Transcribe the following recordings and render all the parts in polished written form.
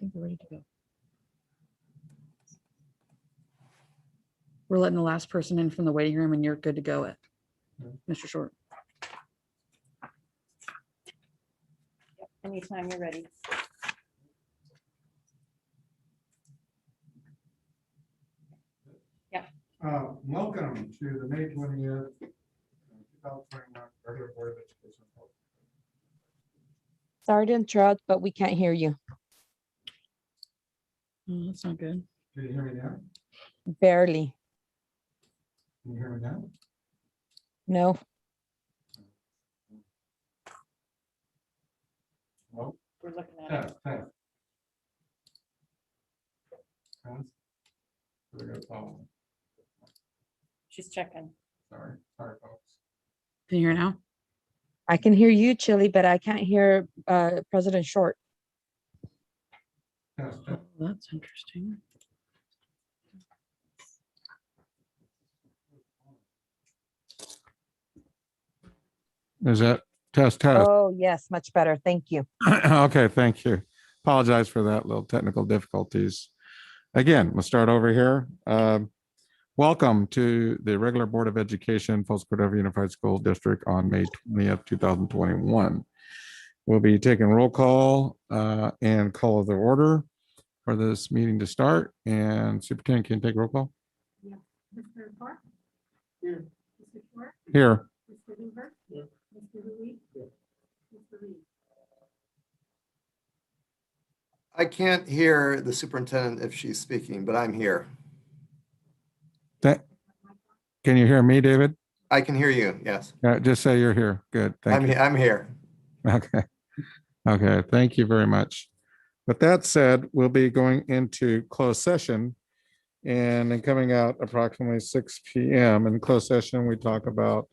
think we're ready to go. We're letting the last person in from the waiting room and you're good to go at Mr. Short. Anytime you're ready. Welcome to the May 20th, 2021 regular Board of Education. Sorry to interrupt, but we can't hear you. Oh, that's not good. Can you hear me now? Barely. Can you hear me now? No. Well, We're looking at it. test. Test. We're gonna follow. She's checking. Sorry, folks. Can you hear now? I can hear you, Chili, but I can't hear President Short. Test. Oh, that's interesting. Is that test? Oh, yes, much better. Thank you. Okay, thank you. Apologize for that little technical difficulties. Again, we'll start over here. Welcome to the regular Board of Education, Falls Cordova Unified School District on May 20th, 2021. We'll be taking roll call and call of the order for this meeting to start. And Superintendent, can you take roll call? Yeah. Mr. Park? Here. Mr. Short? Here. Mr. Hoover? Yeah. Mr. Louis? Yeah. Mr. Reed? I can't hear the superintendent if she's speaking, but I'm here. Can you hear me, David? I can hear you, yes. Just say you're here. Good. Thank you. I'm here. Okay. Okay. Thank you very much. With that said, we'll be going into closed session and then coming out approximately 6 p.m. In closed session, we talk about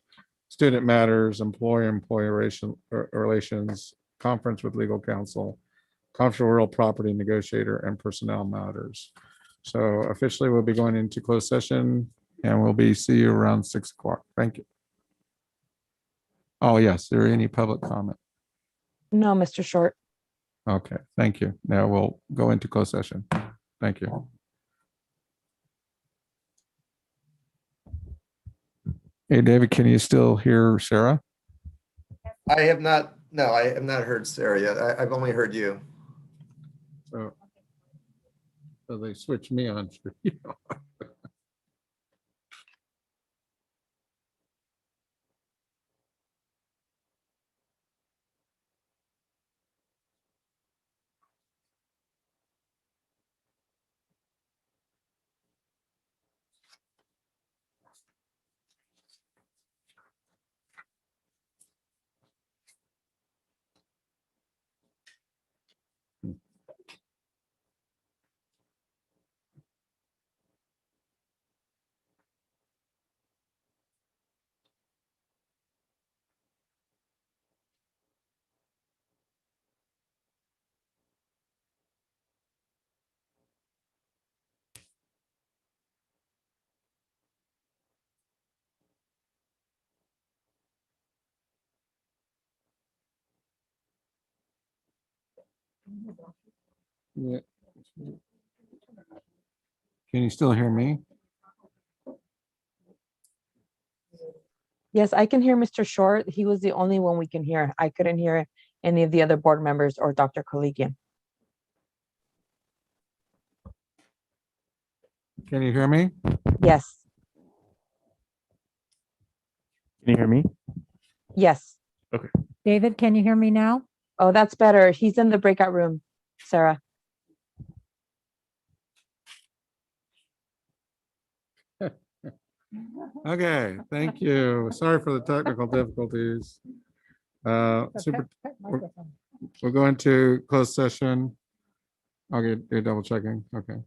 student matters, employee relations, conference with legal counsel, conference with real property negotiator, and personnel matters. So officially, we'll be going into closed session and we'll see you around 6 o'clock. Thank you. Oh, yes. Is there any public comment? No, Mr. Short. Okay, thank you. Now we'll go into closed session. Thank you. Hey, David, can you still hear Sarah? I have not heard Sarah yet. I've only heard you. So they switched me on. Yeah. Can you still hear me? Yes, I can hear Mr. Short. He was the only one we can hear. I couldn't hear any of the other board members or Dr. Koligian. Can you hear me? Yes. Can you hear me? Yes. David, can you hear me now? Oh, that's better. He's in the breakout room, Sarah. Okay, thank you. Sorry for the technical difficulties. We'll go into closed session. Okay, you're double checking. Okay.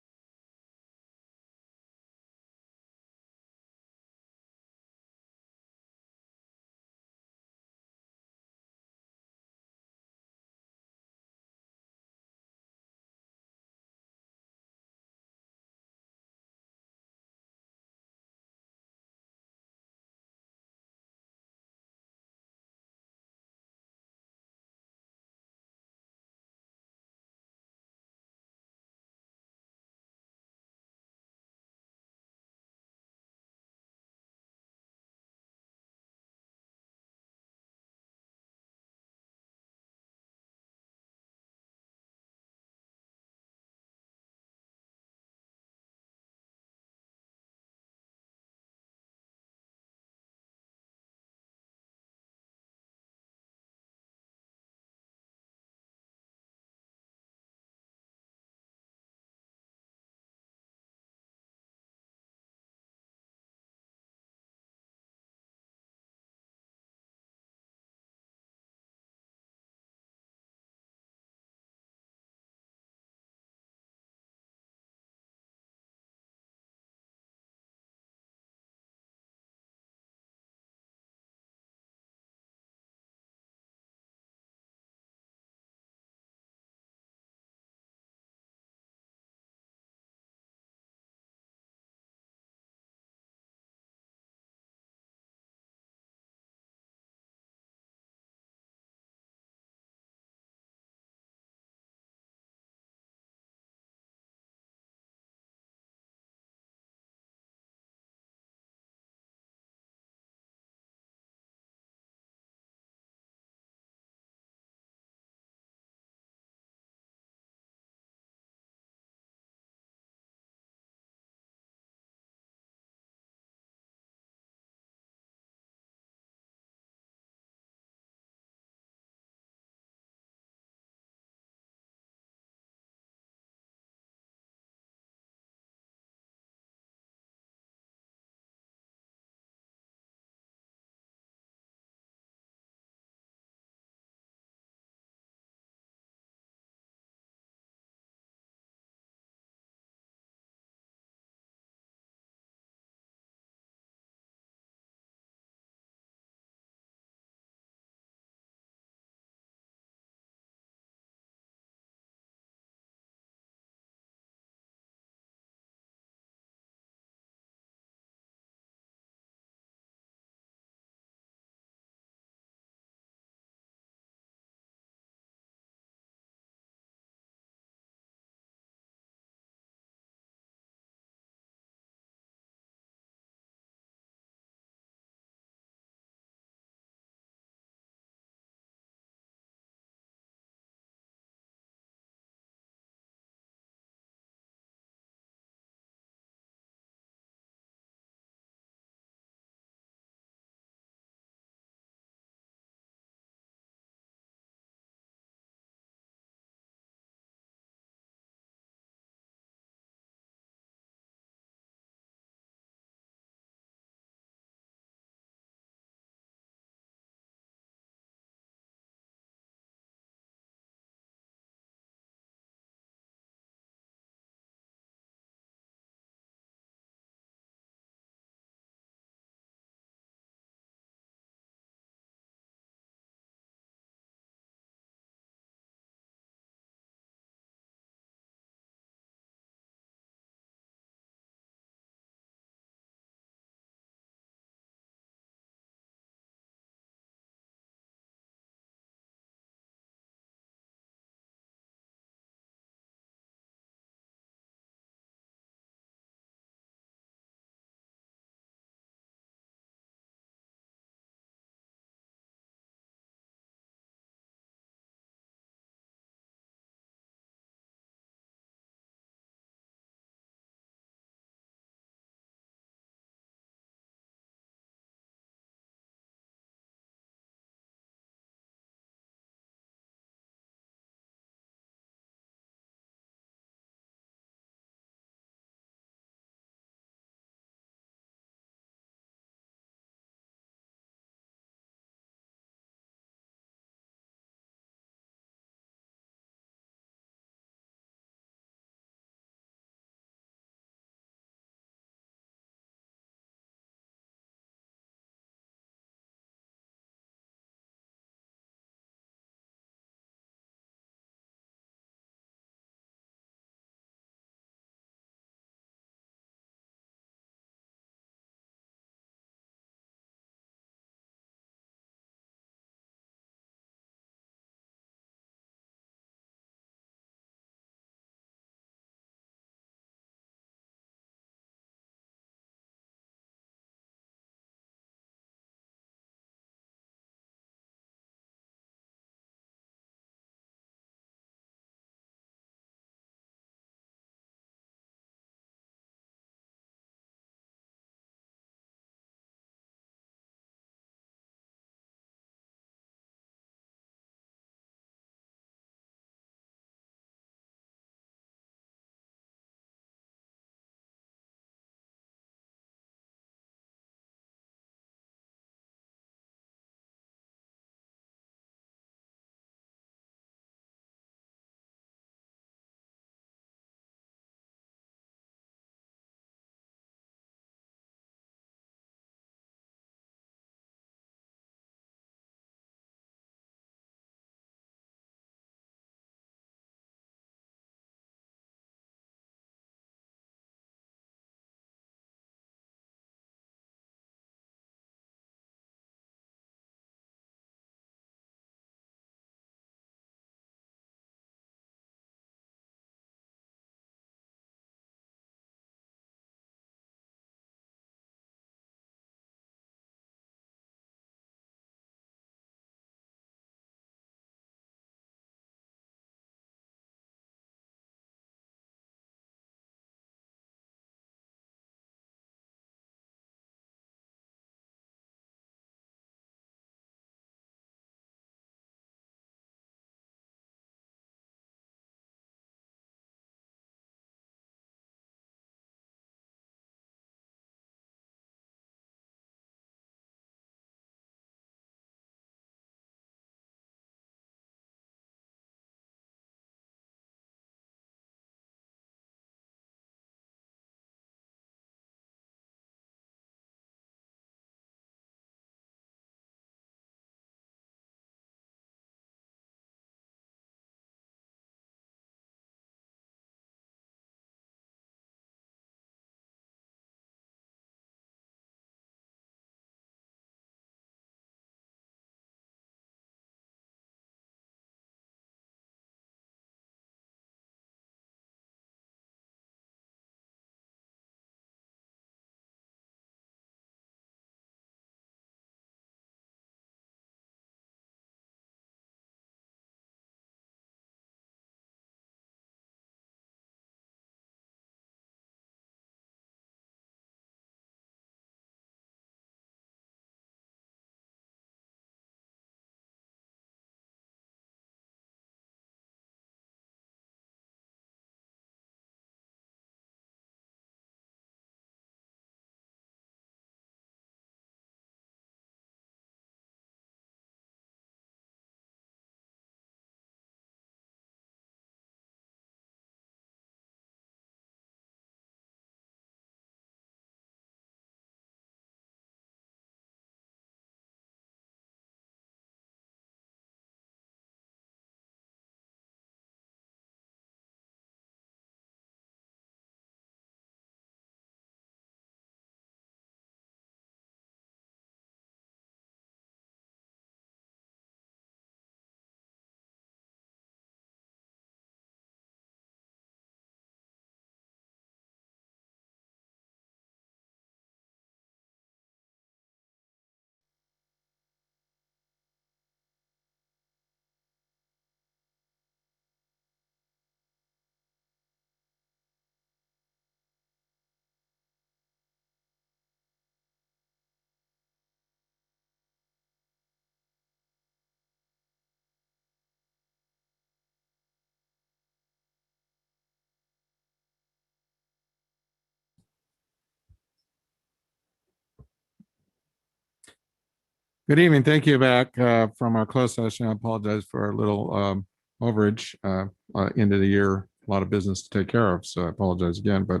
Good evening. Thank you back from our closed session. I apologize for our little overage end of the year. A lot of business to take care of, so I apologize again. But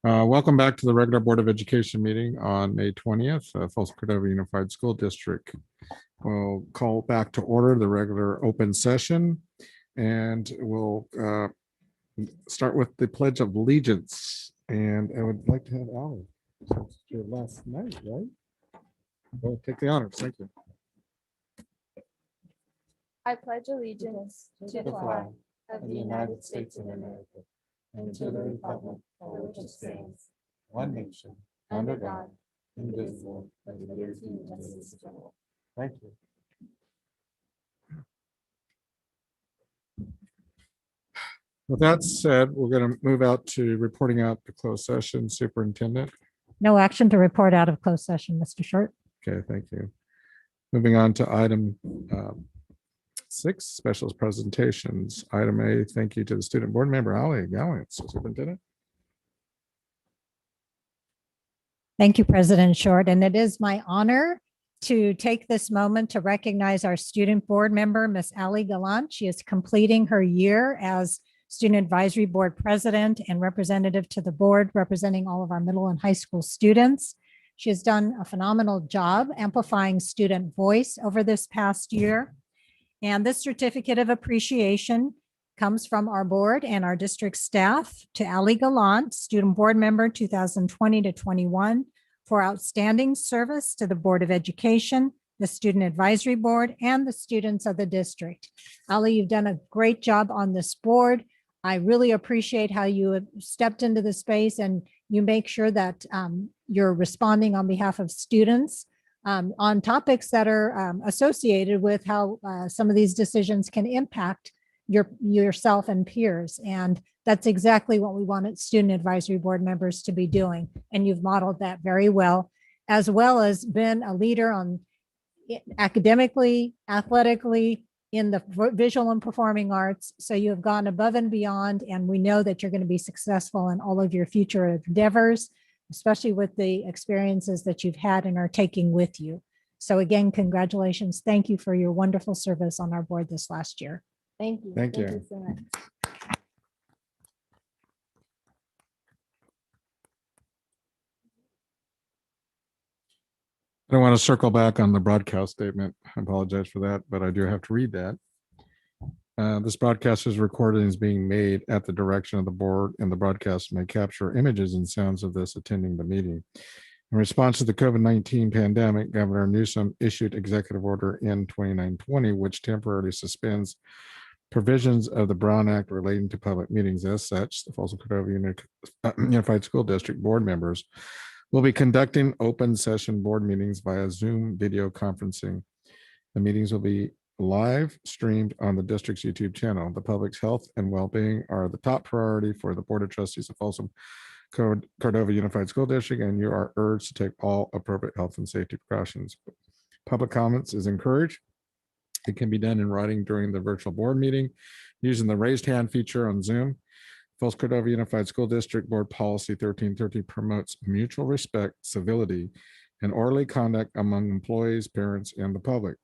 welcome back to the regular Board of Education meeting on May 20th, Folsom Cordova Unified School District. We'll call back to order the regular open session, and we'll start with the Pledge of Allegiance. And I would like to have Allie. Since it's your last night, right? Well, take the honors. Thank you. I pledge allegiance to the flag of the United States of America and to the republic for which it stands, One nation, under God, indivisible, with liberty and justice for all. Thank you. With that said, we're going to move out to reporting out the closed session. Superintendent. No action to report out of closed session, Mr. Short. Okay, thank you. Moving on to item 6, specials presentations. Item A, thank you to the student board member, Ali Gallants, Superintendent. Thank you, President Short. And it is my honor to take this moment to recognize our student board member, Miss Ali Gallant. She is completing her year as Student Advisory Board President and representative to the board, representing all of our middle and high school students. She has done a phenomenal job amplifying student voice over this past year. And this certificate of appreciation comes from our board and our district staff to Ali Gallant, student board member 2020 to 21, for outstanding service to the Board of Education, the Student Advisory Board, and the students of the district. Ali, you've done a great job on this board. I really appreciate how you have stepped into the space and you make sure that you're responding on behalf of students on topics that are associated with how some of these decisions can impact yourself and peers. And that's exactly what we wanted student advisory board members to be doing. And you've modeled that very well as been a leader on academically, athletically, in the visual and performing arts. So you have gone above and beyond, and we know that you're going to be successful in all of your future endeavors, especially with the experiences that you've had and are taking with you. So again, congratulations. Thank you for your wonderful service on our board this last year. Thank you. Thank you. so much. I don't want to circle back on the broadcast statement. I apologize for that, but I do have to read that. This broadcast is recorded and is being made at the direction of the board, and the broadcast may capture images and sounds of this attending the meeting. In response to the COVID-19 pandemic, Governor Newsom issued Executive Order N 2920, which temporarily suspends provisions of the Brown Act relating to public meetings. As such, the Folsom Cordova Unified School District board members will be conducting open session board meetings via Zoom video conferencing. The meetings will be live streamed on the district's YouTube channel. The public's health and well-being are the top priority for the Board of Trustees of Folsom Cordova Unified School District, and you are urged to take all appropriate health and safety precautions. Public comments is encouraged. It can be done in writing during the virtual board meeting using the raised hand feature on Zoom. Folsom Cordova Unified School District Board Policy 1330 promotes mutual respect, civility, and orderly conduct among employees, parents, and the public.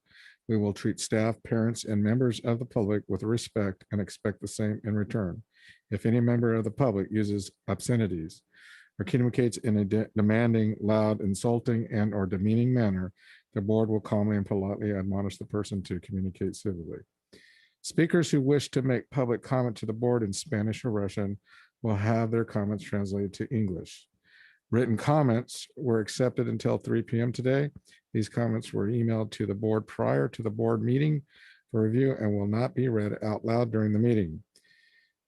We will treat staff, parents, and members of the public with respect and expect the same in return. If any member of the public uses obscenities or communicates in a demanding, loud, insulting, and or demeaning manner, the board will calmly and politely admonish the person to communicate civilly. Speakers who wish to make public comment to the board in Spanish or Russian will have their comments translated to English. Written comments were accepted until 3 p.m. today. These comments were emailed to the board prior to the board meeting for review and will not be read out loud during the meeting.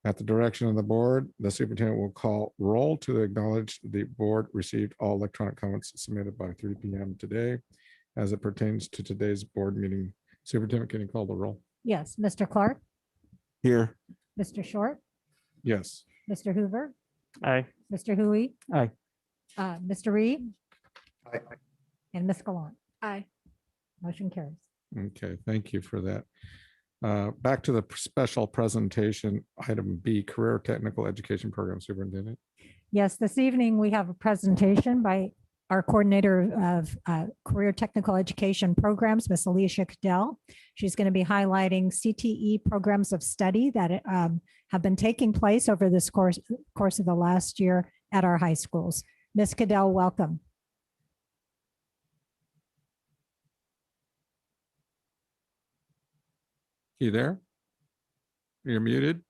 At the direction of the board, the superintendent will call roll to acknowledge the board received all electronic comments submitted by 3 p.m. today as it pertains to today's board meeting. Superintendent, can you call the roll? Yes, Mr. Clark, Here. Mr. Short, Yes. Mr. Hoover, Aye. Mr. Hui. Aye. Mr. Reed Aye. and Ms. Gallant. Aye. Motion carries. Okay, thank you for that. Back to the special presentation, item B, Career Technical Education Program Superintendent. Yes, this evening we have a presentation by our coordinator of career technical education programs, Miss Alicia Cadell. She's going to be highlighting CTE programs of study that have been taking place over this course of the last year at our high schools. Miss Cadell, welcome. You there? You're muted.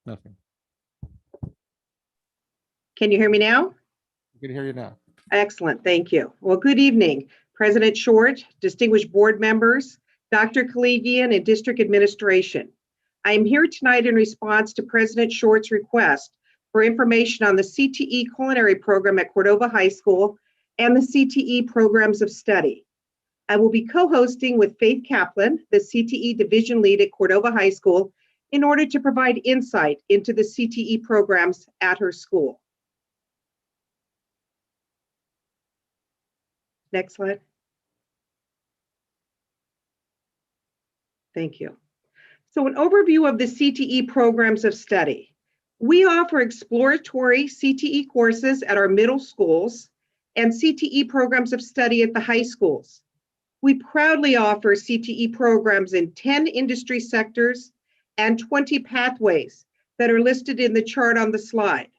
Nothing. Can you hear me now? I can hear you now. Excellent, thank you. Well, good evening, President Short, distinguished board members, Dr. Kaligian, and district administration. I am here tonight in response to President Short's request for information on the CTE culinary program at Cordova High School and the CTE programs of study. I will be co-hosting with Faith Kaplan, the CTE division lead at Cordova High School, in order to provide insight into the CTE programs at her school. Next slide. Thank you. So an overview of the CTE programs of study. We offer exploratory CTE courses at our middle schools and CTE programs of study at the high schools. We proudly offer CTE programs in 10 industry sectors and 20 pathways that are listed in the chart on the slide.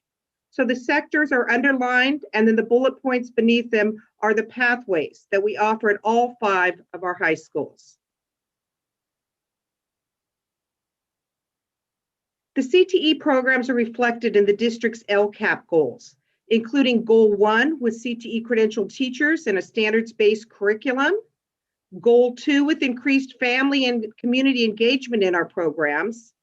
So the sectors are underlined, and then the bullet points beneath them are the pathways that we offer at all 5 of our high schools. The CTE programs are reflected in the district's LCAP goals, including Goal 1 with CTE credentialed teachers and a standards-based curriculum, Goal 2 with increased family and community engagement in our programs,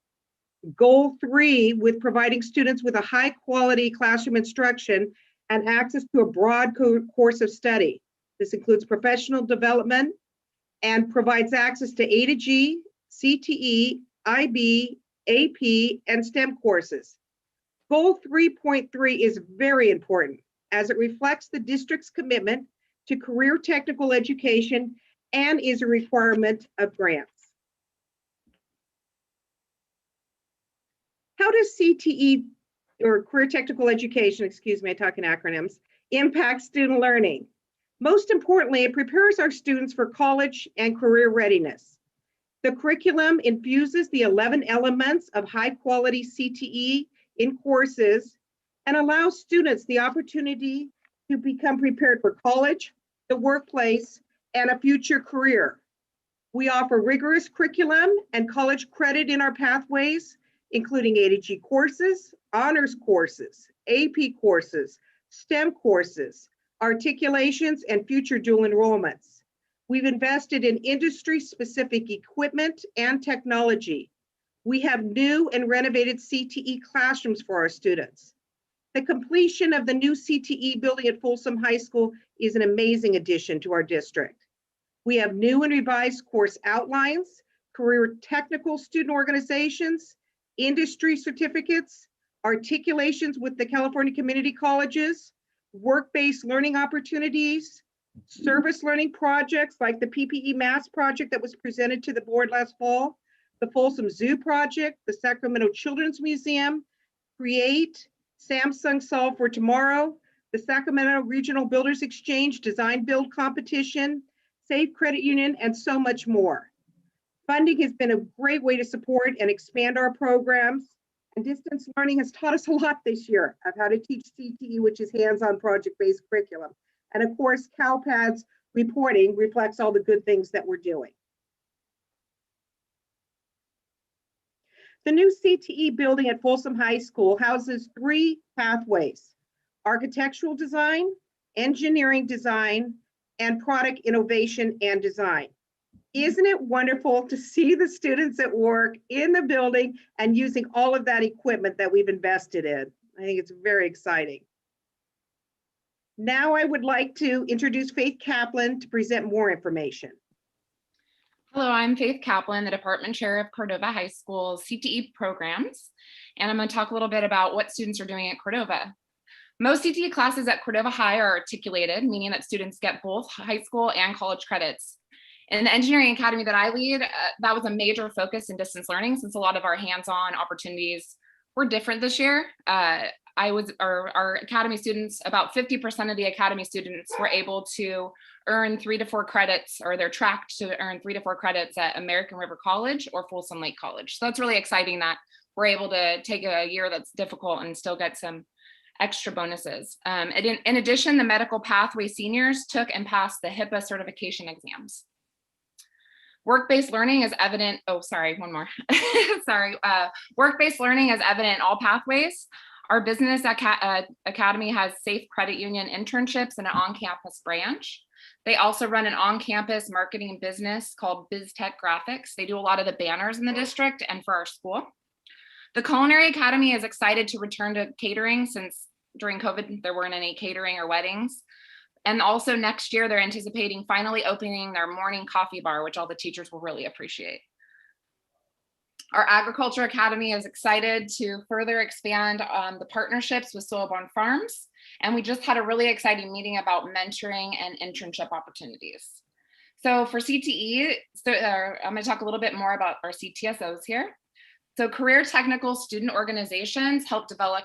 Goal 3 with providing students with a high quality classroom instruction and access to a broad course of study. This includes professional development and provides access to A to G, CTE, IB, AP, and STEM courses. Goal 3.3 is very important as it reflects the district's commitment to career technical education and is a requirement of grants. How does CTE, or career technical education, excuse me, I talk in acronyms, impact student learning? Most importantly, it prepares our students for college and career readiness. The curriculum infuses the 11 elements of high quality CTE in courses and allows students the opportunity to become prepared for college, the workplace, and a future career. We offer rigorous curriculum and college credit in our pathways, including A to G courses, honors courses, AP courses, STEM courses, articulations, and future dual enrollments. We've invested in industry-specific equipment and technology. We have new and renovated CTE classrooms for our students. The completion of the new CTE building at Folsom High School is an amazing addition to our district. We have new and revised course outlines, career technical student organizations, industry certificates, articulations with the California community colleges, work-based learning opportunities, service learning projects like the PPE Mass project that was presented to the board last fall, the Folsom Zoo project, the Sacramento Children's Museum, Create, Samsung Solve for Tomorrow, the Sacramento Regional Builders Exchange Design Build Competition, Safe Credit Union, and so much more. Funding has been a great way to support and expand our programs, and distance learning has taught us a lot this year of how to teach CTE, which is hands-on project-based curriculum. And of course, CalPAD's reporting reflects all the good things that we're doing. The new CTE building at Folsom High School houses 3 pathways: architectural design, engineering design, and product innovation and design. Isn't it wonderful to see the students at work in the building and using all of that equipment that we've invested in? I think it's very exciting. Now I would like to introduce Faith Kaplan to present more information. Hello, I'm Faith Kaplan, the Department Chair of Cordova High School's CTE programs, and I'm going to talk a little bit about what students are doing at Cordova. Most CTE classes at Cordova High are articulated, meaning that students get both high school and college credits. In the engineering academy that I lead, that was a major focus in distance learning since a lot of our hands-on opportunities were different this year. our academy students, about 50% of the academy students were able to earn 3 to 4 credits, or they're tracked to earn 3 to 4 credits at American River College or Folsom Lake College. So that's really exciting that we're able to take a year that's difficult and still get some extra bonuses. And in addition, the medical pathway seniors took and passed the HIPAA certification exams. Work-based learning is evident. Oh, sorry, one more. Sorry. Work-based learning is evident in all pathways. Our business academy has Safe Credit Union internships and an on-campus branch. They also run an on-campus marketing business called BizTech Graphics. They do a lot of the banners in the district and for our school. The Culinary Academy is excited to return to catering, since during COVID, there weren't any catering or weddings. And also next year, they're anticipating finally opening their morning coffee bar, which all the teachers will really appreciate. Our Agriculture Academy is excited to further expand the partnerships with Soil-Born Farms. And we just had a really exciting meeting about mentoring and internship opportunities. So for CTE, I'm going to talk a little bit more about our CTSOs here. So career technical student organizations help develop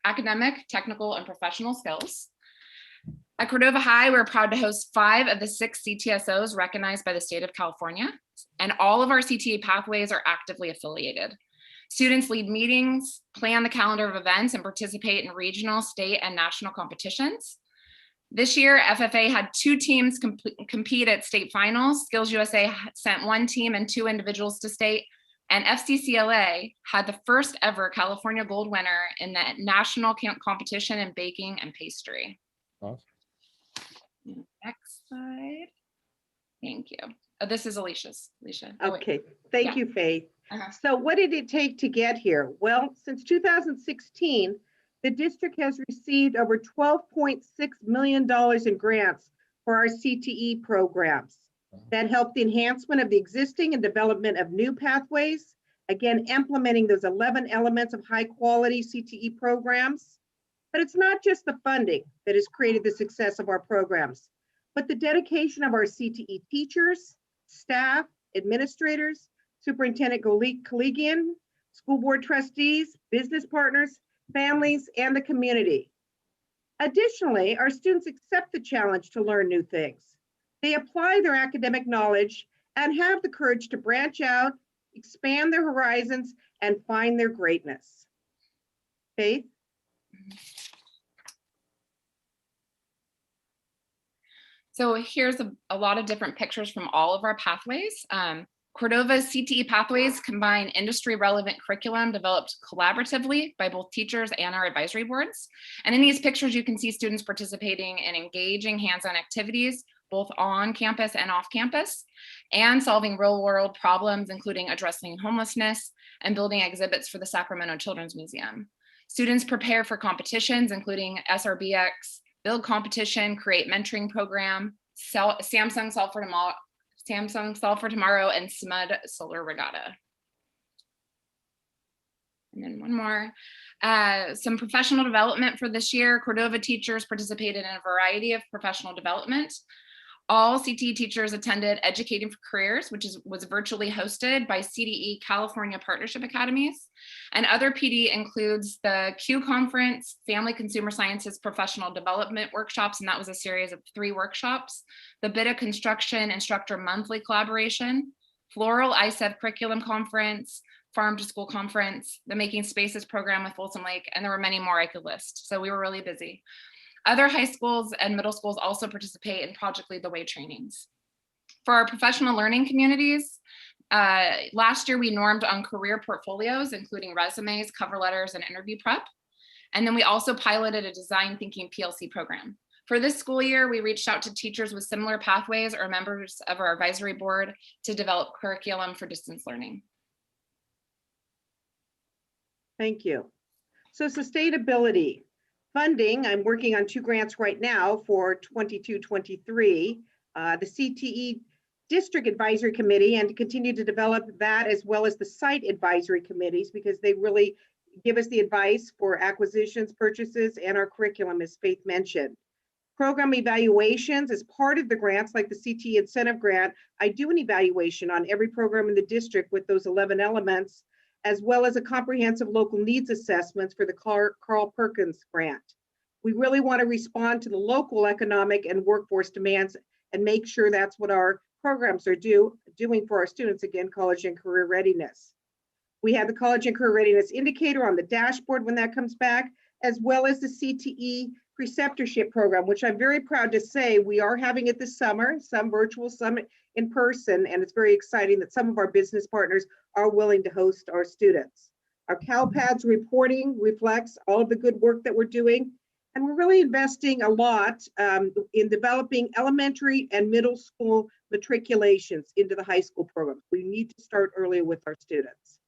academic, technical, and professional skills. At Cordova High, we're proud to host 5 of the 6 CTSOs recognized by the state of California, and all of our CTE pathways are actively affiliated. Students lead meetings, plan the calendar of events, and participate in regional, state, and national competitions. This year, FFA had 2 teams compete at state finals. Skills USA sent 1 team and 2 individuals to state, and FCCLA had the first ever California Gold winner in the national competition in baking and pastry. Awesome. Next slide. Thank you. Oh, this is Alicia's. Alicia. Okay, thank Yeah. you, Faith. Uh-huh. So what did it take to get here? Well, since 2016, the district has received over $12.6 million in grants for our CTE programs that help the enhancement of the existing and development of new pathways, again, implementing those 11 elements of high quality CTE programs. But it's not just the funding that has created the success of our programs, but the dedication of our CTE teachers, staff, administrators, superintendent collegian, school board trustees, business partners, families, and the community. Additionally, our students accept the challenge to learn new things. They apply their academic knowledge and have the courage to branch out, expand their horizons, and find their greatness. Faith? So here's a lot of different pictures from all of our pathways. Cordova's CTE pathways combine industry relevant curriculum developed collaboratively by both teachers and our advisory boards. And in these pictures, you can see students participating in engaging hands-on activities, both on campus and off campus, and solving real world problems, including addressing homelessness and building exhibits for the Sacramento Children's Museum. Students prepare for competitions, including SRBX, Build Competition, Create Mentoring Program, Samsung Solve for Tomorrow, and SMUD Solar Regatta. And then one more. Some professional development for this year. Cordova teachers participated in a variety of professional development. All CTE teachers attended Educating for Careers, which was virtually hosted by CDE California Partnership Academies. And other PD includes the Q Conference, Family Consumer Sciences Professional Development Workshops, and that was a series of 3 workshops. The BITA Construction Instructor Monthly Collaboration, Floral ISEV Curriculum Conference, Farm to School Conference, the Making Spaces program with Folsom Lake, and there were many more I could list. So we were really busy. Other high schools and middle schools also participate in Project Lead the Way trainings. For our professional learning communities, last year we normed on career portfolios, including resumes, cover letters, and interview prep. And then we also piloted a design thinking PLC program. For this school year, we reached out to teachers with similar pathways or members of our advisory board to develop curriculum for distance learning. Thank you. So sustainability. Funding, I'm working on 2 grants right now for 22-23, the CTE District Advisory Committee, and to continue to develop that, as well as the site advisory committees, because they really give us the advice for acquisitions, purchases, and our curriculum, as Faith mentioned. Program evaluations as part of the grants, like the CTE incentive grant. I do an evaluation on every program in the district with those 11 elements, as well as a comprehensive local needs assessments for the Carl Perkins grant. We really want to respond to the local economic and workforce demands and make sure that's what our programs are doing for our students, again, college and career readiness. We have the college and career readiness indicator on the dashboard when that comes back, as well as the CTE preceptorship program, which I'm very proud to say we are having it this summer, some virtual, some in person, and it's very exciting that some of our business partners are willing to host our students. Our CalPADS reporting reflects all of the good work that we're doing, and we're really investing a lot in developing elementary and middle school matriculations into the high school programs. We need to start earlier with our students.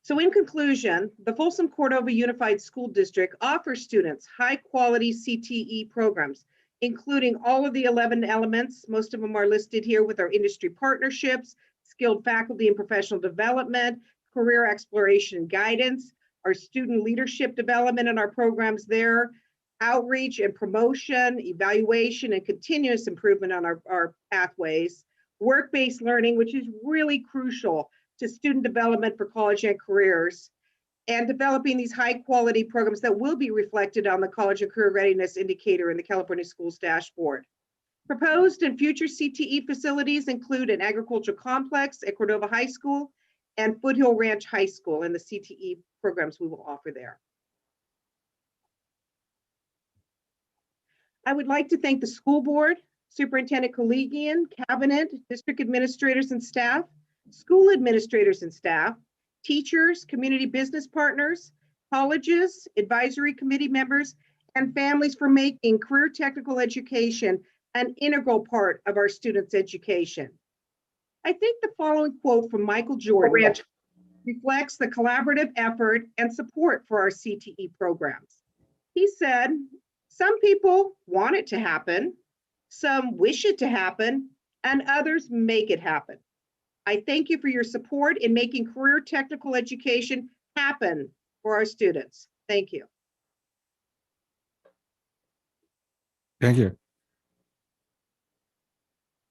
So in conclusion, the Folsom Cordova Unified School District offers students high quality CTE programs, including all of the 11 elements. Most of them are listed here with our industry partnerships, skilled faculty and professional development, career exploration and guidance, our student leadership development in our programs there, outreach and promotion, evaluation and continuous improvement on our pathways, work-based learning, which is really crucial to student development for college and careers, and developing these high quality programs that will be reflected on the college and career readiness indicator in the California Schools dashboard. Proposed and future CTE facilities include an agricultural complex at Cordova High School and Foothill Ranch High School, and the CTE programs we will offer there. I would like to thank the school board, superintendent collegian, cabinet, district administrators and staff, school administrators and staff, teachers, community business partners, colleges, advisory committee members, and families for making career technical education an integral part of our students' education. I think the following quote from Michael Jordan reflects the collaborative effort and support for our CTE programs. He said, "Some people want it to happen, some wish it to happen, and others make it happen. I thank you for your support in making career technical education happen for our students." Thank you. Thank you.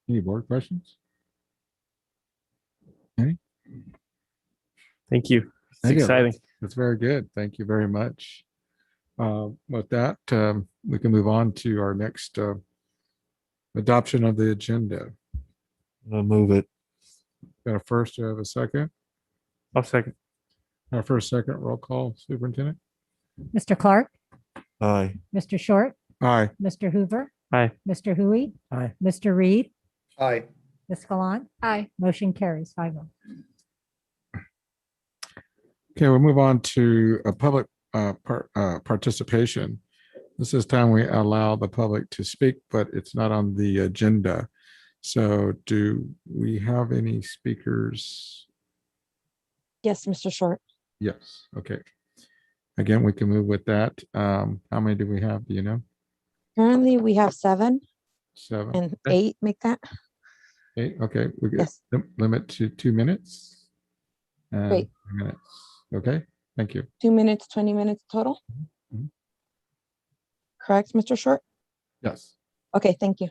Any board questions? Any? Thank you. It's Thank you. exciting. That's very good. Thank you very much. With that, we can move on to our next adoption of the agenda. I'll move it. Got a first, do I have a second? I'll second. Our first, second, roll call, superintendent? Mr. Clark, Aye. Mr. Short, Aye. Mr. Hoover, Aye. Mr. Hui, Aye. Mr. Reed, Aye. Ms. Gallant. Aye. Motion carries 5-0. Okay, we'll move on to a public participation. This is time we allow the public to speak, but it's not on the agenda. So do we have any speakers? Yes, Mr. Short. Yes, okay. Again, we can move with that. How many do we have? Do you know? Currently, we have 7 7? and Okay. 8 make that. 8, okay. We get Yes. limit to 2 minutes. And Great. 3 minutes. Okay, thank you. 2 minutes, 20 minutes total. Mhm. Correct, Mr. Short? Yes. Okay, thank you.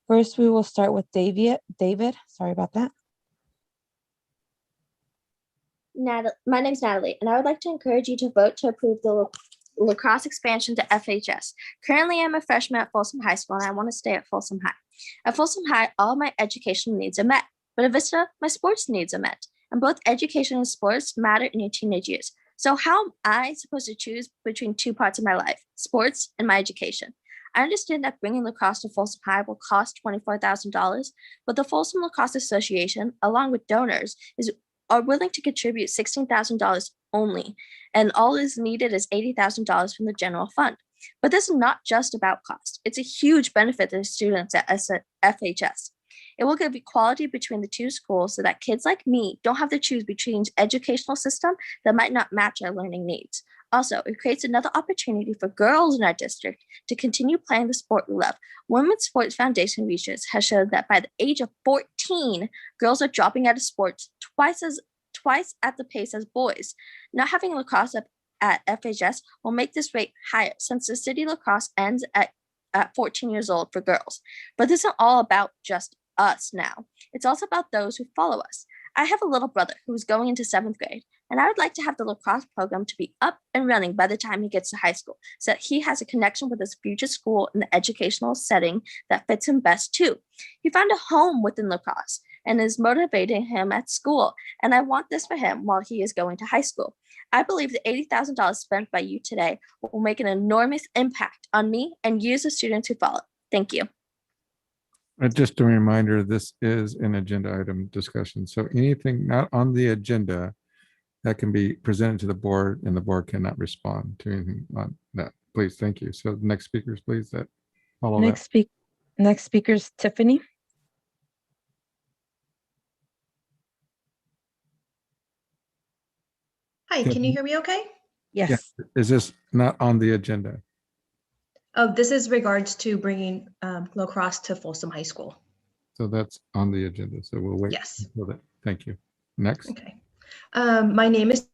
First, we will start with David, sorry about that. My name's Natalie, and I would like to encourage you to vote to approve the lacrosse expansion to FHS. Currently, I'm a freshman at Folsom High School, and I want to stay at Folsom High. At Folsom High, all my educational needs are met, but at Vista, my sports needs are met. And both education and sports matter in your teenage years. So how am I supposed to choose between 2 parts of my life, sports and my education? I understand that bringing lacrosse to Folsom High will cost $24,000, but the Folsom Lacrosse Association, along with donors, are willing to contribute $16,000 only, and all is needed is $80,000 from the general fund. But this is not just about cost. It's a huge benefit to the students at FHS. It will give equality between the 2 schools so that kids like me don't have to choose between educational system that might not match our learning needs. Also, it creates another opportunity for girls in our district to continue playing the sport we love. Women's Sports Foundation research has shown that by the age of 14, girls are dropping out of sports twice at the pace as boys. Not having lacrosse at FHS will make this rate higher since the city lacrosse ends at 14 years old for girls. But this isn't all about just us now. It's also about those who follow us. I have a little brother who is going into 7th grade, and I would like to have the lacrosse program to be up and running by the time he gets to high school, so that he has a connection with his future school and the educational setting that fits him best too. He found a home within lacrosse and is motivating him at school, and I want this for him while he is going to high school. I believe the $80,000 spent by you today will make an enormous impact on me and you as the students who follow. Thank you. Just a reminder, this is an agenda item discussion. So anything not on the agenda that can be presented to the board and the board cannot respond to anything on that. Please, thank you. So next speakers, please, that follow that. Next speaker is Tiffany. Hi, can you hear me okay? Yes. Yeah. Is this not on the agenda? Oh, this is regards to bringing lacrosse to Folsom High School. So that's on the agenda. So we'll wait. Yes. Until that. Thank you. Next. Okay. My name is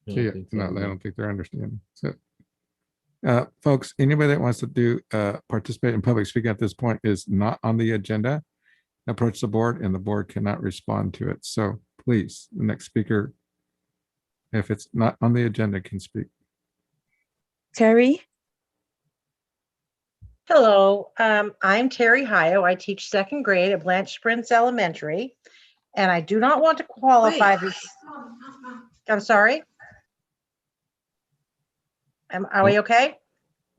Yeah, no, I don't think they're understanding. So, folks, anybody that wants to do participate in public speaking at this point is not on the agenda. Approach the board, and the board cannot respond to it. So please, the next speaker, if it's not on the agenda, can speak. Terry. Hello, I'm Terry Hyo. I teach 2nd grade at Blanche Prince Elementary, and I do not want to qualify this. I'm sorry. Are we okay?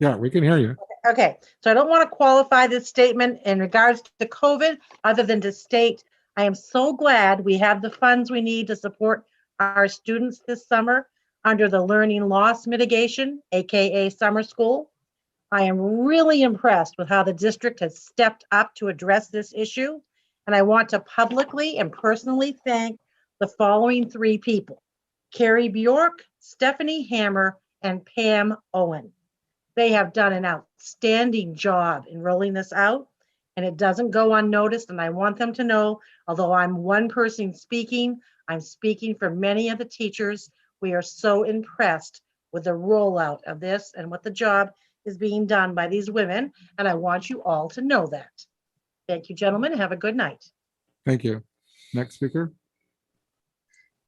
Yeah, we can hear you. Okay, so I don't want to qualify this statement in regards to COVID, other than to state, I am so glad we have the funds we need to support our students this summer under the learning loss mitigation, AKA summer school. I am really impressed with how the district has stepped up to address this issue. And I want to publicly and personally thank the following 3 people: Carrie Bjork, Stephanie Hammer, and Pam Owen. They have done an outstanding job in rolling this out, and it doesn't go unnoticed. And I want them to know, although I'm one person speaking, I'm speaking for many of the teachers. We are so impressed with the rollout of this and what the job is being done by these women. And I want you all to know that. Thank you, gentlemen. Have a good night. Thank you. Next speaker.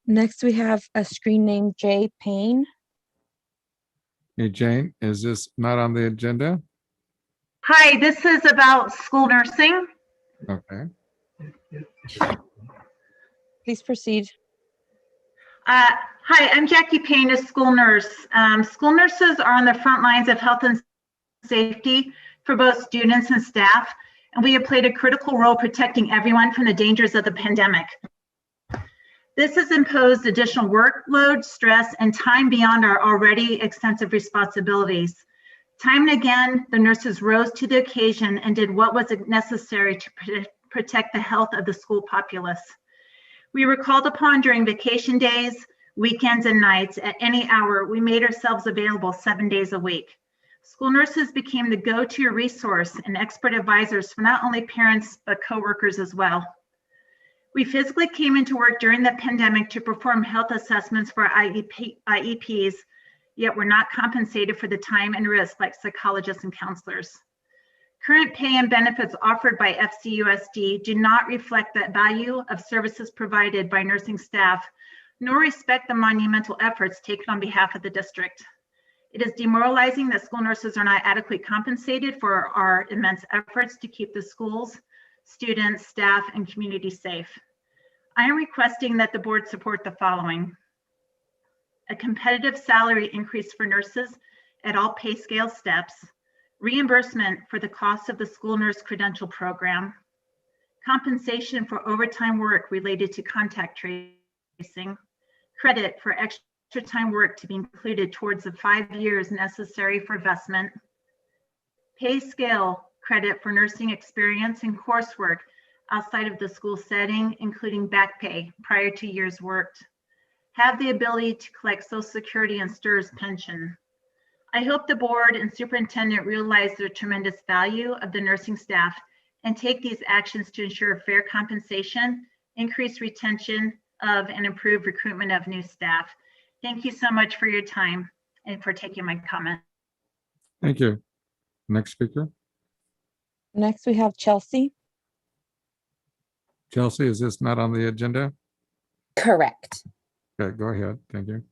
Next, we have a screen name Jay Payne. Hey, Jane, is this not on the agenda? Hi, this is about school nursing. Okay. Please proceed. Hi, I'm Jackie Payne, a school nurse. School nurses are on the front lines of health and safety for both students and staff, and we have played a critical role protecting everyone from the dangers of the pandemic. This has imposed additional workload, stress, and time beyond our already extensive responsibilities. Time and again, the nurses rose to the occasion and did what was necessary to protect the health of the school populace. We were called upon during vacation days, weekends, and nights. At any hour, we made ourselves available 7 days a week. School nurses became the go-to resource and expert advisors for not only parents, but coworkers as well. We physically came into work during the pandemic to perform health assessments for IEPs, yet were not compensated for the time and risk like psychologists and counselors. Current pay and benefits offered by FCUSD do not reflect the value of services provided by nursing staff, nor respect the monumental efforts taken on behalf of the district. It is demoralizing that school nurses are not adequately compensated for our immense efforts to keep the schools, students, staff, and community safe. I am requesting that the board support the following: a competitive salary increase for nurses at all pay scale steps, reimbursement for the cost of the school nurse credential program, compensation for overtime work related to contact tracing, credit for extra time work to be included towards the 5 years necessary for investment, pay scale credit for nursing experience and coursework outside of the school setting, including back pay prior to years worked, have the ability to collect Social Security and STRS pension. I hope the board and superintendent realize the tremendous value of the nursing staff and take these actions to ensure fair compensation, increase retention of, and improve recruitment of new staff. Thank you so much for your time and for taking my comment. Thank you. Next speaker. Next, we have Chelsea. Chelsea, is this not on the agenda? Correct. Okay, go ahead. Thank you.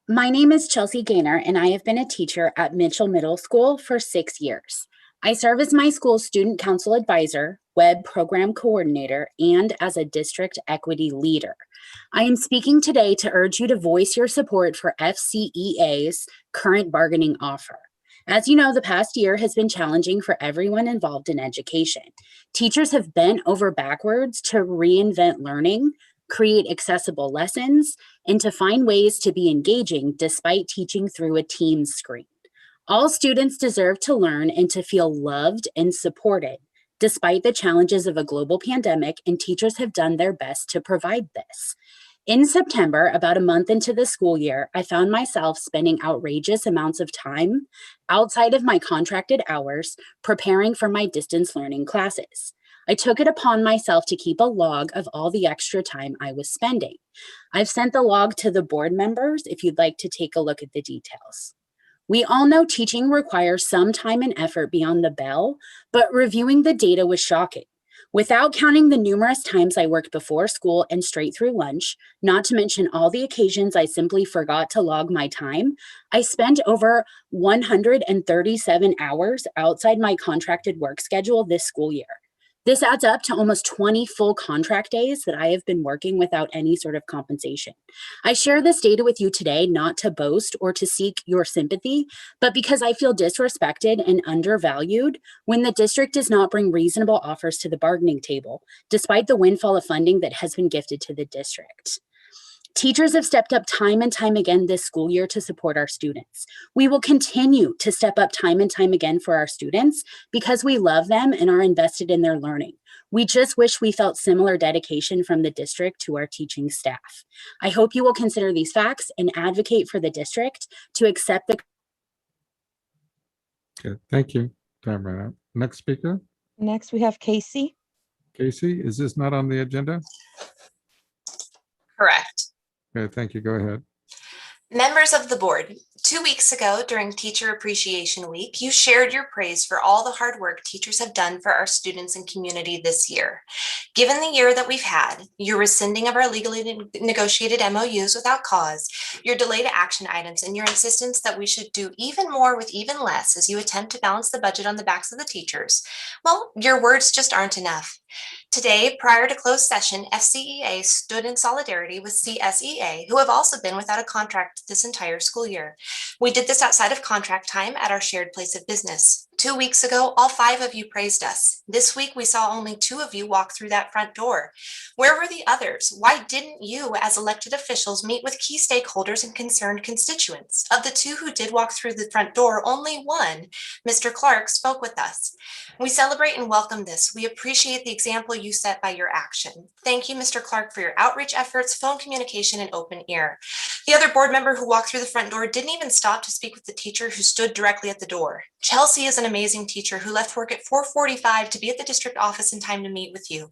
My name is Chelsea Gaynor, and I have been a teacher at Mitchell Middle School for 6 years. I serve as my school's student council advisor, web program coordinator, and as a district equity leader. I am speaking today to urge you to voice your support for FCEA's current bargaining offer. As you know, the past year has been challenging for everyone involved in education. Teachers have bent over backwards to reinvent learning, create accessible lessons, and to find ways to be engaging despite teaching through a Teams screen. All students deserve to learn and to feel loved and supported, despite the challenges of a global pandemic, and teachers have done their best to provide this. In September, about a month into the school year, I found myself spending outrageous amounts of time outside of my contracted hours preparing for my distance learning classes. I took it upon myself to keep a log of all the extra time I was spending. I've sent the log to the board members if you'd like to take a look at the details. We all know teaching requires some time and effort beyond the bell, but reviewing the data was shocking. Without counting the numerous times I worked before school and straight through lunch, not to mention all the occasions I simply forgot to log my time, I spent over 137 hours outside my contracted work schedule this school year. This adds up to almost 20 full contract days that I have been working without any sort of compensation. I share this data with you today not to boast or to seek your sympathy, but because I feel disrespected and undervalued when the district does not bring reasonable offers to the bargaining table, despite the windfall of funding that has been gifted to the district. Teachers have stepped up time and time again this school year to support our students. We will continue to step up time and time again for our students because we love them and are invested in their learning. We just wish we felt similar dedication from the district to our teaching staff. I hope you will consider these facts and advocate for the district to accept the. Okay, thank you. Time ran out. Next speaker, Next, we have Casey. Casey, is this not on the agenda? Correct. Okay, thank you. Go ahead. Members of the board, 2 weeks ago during Teacher Appreciation Week, you shared your praise for all the hard work teachers have done for our students and community this year. Given the year that we've had, your rescinding of our legally negotiated MOUs without cause, your delay to action items, and your insistence that we should do even more with even less as you attempt to balance the budget on the backs of the teachers, well, your words just aren't enough. Today, prior to closed session, FCEA stood in solidarity with CSEA, who have also been without a contract this entire school year. We did this outside of contract time at our shared place of business. 2 weeks ago, all 5 of you praised us. This week, we saw only 2 of you walk through that front door. Where were the others? Why didn't you, as elected officials, meet with key stakeholders and concerned constituents? Of the 2 who did walk through the front door, only one, Mr. Clark, spoke with us. We celebrate and welcome this. We appreciate the example you set by your action. Thank you, Mr. Clark, for your outreach efforts, phone communication, and open ear. The other board member who walked through the front door didn't even stop to speak with the teacher who stood directly at the door. Chelsea is an amazing teacher who left work at 4:45 to be at the district office in time to meet with you.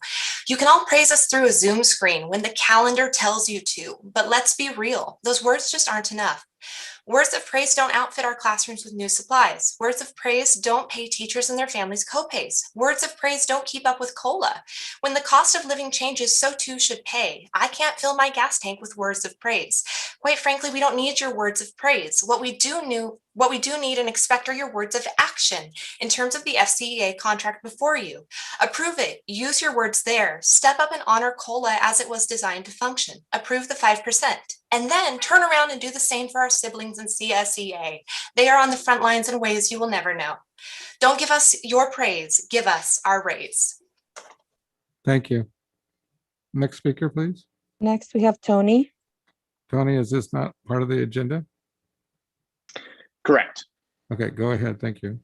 You can all praise us through a Zoom screen when the calendar tells you to, but let's be real, those words just aren't enough. Words of praise don't outfit our classrooms with new supplies. Words of praise don't pay teachers and their families copays. Words of praise don't keep up with COLA. When the cost of living changes, so too should pay. I can't fill my gas tank with words of praise. Quite frankly, we don't need your words of praise. What we do need and expect are your words of action in terms of the FCEA contract before you. Approve it. Use your words there. Step up and honor COLA as it was designed to function. Approve the 5%. And then turn around and do the same for our siblings in CSEA. They are on the front lines in ways you will never know. Don't give us your praise. Give us our raise. Thank you. Next speaker, please. Next, we have Tony. Tony, is this not part of the agenda? Correct. Okay, go ahead. Thank you.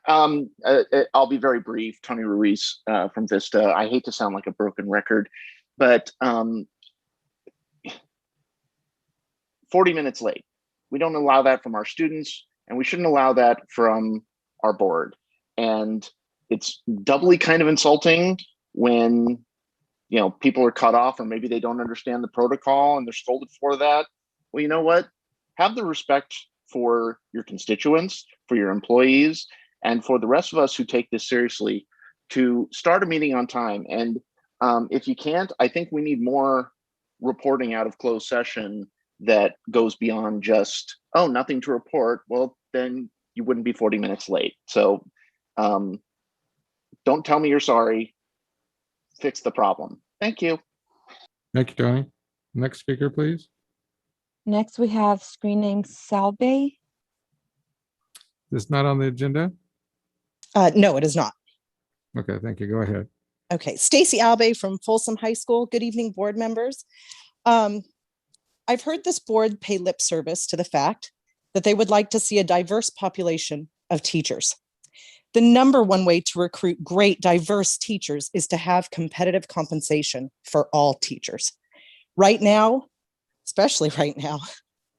I'll be very brief. Tony Ruiz from Vista. I hate to sound like a broken record, but 40 minutes late. We don't allow that from our students, and we shouldn't allow that from our board. And it's doubly kind of insulting when people are cut off, or maybe they don't understand the protocol and they're scolded for that. Well, you know what? Have the respect for your constituents, for your employees, and for the rest of us who take this seriously to start a meeting on time. And if you can't, I think we need more reporting out of closed session that goes beyond just, oh, nothing to report. Well, then you wouldn't be 40 minutes late. So don't tell me you're sorry. Fix the problem. Thank you. Thank you, Tony. Next speaker, please. Next, we have screen name Salve. This not on the agenda? No, it is not. Okay, thank you. Go ahead. Okay, Stacy Albe from Folsom High School. Good evening, board members. I've heard this board pay lip service to the fact that they would like to see a diverse population of teachers. The number one way to recruit great, diverse teachers is to have competitive compensation for all teachers. Right now, especially right now,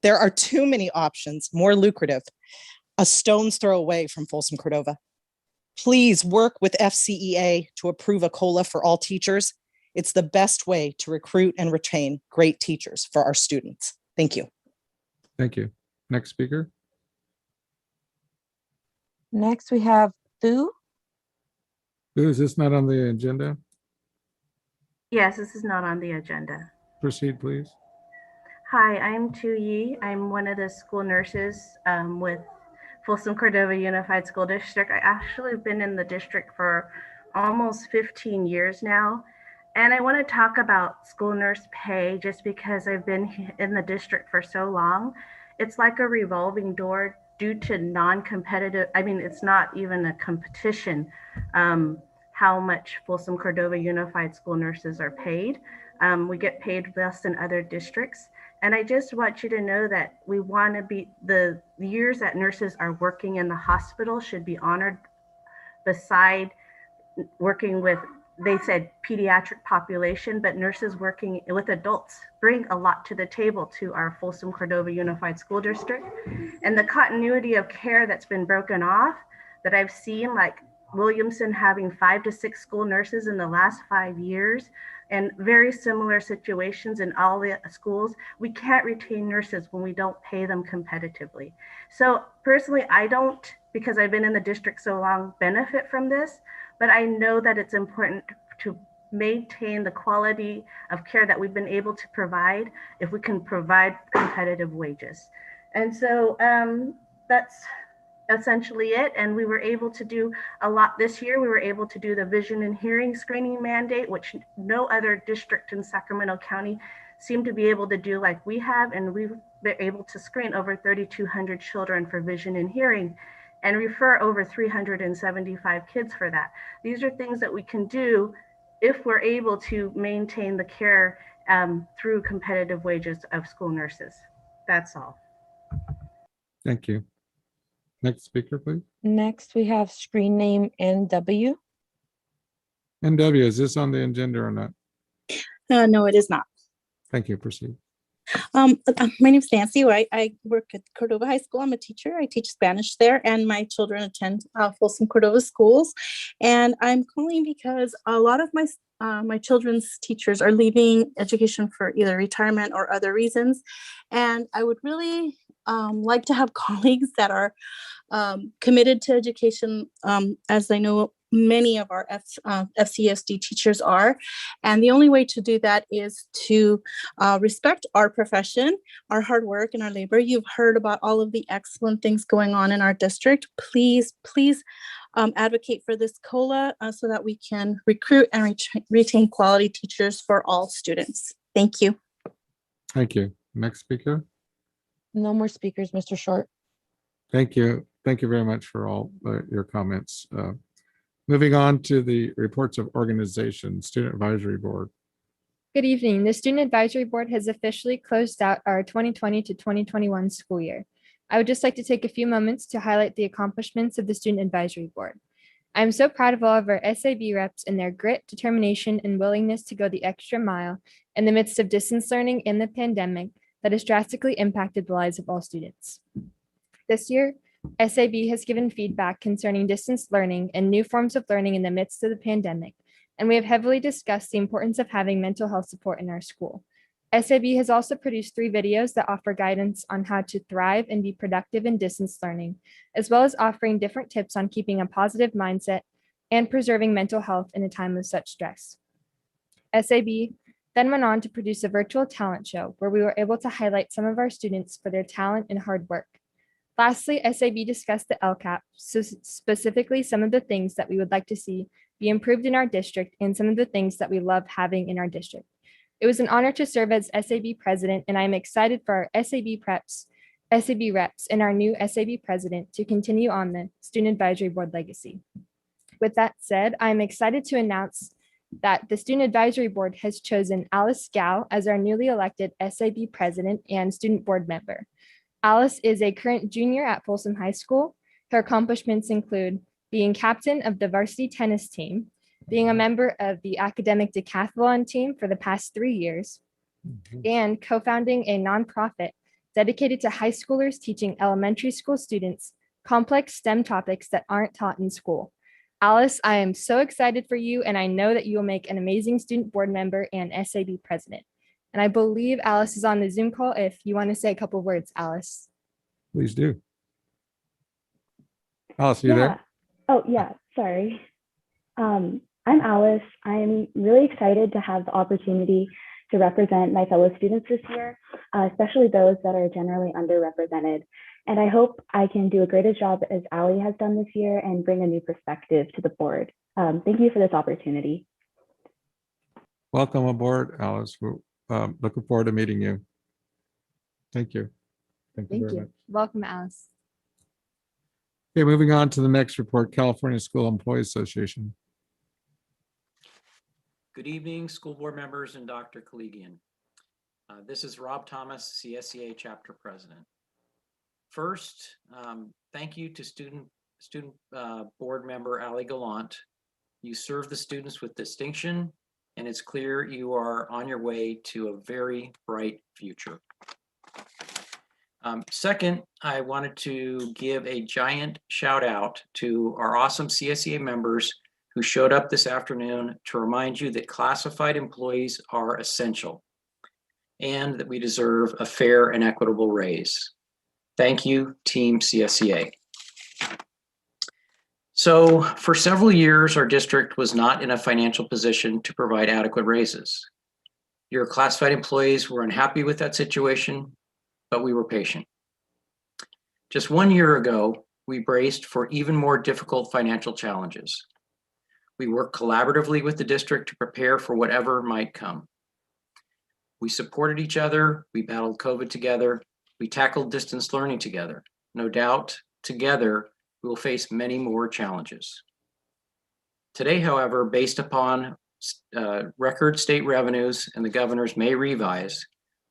there are too many options, more lucrative, a stone's throw away from Folsom Cordova. Please work with FCEA to approve a COLA for all teachers. It's the best way to recruit and retain great teachers for our students. Thank you. Thank you. Next speaker. Next, we have Thu. Who is this not on the agenda? Yes, this is not on the agenda. Proceed, please. Hi, I'm Tu Yi. I'm one of the school nurses with Folsom Cordova Unified School District. I actually have been in the district for almost 15 years now. And I want to talk about school nurse pay just because I've been in the district for so long. It's like a revolving door due to non-competitive, I mean, it's not even a competition, how much Folsom Cordova Unified School nurses are paid. We get paid less than other districts. And I just want you to know that we want to be, the years that nurses are working in the hospital should be honored beside working with, they said pediatric population, but nurses working with adults bring a lot to the table to our Folsom Cordova Unified School District. And the continuity of care that's been broken off that I've seen, like Williamson having 5 to 6 school nurses in the last 5 years, and very similar situations in all the schools. We can't retain nurses when we don't pay them competitively. So personally, I don't, because I've been in the district so long, benefit from this, but I know that it's important to maintain the quality of care that we've been able to provide if we can provide competitive wages. And so that's essentially it. And we were able to do a lot this year. We were able to do the vision and hearing screening mandate, which no other district in Sacramento County seemed to be able to do like we have. And we've been able to screen over 3,200 children for vision and hearing and refer over 375 kids for that. These are things that we can do if we're able to maintain the care through competitive wages of school nurses. That's all. Thank you. Next speaker, please. Next, we have screen name NW. NW, is this on the agenda or not? No, it is not. Thank you. Proceed. My name is Nancy. I work at Cordova High School. I'm a teacher. I teach Spanish there, and my children attend Folsom Cordova schools. And I'm calling because a lot of my children's teachers are leaving education for either retirement or other reasons. And I would really like to have colleagues that are committed to education, as I know many of our FCUSD teachers are. And the only way to do that is to respect our profession, our hard work and our labor. You've heard about all of the excellent things going on in our district. Please, please advocate for this COLA so that we can recruit and retain quality teachers for all students. Thank you. Thank you. Next speaker. No more speakers, Mr. Short. Thank you. Thank you very much for all your comments. Moving on to the reports of organization, Student Advisory Board. Good evening. The Student Advisory Board has officially closed out our 2020 to 2021 school year. I would just like to take a few moments to highlight the accomplishments of the Student Advisory Board. I'm so proud of all of our SAB reps and their grit, determination, and willingness to go the extra mile in the midst of distance learning and the pandemic that has drastically impacted the lives of all students. This year, SAB has given feedback concerning distance learning and new forms of learning in the midst of the pandemic, and we have heavily discussed the importance of having mental health support in our school. SAB has also produced 3 videos that offer guidance on how to thrive and be productive in distance learning, as well as offering different tips on keeping a positive mindset and preserving mental health in a time of such stress. SAB then went on to produce a virtual talent show where we were able to highlight some of our students for their talent and hard work. Lastly, SAB discussed the LCAP, so specifically some of the things that we would like to see be improved in our district and some of the things that we love having in our district. It was an honor to serve as SAB president, and I am excited for our SAB reps, and our new SAB president to continue on the Student Advisory Board legacy. With that said, I am excited to announce that the Student Advisory Board has chosen Alice Gow as our newly elected SAB president and student board member. Alice is a current junior at Folsom High School. Her accomplishments include being captain of the varsity tennis team, being a member of the academic decathlon team for the past 3 years, and co-founding a nonprofit dedicated to high schoolers teaching elementary school students complex STEM topics that aren't taught in school. Alice, I am so excited for you, and I know that you will make an amazing student board member and SAB president. And I believe Alice is on the Zoom call. If you want to say a couple words, Alice. Please do. Alice, are you there? Oh, yeah, sorry. I'm Alice. I'm really excited to have the opportunity to represent my fellow students this year, especially those that are generally underrepresented. And I hope I can do a greater job as Allie has done this year and bring a new perspective to the board. Thank you for this opportunity. Welcome aboard, Alice. We're looking forward to meeting you. Thank you. Thank you Thank very you. much. Welcome, Alice. Okay, moving on to the next report, California School Employees Association. Good evening, school board members and Dr. Collegian. This is Rob Thomas, CSEA Chapter President. First, thank you to student board member Ali Gallant. You serve the students with distinction, and it's clear you are on your way to a very bright future. Second, I wanted to give a giant shout out to our awesome CSEA members who showed up this afternoon to remind you that classified employees are essential and that we deserve a fair and equitable raise. Thank you, Team CSEA. So for several years, our district was not in a financial position to provide adequate raises. Your classified employees were unhappy with that situation, but we were patient. Just 1 year ago, we braced for even more difficult financial challenges. We worked collaboratively with the district to prepare for whatever might come. We supported each other, we battled COVID together, we tackled distance learning together. No doubt, together, we will face many more challenges. Today, however, based upon record state revenues and the governor's May revise,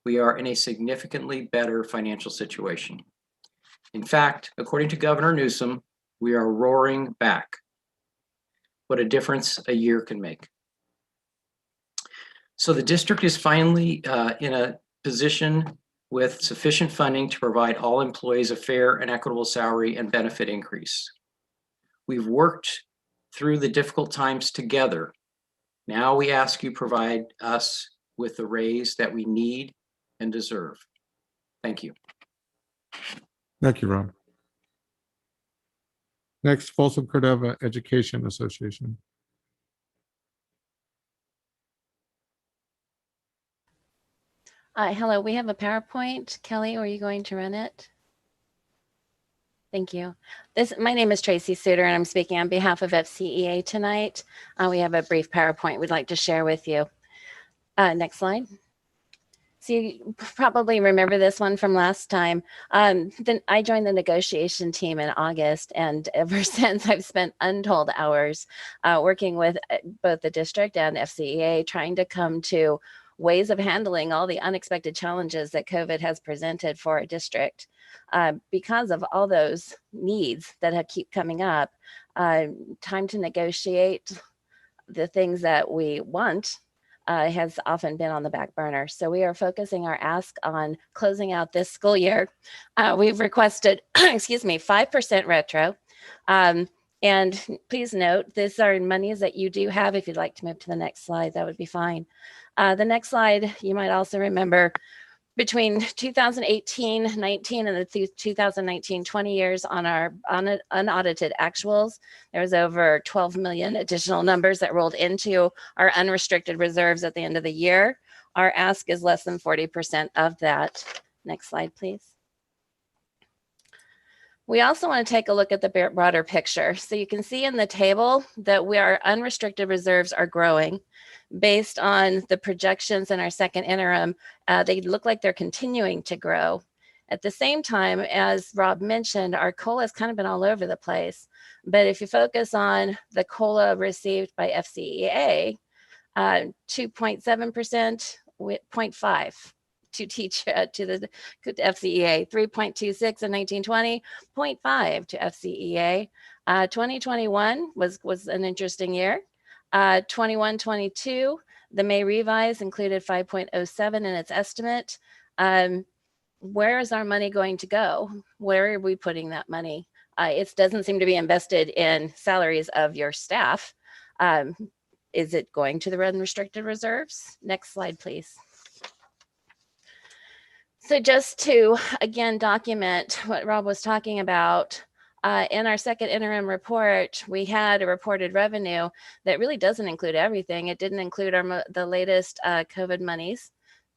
we are in a significantly better financial situation. In fact, according to Governor Newsom, we are roaring back. What a difference a year can make. So the district is finally in a position with sufficient funding to provide all employees a fair and equitable salary and benefit increase. We've worked through the difficult times together. Now we ask you provide us with the raise that we need and deserve. Thank you. Thank you, Rob. Next, Folsom Cordova Education Association. Hello, we have a PowerPoint. Kelly, are you going to run it? Thank you. My name is Tracy Suter, and I'm speaking on behalf of FCEA tonight. We have a brief PowerPoint we'd like to share with you. Next slide. So you probably remember this one from last time. Then I joined the negotiation team in August, and ever since I've spent untold hours working with both the district and FCEA, trying to come to ways of handling all the unexpected challenges that COVID has presented for our district. Because of all those needs that have keep coming up, time to negotiate the things that we want has often been on the back burner. So we are focusing our ask on closing out this school year. We've requested, excuse me, 5% retro And please note, these are monies that you do have. If you'd like to move to the next slide, that would be fine. The next slide, you might also remember between 2018-19 and the 2019-20 years on our unaudited actuals, there was over 12 million additional numbers that rolled into our unrestricted reserves at the end of the year. Our ask is less than 40% of that. Next slide, please. We also want to take a look at the broader picture. So you can see in the table that our unrestricted reserves are growing. Based on the projections in our second interim, they look like they're continuing to grow. At the same time, as Rob mentioned, our COLA has kind of been all over the place. But if you focus on the COLA received by FCEA, 2.7%, 0.5 to teach to the FCEA, 3.26 in 1920, 0.5 to FCEA. 2021 was an interesting year. 21-22, the May revise included 5.07 in its estimate. Where is our money going to go? Where are we putting that money? It doesn't seem to be invested in salaries of your staff. Is it going to the unrestricted reserves? Next slide, please. So just to, again, document what Rob was talking about, in our second interim report, we had a reported revenue that really doesn't include everything. It didn't include the latest COVID monies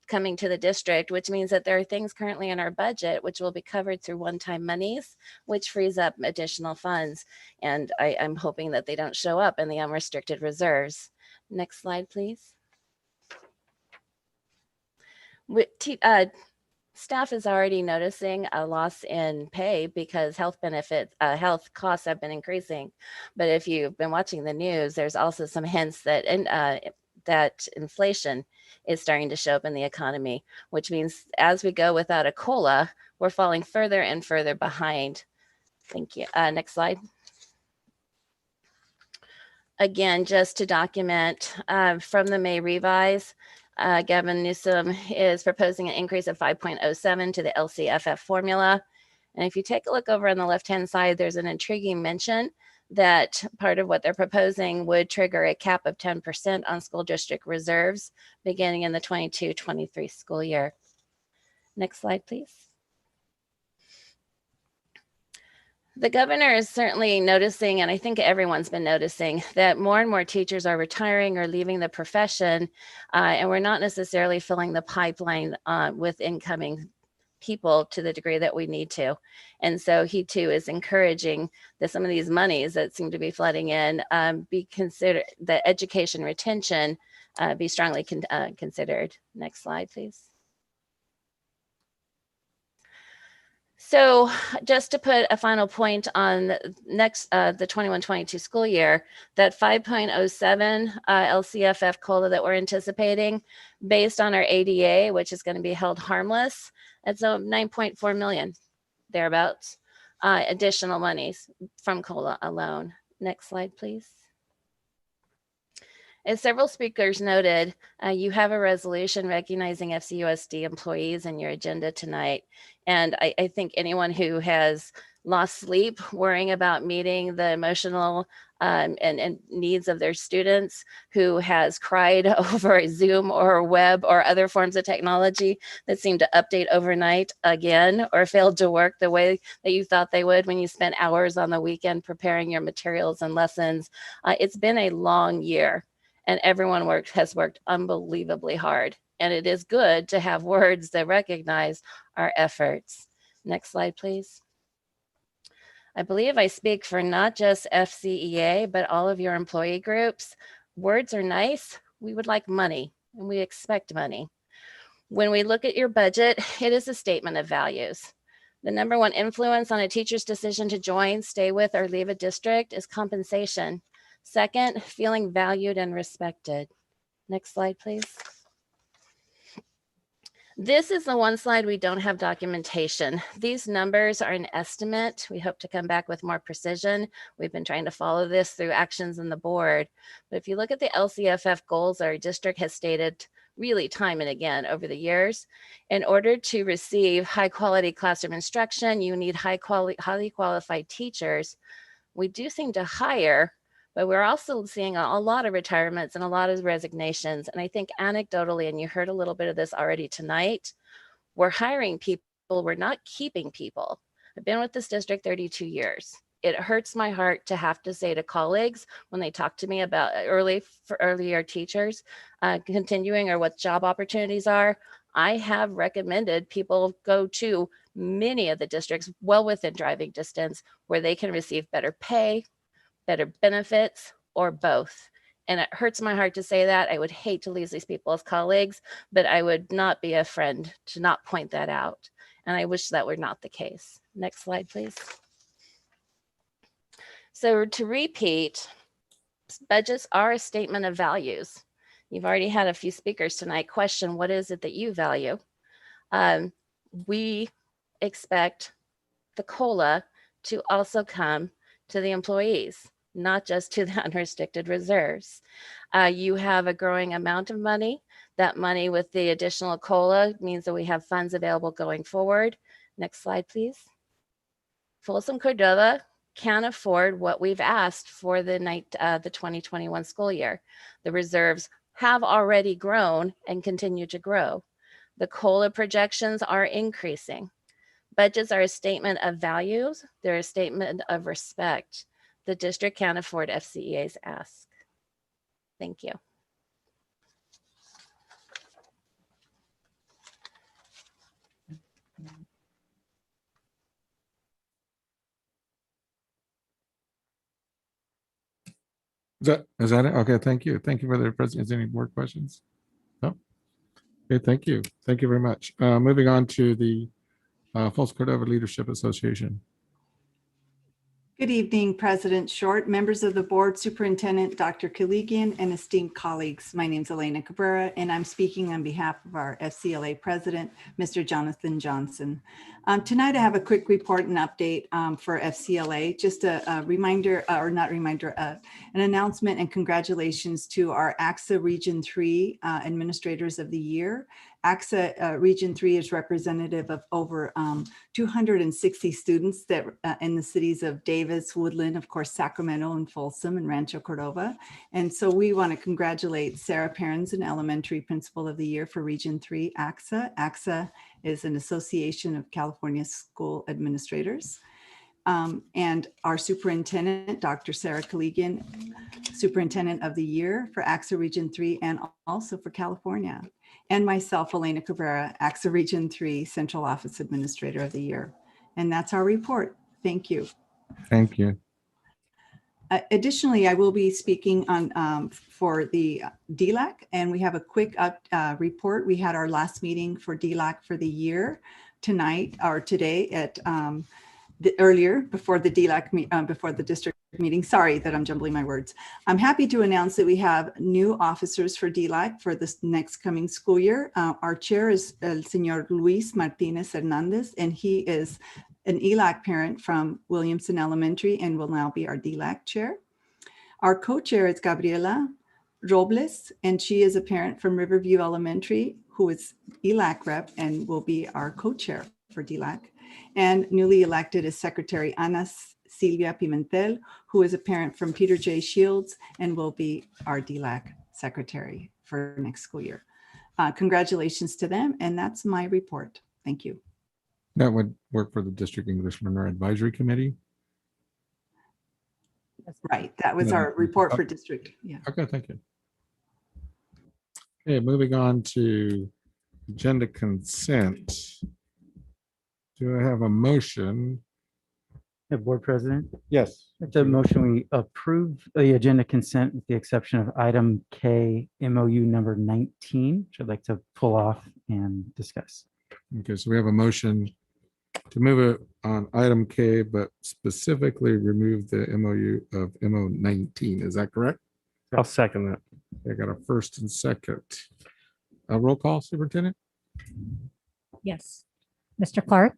coming to the district, which means that there are things currently in our budget which will be covered through one-time monies, which frees up additional funds. And I'm hoping that they don't show up in the unrestricted reserves. Next slide, please. Staff is already noticing a loss in pay because health costs have been increasing. But if you've been watching the news, there's also some hints that that inflation is starting to show up in the economy, which means as we go without a COLA, we're falling further and further behind. Thank you. Next slide. Again, just to document from the May revise, Gavin Newsom is proposing an increase of 5.07 to the LCFF formula. And if you take a look over on the left-hand side, there's an intriguing mention that part of what they're proposing would trigger a cap of 10% on school district reserves beginning in the 22-23 school year. Next slide, please. The governor is certainly noticing, and I think everyone's been noticing, that more and more teachers are retiring or leaving the profession, and we're not necessarily filling the pipeline with incoming people to the degree that we need to. And so he too is encouraging that some of these monies that seem to be flooding in be considered, the education retention be strongly considered. Next slide, please. So just to put a final point on the 21-22 school year, that 5.07 LCFF COLA that we're anticipating based on our ADA, which is going to be held harmless, it's 9.4 million, thereabouts, additional monies from COLA alone. Next slide, please. As several speakers noted, you have a resolution recognizing FCUSD employees in your agenda tonight. And I think anyone who has lost sleep worrying about meeting the emotional and needs of their students, who has cried over Zoom or web or other forms of technology that seem to update overnight again, or failed to work the way that you thought they would when you spent hours on the weekend preparing your materials and lessons. It's been a long year. And everyone has worked unbelievably hard. And it is good to have words that recognize our efforts. Next slide, please. I believe I speak for not just FCEA, but all of your employee groups. Words are nice. We would like money, and we expect money. When we look at your budget, it is a statement of values. The number one influence on a teacher's decision to join, stay with, or leave a district is compensation. Second, feeling valued and respected. Next slide, please. This is the one slide we don't have documentation. These numbers are an estimate. We hope to come back with more precision. We've been trying to follow this through actions in the board. But if you look at the LCFF goals our district has stated really time and again over the years, in order to receive high quality classroom instruction, you need highly qualified teachers. We do seem to hire, but we're also seeing a lot of retirements and a lot of resignations. And I think anecdotally, and you heard a little bit of this already tonight, we're hiring people, we're not keeping people. I've been with this district 32 years. It hurts my heart to have to say to colleagues when they talk to me about earlier teachers continuing or what job opportunities are. I have recommended people go to many of the districts well within driving distance where they can receive better pay, better benefits, or both. And it hurts my heart to say that. I would hate to lose these people as colleagues, but I would not be a friend to not point that out. And I wish that were not the case. Next slide, please. So to repeat, budgets are a statement of values. You've already had a few speakers tonight question, what is it that you value? We expect the COLA to also come to the employees, not just to the unrestricted reserves. You have a growing amount of money. That money with the additional COLA means that we have funds available going forward. Next slide, please. Folsom Cordova can afford what we've asked for the 2021 school year. The reserves have already grown and continue to grow. The COLA projections are increasing. Budgets are a statement of values. They're a statement of respect. The district can't afford FCEA's ask. Thank you. Is that it? Okay, thank you. Thank you for the presentation. Is there any more questions? No? Okay, thank you. Thank you very much. Moving on to the Folsom Cordova Leadership Association. Good evening, President Short, members of the board, Superintendent Dr. Kaligian, and esteemed colleagues. My name is Elena Cabrera, and I'm speaking on behalf of our FCLA President, Mr. Jonathan Johnson. Tonight, I have a quick report and update for FCLA. Just a reminder, or not reminder, an announcement and congratulations to our AXA Region 3 Administrators of the Year. AXA Region 3 is representative of over 260 students that in the cities of Davis, Woodland, of course, Sacramento and Folsom and Rancho Cordova. And so we want to congratulate Sarah Perrins, an elementary principal of the year for Region 3 AXA. AXA is an association of California school administrators. And our superintendent, Dr. Sarah Kaligian, superintendent of the year for AXA Region 3 and also for California. And myself, Elena Cabrera, AXA Region 3 Central Office Administrator of the Year. And that's our report. Thank you. Thank you. Additionally, I will be speaking on for the DLAC, and we have a quick report. We had our last meeting for DLAC for the year tonight or today at earlier before the DLAC before the district meeting. Sorry that I'm jumbling my words. I'm happy to announce that we have new officers for DLAC for this next coming school year. Our chair is Senor Luis Martinez Hernandez, and he is an ELAC parent from Williamson Elementary and will now be our DLAC chair. Our co-chair is Gabriela Robles, and she is a parent from Riverview Elementary who is ELAC rep and will be our co-chair for DLAC. And newly elected is Secretary Ana Silvia Pimentel, who is a parent from Peter J. Shields and will be our DLAC secretary for next school year. Congratulations to them, and that's my report. Thank you. That would work for the District English Learner Advisory Committee. That's right. That was our report for district. Yeah. Okay, thank you. Okay, moving on to agenda consent. Do I have a motion? Board President? Yes. It's a motion we approve the agenda consent with the exception of item K, MOU number 19, which I'd like to pull off and discuss. Okay, so we have a motion to move it on item K, but specifically remove the MOU of MO 19. Is that correct? I'll second that. I got a first and second. A roll call, Superintendent? Yes. Mr. Clark,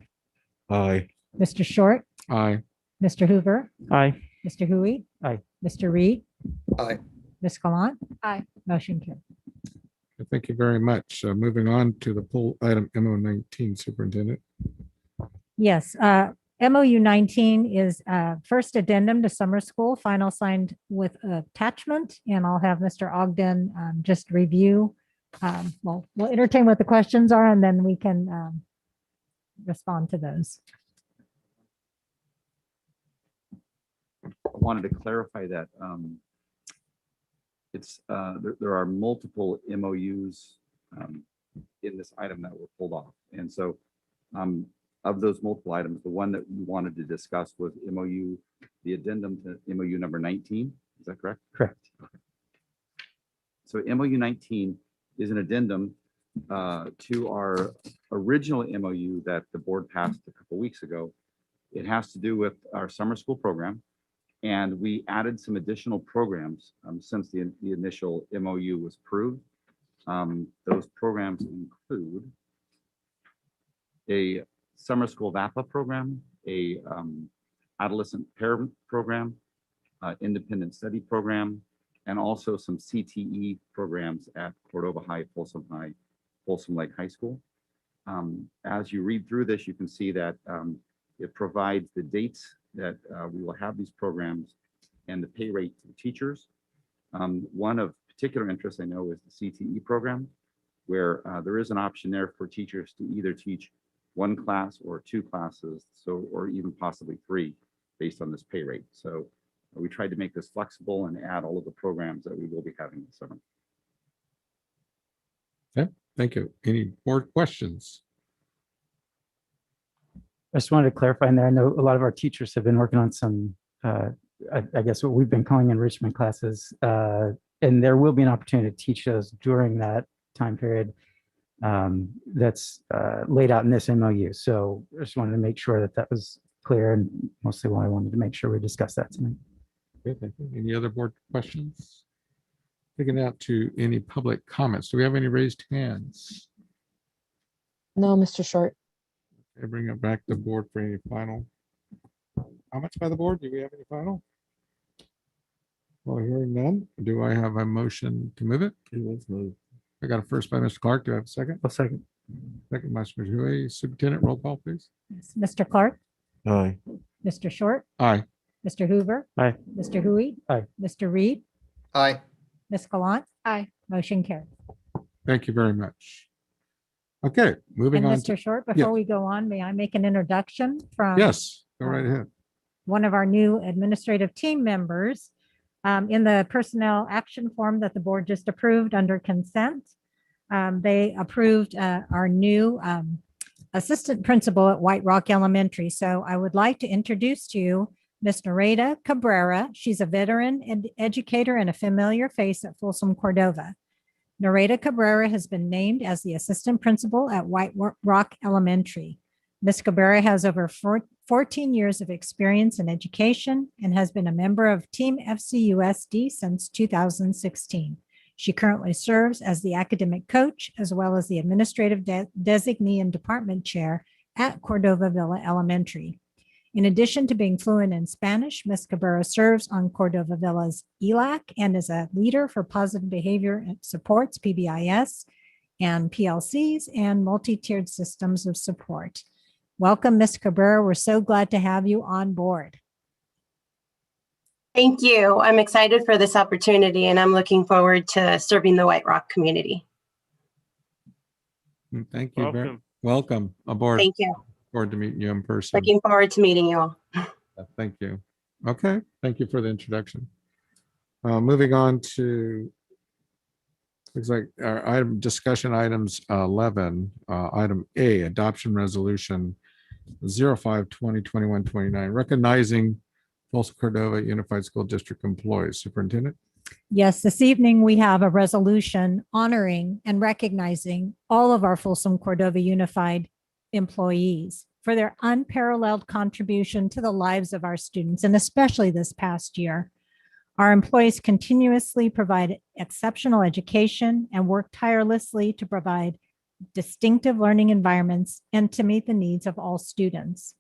Aye. Mr. Short, Aye. Mr. Hoover, Aye. Mr. Hui, Aye. Mr. Reed, Aye. Ms. Gallant, Aye. motion carried. Thank you very much. Moving on to the poll item MO 19, Superintendent. Yes, MOU 19 is first addendum to summer school, final signed with attachment, and I'll have Mr. Ogden just review. We'll entertain what the questions are, and then we can respond to those. I wanted to clarify that there are multiple MOUs in this item that were pulled off. And so of those multiple items, the one that we wanted to discuss was the addendum to MOU number 19. Is that correct? Correct. So MOU 19 is an addendum to our original MOU that the board passed a couple weeks ago. It has to do with our summer school program. And we added some additional programs since the initial MOU was approved. Those programs include a summer school VAPA program, a adolescent parent program, independent study program, and also some CTE programs at Cordova High, Folsom Lake High School. As you read through this, you can see that it provides the dates that we will have these programs and the pay rate to the teachers. One of particular interest I know is the CTE program, where there is an option there for teachers to either teach one class or two classes, or even possibly three based on this pay rate. So we tried to make this flexible and add all of the programs that we will be having this summer. Okay, thank you. Any more questions? I just wanted to clarify in there. I know a lot of our teachers have been working on some, I guess what we've been calling enrichment classes, and there will be an opportunity to teach those during that time period that's laid out in this MOU. So I just wanted to make sure that that was clear, and mostly why I wanted to make sure we discussed that tonight. Okay, thank you. Any other board questions? Taking out to any public comments. Do we have any raised hands? No, Mr. Short. Okay, bring it back to the board for any final comments by the board. Do we have any final? Well, hearing none, do I have a motion to move it? I got a first by Mr. Clark. Do I have a second? A second. Second by Mr. Huey. Superintendent, roll call, please. Yes, Mr. Clark, Aye. Mr. Short, Aye. Mr. Hoover, Aye. Mr. Huey, Aye. Mr. Reed, Aye. Ms. Gallant. Aye. Motion carried. Thank you very much. Okay, moving And on. Mr. Short, yeah. before we go on, may I make an introduction from? Yes, go right ahead. One of our new administrative team members. In the personnel action form that the board just approved under consent, they approved our new assistant principal at White Rock Elementary. So I would like to introduce to you Ms. Nareda Cabrera. She's a veteran educator and a familiar face at Folsom Cordova. Nareda Cabrera has been named as the assistant principal at White Rock Elementary. Ms. Cabrera has over 14 years of experience in education and has been a member of Team FCUSD since 2016. She currently serves as the academic coach as well as the administrative designee and department chair at Cordova Villa Elementary. In addition to being fluent in Spanish, Ms. Cabrera serves on Cordova Villa's ELAC and is a leader for positive behavior supports, PBIS, and PLCs and multi-tiered systems of support. Welcome, Ms. Cabrera. We're so glad to have you on board. Thank you. I'm excited for this opportunity and I'm looking forward to serving the White Rock community. Thank you. Welcome aboard. Thank you. Forward to meeting you in person. Looking forward to meeting you all. Thank you. Okay, thank you for the introduction. Moving on to looks like our discussion items 11, item A, adoption resolution 05-2021-29, recognizing Folsom Cordova Unified School District employees. Superintendent? Yes, this evening we have a resolution honoring and recognizing all of our Folsom Cordova Unified employees for their unparalleled contribution to the lives of our students, and especially this past year. Our employees continuously provide exceptional education and work tirelessly to provide distinctive learning environments and to meet the needs of all students.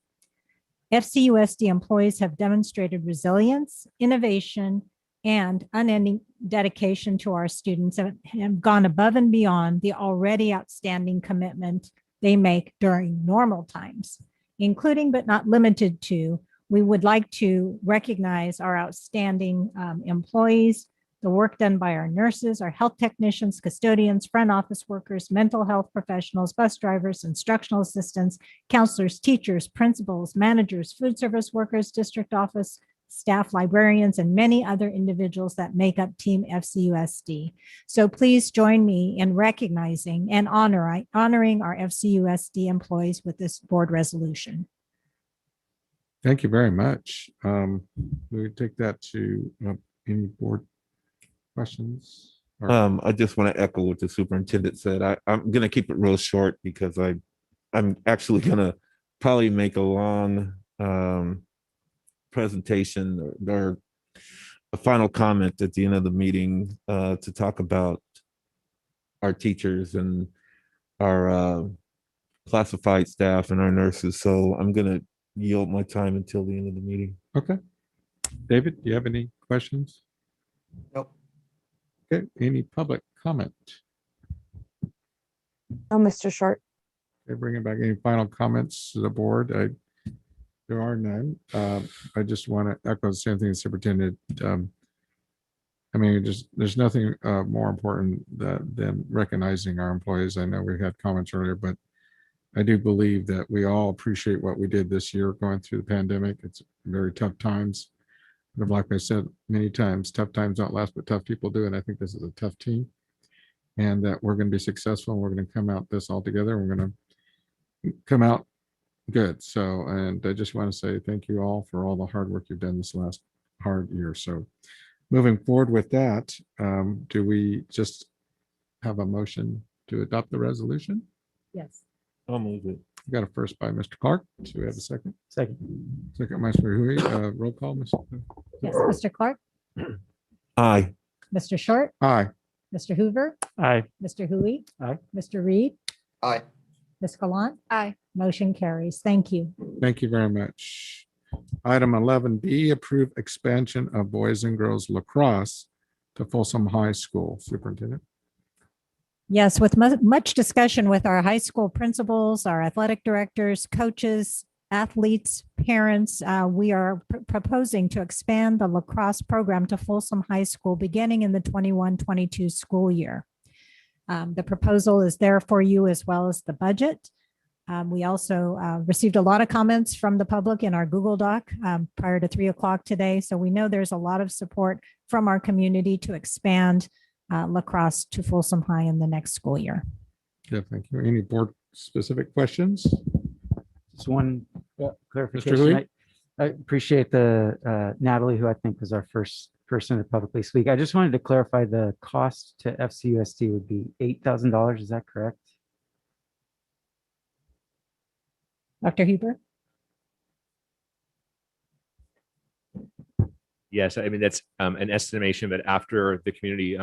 FCUSD employees have demonstrated resilience, innovation, and unending dedication to our students and have gone above and beyond the already outstanding commitment they make during normal times. including but not limited to, we would like to recognize our outstanding employees, the work done by our nurses, our health technicians, custodians, front office workers, mental health professionals, bus drivers, instructional assistants, counselors, teachers, principals, managers, food service workers, district office staff, librarians, and many other individuals that make up Team FCUSD. So please join me in recognizing and honoring our FCUSD employees with this board resolution. Thank you very much. We take that to any board questions? I just want to echo what the superintendent said. I'm going to keep it real short because I'm actually going to probably make a long presentation or a final comment at the end of the meeting to talk about our teachers and our classified staff and our nurses. So I'm going to yield my time until the end of the meeting. Okay. David, do you have any questions? Nope. Okay, any public comment? Oh, Mr. Short. Okay, bringing back any final comments to the board? There are none. I just want to echo the same thing as superintendent. I mean, there's nothing more important than recognizing our employees. I know we had comments earlier, but I do believe that we all appreciate what we did this year going through the pandemic. It's very tough times. But like I said many times, tough times don't last, but tough people do. And I think this is a tough team and that we're going to be successful. And we're going to come out this all together. We're going to come out good. So, and I just want to say thank you all for all the hard work you've done this last hard year. So moving forward with that, do we just have a motion to adopt the resolution? Yes. I'll move it. We got a first by Mr. Clark. Do we have a second? Second. Second, Mr. Hui. Roll call, Mr. Yes, Mr. Clark, Aye. Mr. Short, Aye. Mr. Hoover, Aye. Mr. Hui, Aye. Mr. Reed, Aye. Ms. Gallant. Aye. Motion carries. Thank you. Thank you very much. Item 11B, approve expansion of boys and girls lacrosse to Folsom High School. Superintendent. Yes, with much discussion with our high school principals, our athletic directors, coaches, athletes, parents, we are proposing to expand the lacrosse program to Folsom High School beginning in the 21-22 school year. The proposal is there for you as well as the budget. We also received a lot of comments from the public in our Google Doc prior to 3 o'clock today. So we know there's a lot of support from our community to expand lacrosse to Folsom High in the next school year. Yeah, thank you. Any board specific questions? Just one Hui? clarification. I appreciate the Natalie, who I think was our first person to publicly speak. I just wanted to clarify the cost to FCUSD would be $8,000. Is that correct? Dr. Huber? Yes, I mean, that's an estimation, but after the community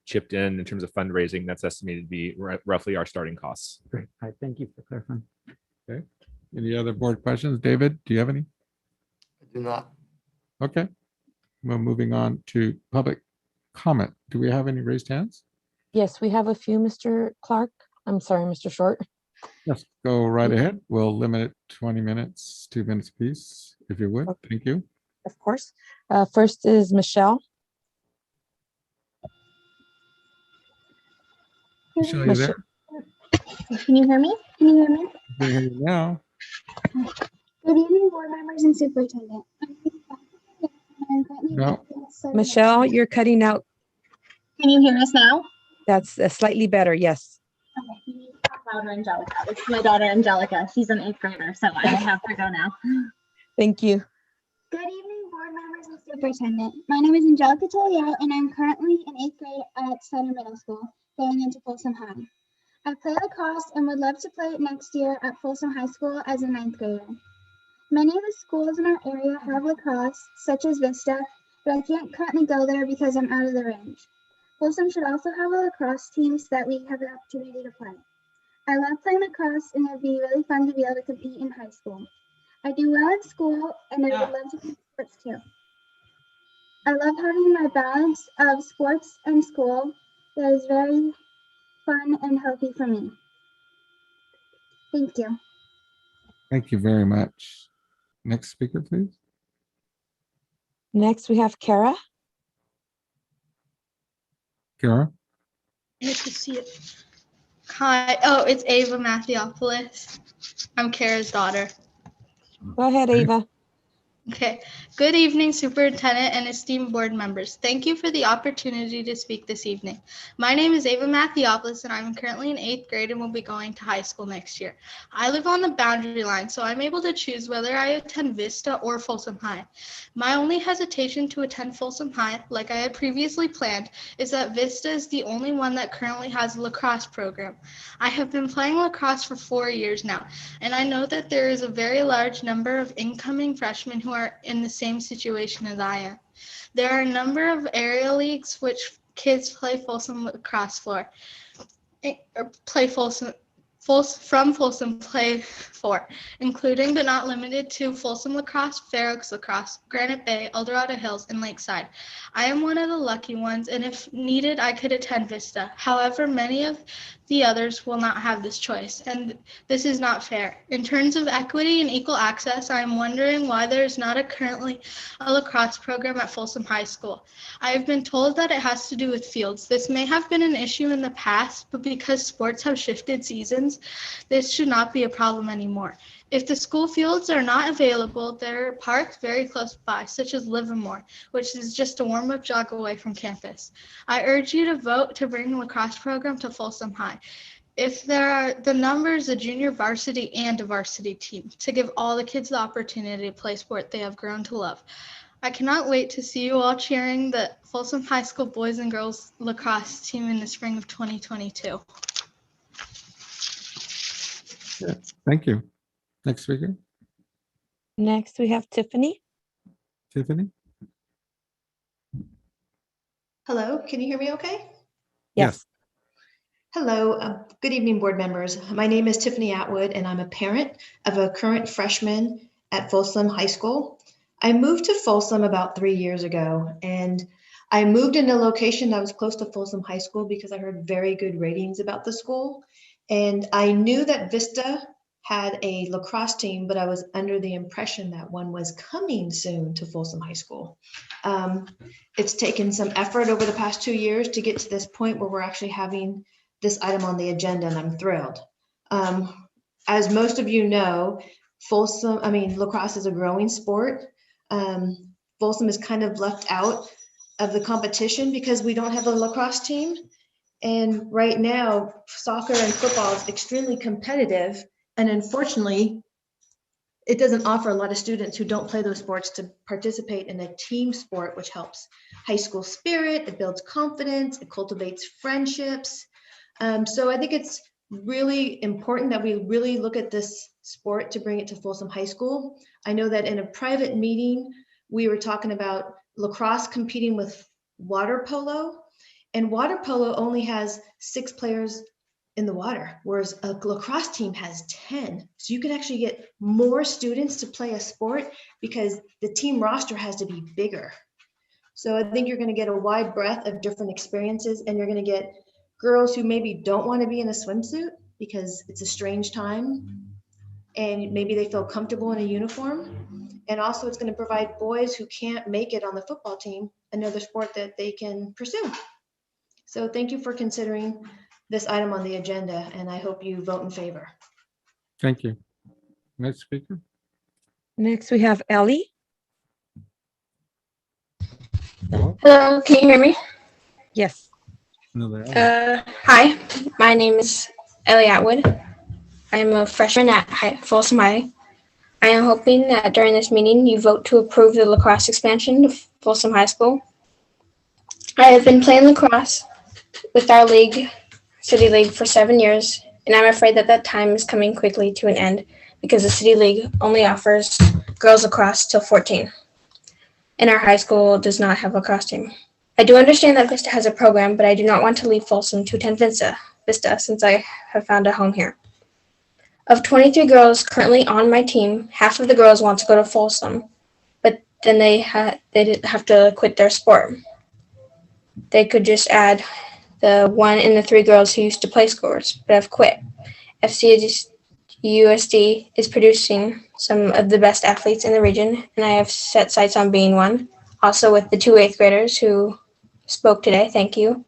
chipped in terms of fundraising, that's estimated to be roughly our starting costs. Great. All right, thank you for clarifying. Okay. Any other board questions? David, do you have any? I do not. Okay. Well, moving on to public comment. Do we have any raised hands? Yes, we have a few, Mr. Clark. I'm sorry, Mr. Short. Yes, go right ahead. We'll limit it 20 minutes, 2 minutes apiece, if you would. Okay. Thank you. Of course. First is Michelle. Michelle, you there? Can you hear me? Can you hear me? I can hear you now. Good evening, board members and superintendent. No. Michelle, you're cutting out. Can you hear us now? That's slightly better. Yes. Okay. Can you talk louder, Angelica? This is my daughter, Angelica. She's an 8th grader, so I have to go now. Thank you. Good evening, board members and superintendent. My name is Angelica Toliao, and I'm currently in 8th grade at Center Middle School, going into Folsom High. I play lacrosse and would love to play it next year at Folsom High School as a 9th grader. Many of the schools in our area have lacrosse, such as Vista, but I can't currently go there because I'm out of the range. Folsom should also have a lacrosse team so that we have the opportunity to play. I love playing lacrosse, and it would be really fun to be able to compete in high school. I do well in school, and I would love to play sports too. I love having my balance of sports and school. That is very fun and healthy for me. Thank you. Thank you very much. Next speaker, please. Next, we have Kara. Kara. Nice to see it. Hi. Oh, it's Ava Mattheopoulos. I'm Kara's daughter. Go ahead, Ava. Okay. Good evening, Superintendent and esteemed board members. Thank you for the opportunity to speak this evening. My name is Ava Mattheopoulos, and I'm currently in 8th grade and will be going to high school next year. I live on the boundary line, so I'm able to choose whether I attend Vista or Folsom High. My only hesitation to attend Folsom High, like I had previously planned, is that Vista is the only one that currently has a lacrosse program. I have been playing lacrosse for 4 years now, and I know that there is a very large number of incoming freshmen who are in the same situation as I am. There are a number of area leagues which kids play Folsom lacrosse for, or play from Folsom play for, including but not limited to Folsom Lacrosse, Fair Oaks Lacrosse, Granite Bay, Eldorado Hills, and Lakeside. I am one of the lucky ones, and if needed, I could attend Vista. However, many of the others will not have this choice, and this is not fair. In terms of equity and equal access, I am wondering why there is not currently a lacrosse program at Folsom High School. I have been told that it has to do with fields. This may have been an issue in the past, but because sports have shifted seasons, this should not be a problem anymore. If the school fields are not available, there are parks very close by, such as Livermore, which is just a warm-up jog away from campus. I urge you to vote to bring the lacrosse program to Folsom High. If there are the numbers, a junior varsity and a varsity team, to give all the kids the opportunity to play sport they have grown to love. I cannot wait to see you all cheering the Folsom High School boys and girls lacrosse team in the spring of 2022. Yeah, thank you. Next speaker, Next, we have Tiffany. Tiffany. Hello, can you hear me okay? Yes. Hello, good evening, board members. My name is Tiffany Atwood, and I'm a parent of a current freshman at Folsom High School. I moved to Folsom about 3 years ago, and I moved in a location that was close to Folsom High School because I heard very good ratings about the school. And I knew that Vista had a lacrosse team, but I was under the impression that one was coming soon to Folsom High School. It's taken some effort over the past 2 years to get to this point where we're actually having this item on the agenda, and I'm thrilled. As most of you know, lacrosse is a growing sport. Folsom is kind of left out of the competition because we don't have a lacrosse team. And right now, soccer and football is extremely competitive. And unfortunately, it doesn't offer a lot of students who don't play those sports to participate in a team sport, which helps high school spirit, it builds confidence, it cultivates friendships. So I think it's really important that we really look at this sport to bring it to Folsom High School. I know that in a private meeting, we were talking about lacrosse competing with water polo, and water polo only has 6 players in the water, whereas a lacrosse team has 10. So you can actually get more students to play a sport because the team roster has to be bigger. So I think you're going to get a wide breadth of different experiences, and you're going to get girls who maybe don't want to be in a swimsuit because it's a strange time, and maybe they feel comfortable in a uniform. And also it's going to provide boys who can't make it on the football team another sport that they can pursue. So thank you for considering this item on the agenda, and I hope you vote in favor. Thank you. Next speaker. Next, we have Ellie. Hello, can you hear me? Yes. Hi, my name is Ellie Atwood. I am a freshman at Folsom High. I am hoping that during this meeting you vote to approve the lacrosse expansion to Folsom High School. I have been playing lacrosse with our league, City League, for 7 years, and I'm afraid that time is coming quickly to an end because the City League only offers girls lacrosse till 14, and our high school does not have a lacrosse team. I do understand that Vista has a program, but I do not want to leave Folsom to attend Vista since I have found a home here. Of 23 girls currently on my team, half of the girls want to go to Folsom, but then they have to quit their sport. They could just add the 1 and the 3 girls who used to play sports but have quit. FCUSD FCUSD is producing some of the best athletes in the region, and I have set sights on being one. Also with the 2 8th graders who spoke today, thank you.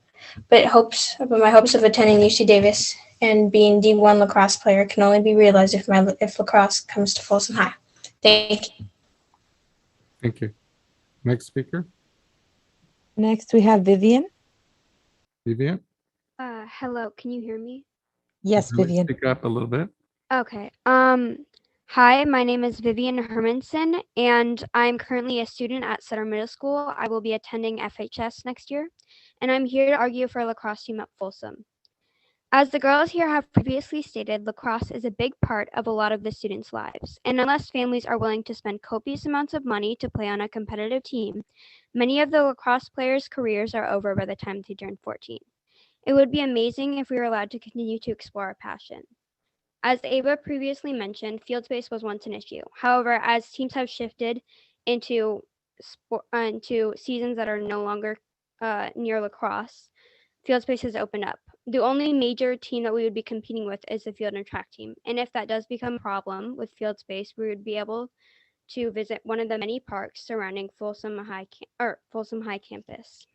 But my hopes of attending UC Davis and being D1 lacrosse player can only be realized if lacrosse comes to Folsom High. Thank you. Thank you. Next speaker, Next, we have Vivian. Vivian. Hello, can you hear me? Yes, Can you Vivian. Speak up a little bit. Okay. Hi, my name is Vivian Hermanson, and I'm currently a student at Sutter Middle School. I will be attending FHS next year, and I'm here to argue for a lacrosse team at Folsom. As the girls here have previously stated, lacrosse is a big part of a lot of the students' lives, and unless families are willing to spend copious amounts of money to play on a competitive team, many of the lacrosse players' careers are over by the time they turn 14. It would be amazing if we were allowed to continue to explore our passion. As Ava previously mentioned, field space was once an issue. However, as teams have shifted into seasons that are no longer near lacrosse, field space has opened up. The only major team that we would be competing with is the field and track team. And if that does become a problem with field space, we would be able to visit one of the many parks surrounding Folsom High campus.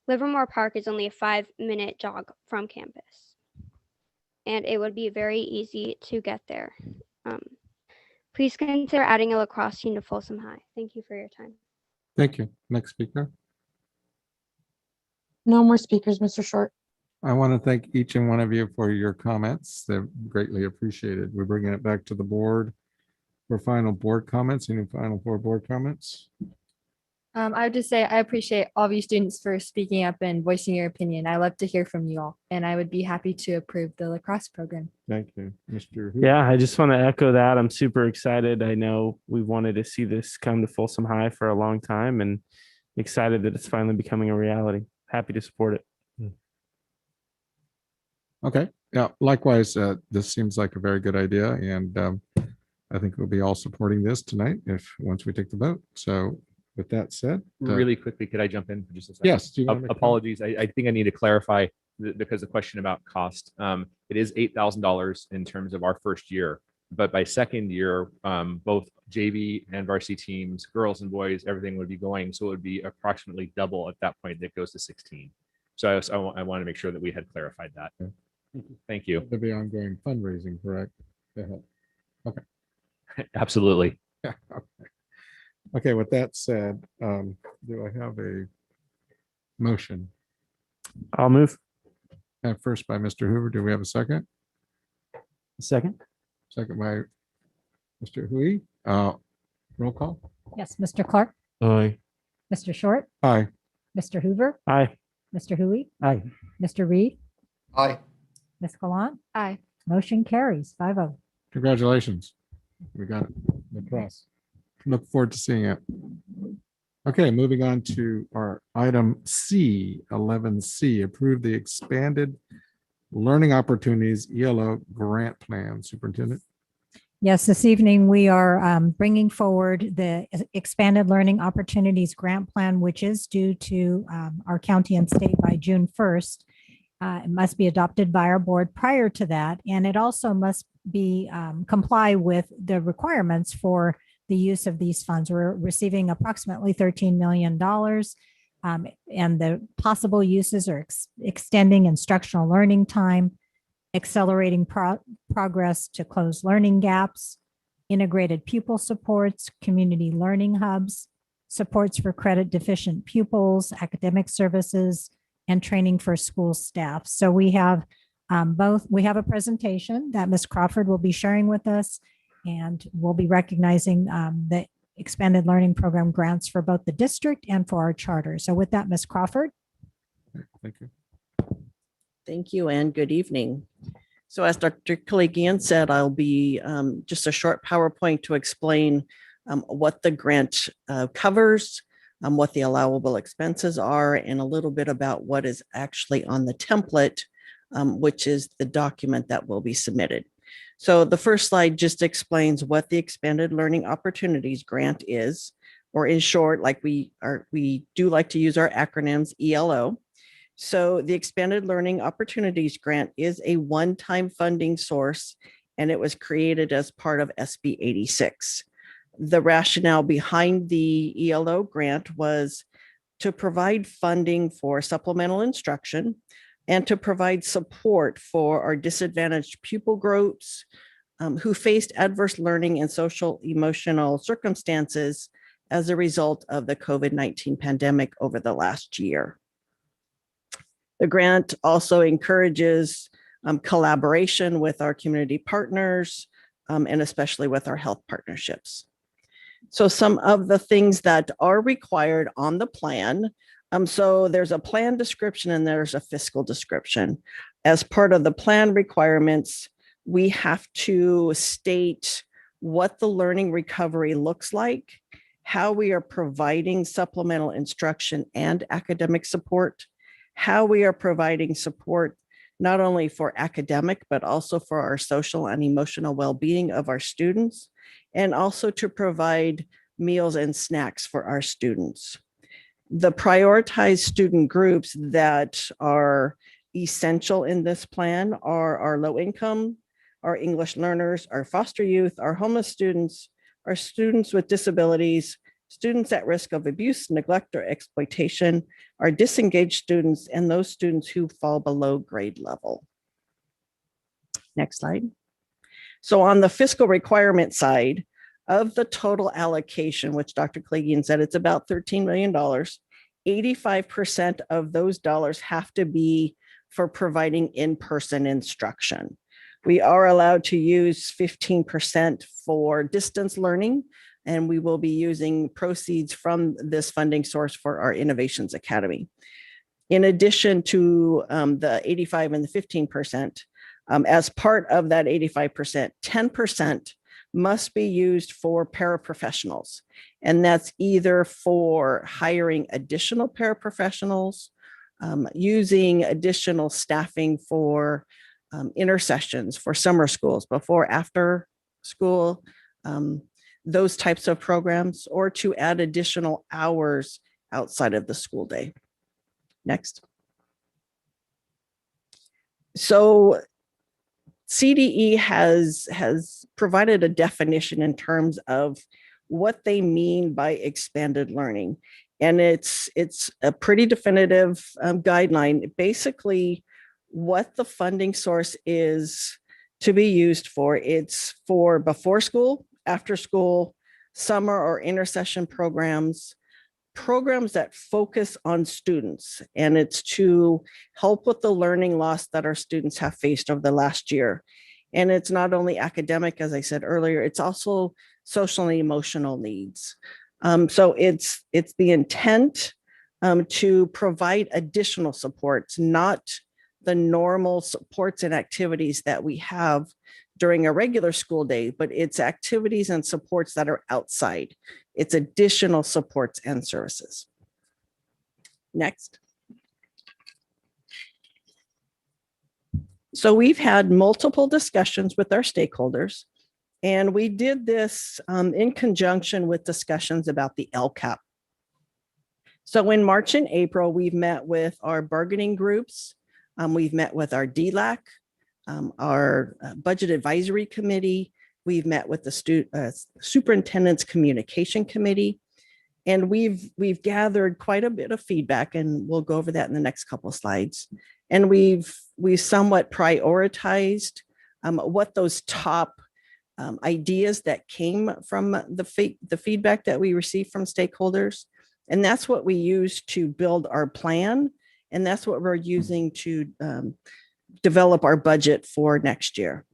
Livermore Park is only a 5-minute jog from campus, and it would be very easy to get there. Please consider adding a lacrosse team to Folsom High. Thank you for your time. Thank you. Next speaker. No more speakers, Mr. Short. I want to thank each and one of you for your comments. They're greatly appreciated. We're bringing it back to the board for final board comments. Any final board comments? I would just say I appreciate all of you students for speaking up and voicing your opinion. I love to hear from you all, and I would be happy to approve the lacrosse program. Thank you, Mr. Yeah, I just want to echo that. I'm super excited. I know we wanted to see this come to Folsom High for a long time, and excited that it's finally becoming a reality. Happy to support it. Okay. Yeah. Likewise, this seems like a very good idea, and I think we'll be all supporting this tonight once we take the vote. So, with that said, Really quickly, could I jump in for just a second? Yes. Do you want to make a comment? Apologies. I think I need to clarify because the question about cost. It is $8,000 in terms of our first year, but by second year, both JV and varsity teams, girls and boys, everything would be going. So it would be approximately double at that point. That goes to 16. So I want to make sure that we had clarified that. Okay. Thank you. There'll be ongoing fundraising, correct? To help. Okay. Absolutely. Okay. Okay. With that said, do I have a motion? I'll move. First by Mr. Hoover. Do we have a second? Second. Second by Mr. Hui. Roll call. Yes, Mr. Clark, Aye. Mr. Short, Aye. Mr. Hoover, Aye. Mr. Hui, Aye. Mr. Reed, Aye. Ms. Gallant. Aye. Motion carries 5-0. Congratulations. We got it across. Look forward to seeing it. Okay, moving on to our item C, 11C, approve the expanded learning opportunities ELO grant plan. Superintendent. Yes, this evening we are bringing forward the Expanded Learning Opportunities Grant Plan, which is due to our county and state by June 1st. It must be adopted by our board prior to that, and it also must be comply with the requirements for the use of these funds. We're receiving approximately $13 million, and the possible uses are extending instructional learning time, accelerating progress to close learning gaps, integrated pupil supports, community learning hubs, supports for credit deficient pupils, academic services, and training for school staff. So we have both. We have a presentation that Ms. Crawford will be sharing with us, and we'll be recognizing the expanded learning program grants for both the district and for our charter. So with that, Ms. Crawford. Thank you. Thank you and good evening. So as Dr. Kaligian said, I'll be just a short PowerPoint to explain what the grant covers, what the allowable expenses are, and a little bit about what is actually on the template, which is the document that will be submitted. So the first slide just explains what the Expanded Learning Opportunities Grant is, or in short, like we do like to use our acronyms, ELO. So the Expanded Learning Opportunities Grant is a one-time funding source and it was created as part of SB 86. The rationale behind the ELO grant was to provide funding for supplemental instruction and to provide support for our disadvantaged pupil groups who faced adverse learning and social emotional circumstances as a result of the COVID-19 pandemic over the last year. The grant also encourages collaboration with our community partners and especially with our health partnerships. So some of the things that are required on the plan. So there's a plan description and there's a fiscal description. As part of the plan requirements, we have to state what the learning recovery looks like, how we are providing supplemental instruction and academic support, how we are providing support not only for academic, but also for our social and emotional well-being of our students, and also to provide meals and snacks for our students. The prioritized student groups that are essential in this plan are our low income, our English learners, our foster youth, our homeless students, our students with disabilities, students at risk of abuse, neglect, or exploitation, our disengaged students, and those students who fall below grade level. Next slide. So on the fiscal requirement side, of the total allocation, which Dr. Kaligian said it's about $13 million, 85% of those dollars have to be for providing in-person instruction. We are allowed to use 15% for distance learning, and we will be using proceeds from this funding source for our Innovations Academy. In addition to the 85 and the 15%, as part of that 85%, 10% must be used for paraprofessionals. And that's either for hiring additional paraprofessionals, using additional staffing for intercessions, for summer schools, before, after school, those types of programs, or to add additional hours outside of the school day. Next. So CDE has provided a definition in terms of what they mean by expanded learning. And it's a pretty definitive guideline. Basically, what the funding source is to be used for. It's for before school, after school, summer or intercession programs, programs that focus on students, and it's to help with the learning loss that our students have faced over the last year. And it's not only academic, as I said earlier, it's also social and emotional needs. So it's the intent to provide additional supports, not the normal supports and activities that we have during a regular school day, but it's activities and supports that are outside. It's additional supports and services. Next. So we've had multiple discussions with our stakeholders, and we did this in conjunction with discussions about the LCAP. So in March and April, we've met with our bargaining groups. We've met with our DLAC, our budget advisory committee. We've met with the superintendent's communication committee, and we've gathered quite a bit of feedback, and we'll go over that in the next couple of slides. And we've somewhat prioritized what those top ideas that came from the feedback that we received from stakeholders. And that's what we use to build our plan. And that's what we're using to develop our budget for next year.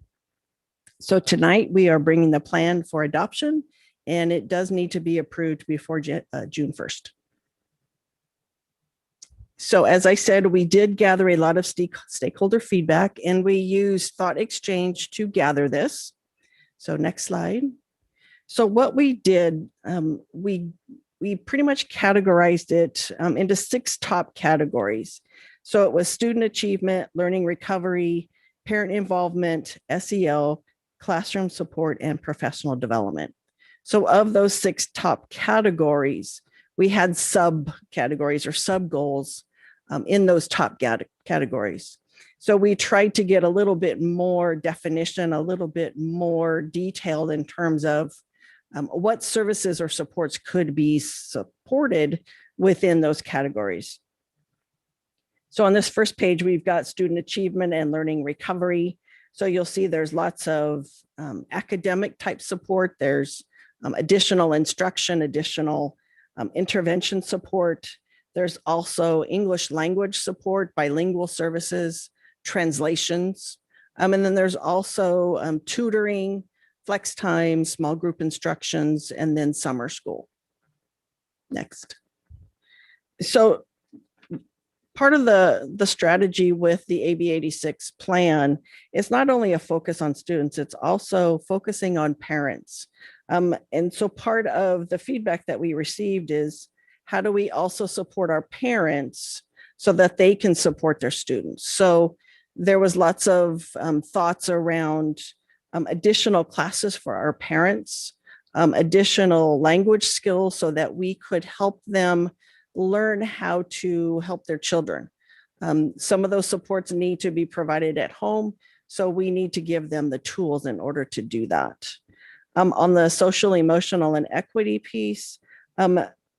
So tonight we are bringing the plan for adoption, and it does need to be approved before June 1st. So as I said, we did gather a lot of stakeholder feedback, and we used Thought Exchange to gather this. So next slide. So what we did, we pretty much categorized it into 6 top categories. So it was student achievement, learning recovery, parent involvement, SEL, classroom support, and professional development. So of those 6 top categories, we had subcategories or sub goals in those top categories. So we tried to get a little bit more definition, a little bit more detailed in terms of what services or supports could be supported within those categories. So on this first page, we've got student achievement and learning recovery. So you'll see there's lots of academic type support. There's additional instruction, additional intervention support. There's also English language support, bilingual services, translations. And then there's also tutoring, flex time, small group instructions, and then summer school. Next. So part of the strategy with the AB 86 plan is not only a focus on students, it's also focusing on parents. And so part of the feedback that we received is, how do we also support our parents so that they can support their students? So there was lots of thoughts around additional classes for our parents, additional language skills so that we could help them learn how to help their children. Some of those supports need to be provided at home, so we need to give them the tools in order to do that. On the social, emotional, and equity piece,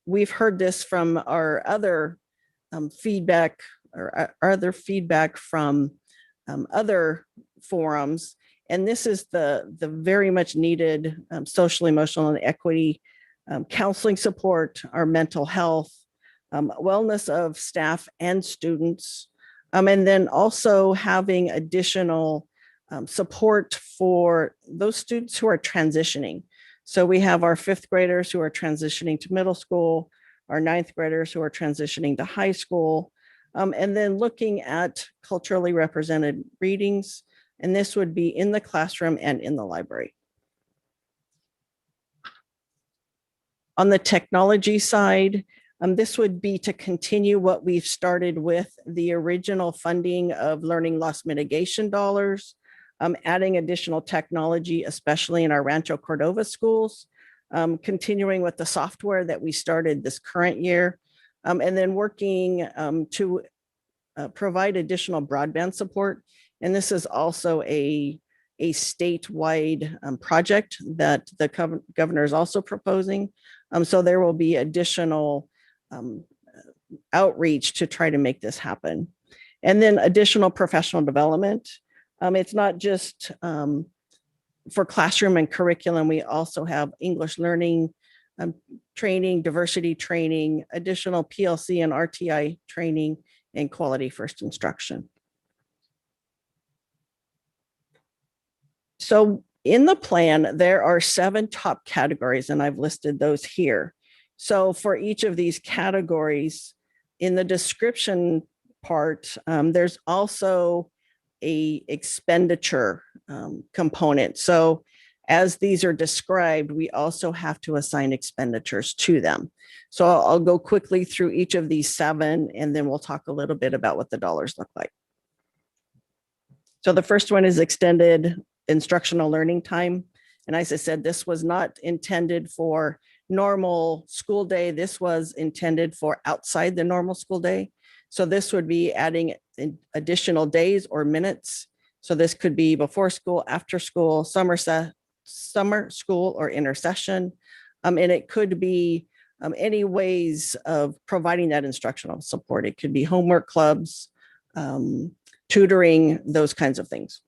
we've heard this from our other feedback or our other feedback from other forums. And this is the very much needed social, emotional, and equity counseling support, our mental health, wellness of staff and students, and then also having additional support for those students who are transitioning. So we have our 5th graders who are transitioning to middle school, our 9th graders who are transitioning to high school, and then looking at culturally represented readings. And this would be in the classroom and in the library. On the technology side, this would be to continue what we've started with the original funding of learning loss mitigation dollars, adding additional technology, especially in our Rancho Cordova schools, continuing with the software that we started this current year, and then working to provide additional broadband support. And this is also a statewide project that the governor is also proposing. So there will be additional outreach to try to make this happen. And then additional professional development. It's not just for classroom and curriculum. We also have English learning training, diversity training, additional PLC and RTI training, and quality first instruction. So in the plan, there are 7 top categories, and I've listed those here. So for each of these categories, in the description part, there's also a expenditure component. So as these are described, we also have to assign expenditures to them. So I'll go quickly through each of these 7, and then we'll talk a little bit about what the dollars look like. So the first one is extended instructional learning time. And as I said, this was not intended for normal school day. This was intended for outside the normal school day. So this would be adding additional days or minutes. So this could be before school, after school, summer school, or intersession. And it could be any ways of providing that instructional support. It could be homework clubs, tutoring, those kinds of things.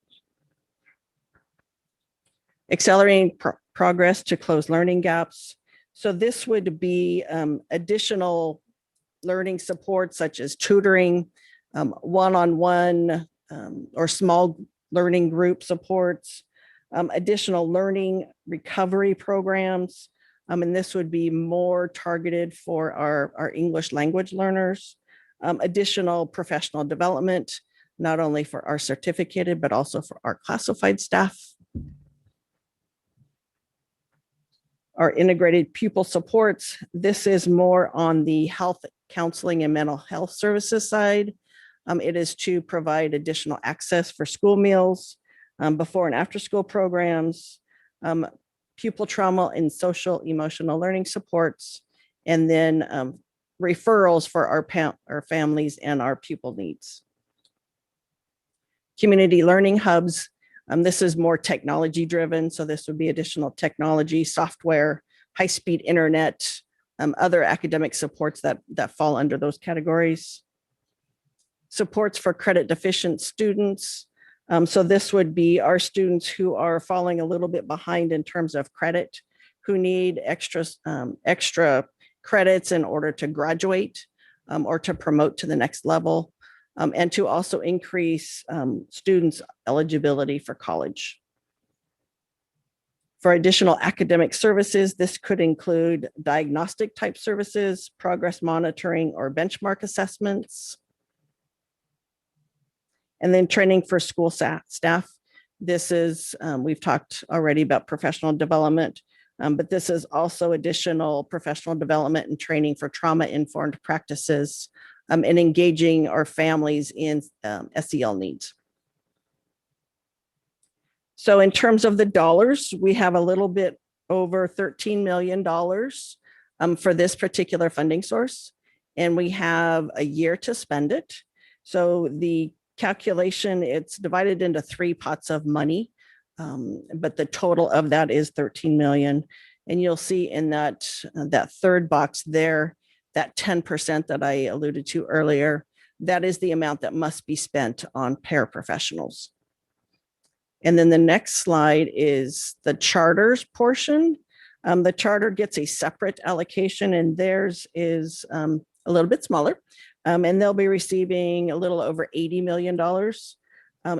Accelerating progress to close learning gaps. So this would be additional learning support such as tutoring, one-on-one or small learning group supports, additional learning recovery programs. And this would be more targeted for our English language learners, additional professional development, not only for our certificated, but also for our classified staff. Our integrated pupil supports. This is more on the health, counseling, and mental health services side. It is to provide additional access for school meals, before and after school programs, pupil trauma and social emotional learning supports, and then referrals for our families and our pupil needs. Community learning hubs. This is more technology driven. So this would be additional technology, software, high-speed internet, other academic supports that fall under those categories. Supports for credit deficient students. So this would be our students who are falling a little bit behind in terms of credit, who need extra credits in order to graduate or to promote to the next level, and to also increase students' eligibility for college. For additional academic services, this could include diagnostic type services, progress monitoring, or benchmark assessments. And then training for school staff. This is, we've talked already about professional development, but this is also additional professional development and training for trauma-informed practices and engaging our families in SEL needs. So in terms of the dollars, we have a little bit over $13 million for this particular funding source, and we have a year to spend it. So the calculation, it's divided into 3 pots of money, but the total of that is 13 million. And you'll see in that third box there, that 10% that I alluded to earlier, that is the amount that must be spent on paraprofessionals. And then the next slide is the charters portion. The charter gets a separate allocation, and theirs is a little bit smaller. And they'll be receiving a little over $80 million.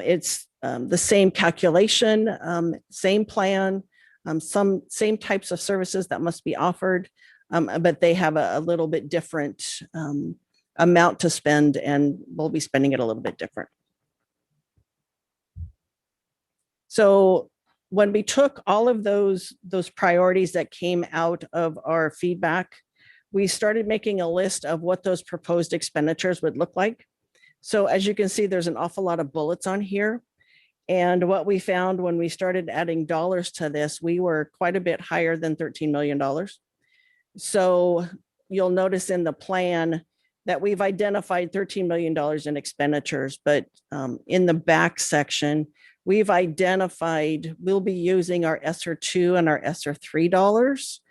It's the same calculation, same plan, some same types of services that must be offered, but they have a little bit different amount to spend, and we'll be spending it a little bit different. So when we took all of those priorities that came out of our feedback, we started making a list of what those proposed expenditures would look like. So as you can see, there's an awful lot of bullets on here. And what we found when we started adding dollars to this, we were quite a bit higher than $13 million. So you'll notice in the plan that we've identified $13 million in expenditures, but in the back section, we've identified, we'll be using our ESSER 2 and our ESSER 3 dollars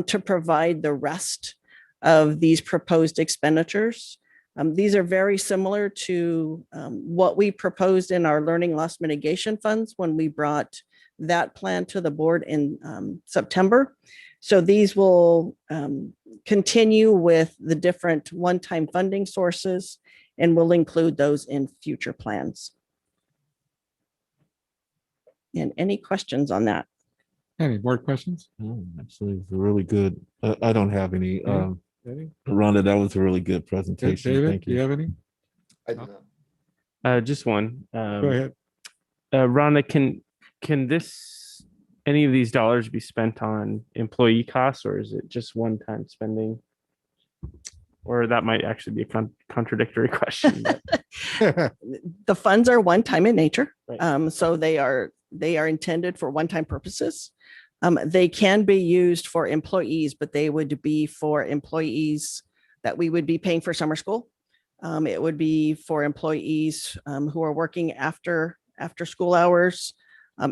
to provide the rest of these proposed expenditures. These are very similar to what we proposed in our learning loss mitigation funds when we brought that plan to the board in September. So these will continue with the different one-time funding sources, and we'll include those in future plans. And any questions on that? Any board questions? Actually, it's really good. I don't have any. Any? Rhonda, that was a really good presentation. David, Thank do you you. have any? I do not. Just one. Go ahead. Rhonda, can any of these dollars be spent on employee costs, or is it just one-time spending? Or that might actually be a contradictory question. The funds are one-time in nature. Right. So they are intended for one-time purposes. They can be used for employees, but they would be for employees that we would be paying for summer school. It would be for employees who are working after school hours.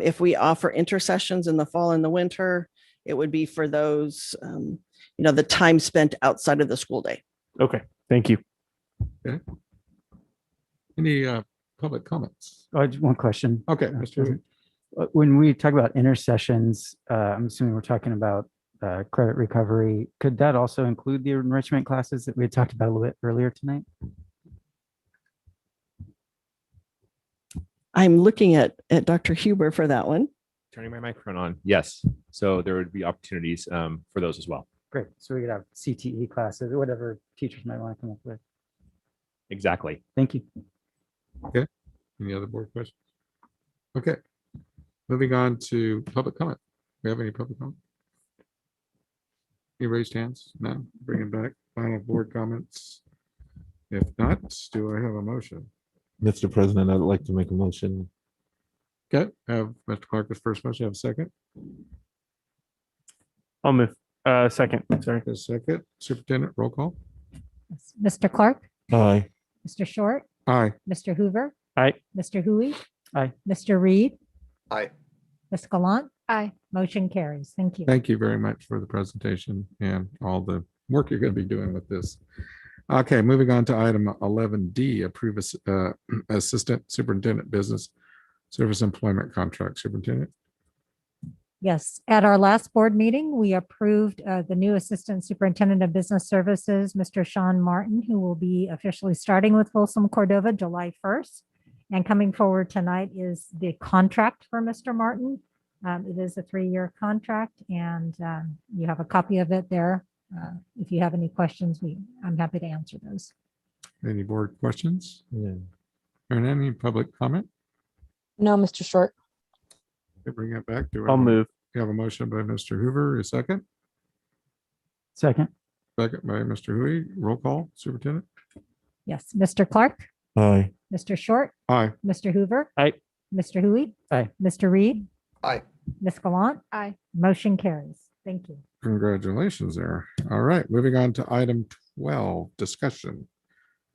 If we offer intersessions in the fall and the winter, it would be for those, the time spent outside of the school day. Okay, thank you. Okay. Any public comments? Just one question. Okay, Mr. When we talk about intercessions, I'm assuming we're talking about credit recovery. Could that also include the enrichment classes that we had talked about a little bit earlier tonight? I'm looking at Dr. Huber for that one. Turning my microphone on. Yes. So there would be opportunities for those as well. Great. So we could have CTE classes or whatever teachers might want to come up with. Exactly. Thank you. Okay. Any other board questions? Okay. Moving on to public comment. We have any public comment? Any raised hands? None. Bring it back. Final board comments. If not, do I have a motion? Mr. President, I'd like to make a motion. Okay. Have Mr. Clark as first motion. Have a second. I'll move. Second. Sorry. A second. Superintendent, roll call. Mr. Clark, Aye. Mr. Short, Aye. Mr. Hoover, Aye. Mr. Hui, Aye. Mr. Reed, Aye. Ms. Gallant. Aye. Motion carries. Thank you. Thank you very much for the presentation and all the work you're going to be doing with this. Okay, moving on to item 11D, approve Assistant Superintendent Business Service Employment Contract. Superintendent. Yes, at our last board meeting, we approved the new Assistant Superintendent of Business Services, Mr. Sean Martin, who will be officially starting with Folsom Cordova July 1st. And coming forward tonight is the contract for Mr. Martin. It is a 3-year contract, and you have a copy of it there. If you have any questions, I'm happy to answer those. Any board questions? Yeah. Or any public comment? No, Mr. Short. Okay, bring it back to. I'll move. We have a motion by Mr. Hoover, a second. Second. Second by Mr. Hui. Roll call, Superintendent. Yes, Mr. Clark, Aye. Mr. Short, Aye. Mr. Hoover. Aye. Mr. Hui. Aye. Mr. Reed, Aye. Ms. Gallant. Aye. Motion carries. Thank you. Congratulations there. All right, moving on to item 12, discussion.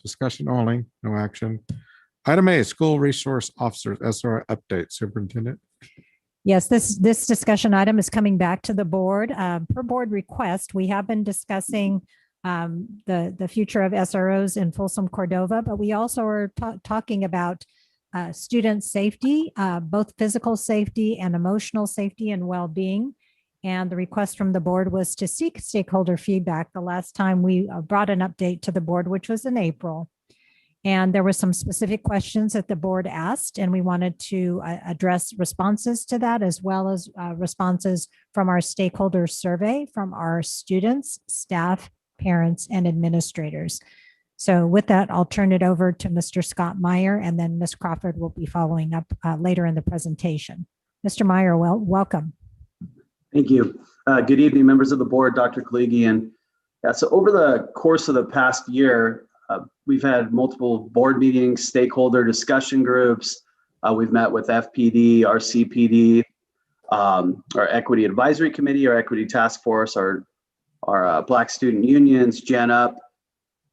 Discussion only, no action. Item A, School Resource Officers, SR update, Superintendent. Yes, this discussion item is coming back to the board. Per board request, we have been discussing the future of SROs in Folsom Cordova, but we also are talking about student safety, both physical safety and emotional safety and well-being. And the request from the board was to seek stakeholder feedback the last time we brought an update to the board, which was in April. And there were some specific questions that the board asked, and we wanted to address responses to that, as well as responses from our stakeholder survey from our students, staff, parents, and administrators. So with that, I'll turn it over to Mr. Scott Meyer, and then Ms. Crawford will be following up later in the presentation. Mr. Meyer, welcome. Thank you. Good evening, members of the board, Dr. Kaligian. Yeah, so over the course of the past year, we've had multiple board meetings, stakeholder discussion groups. We've met with FPD, our CPD, our Equity Advisory Committee, our Equity Task Force, our Black Student Unions, Gen Up.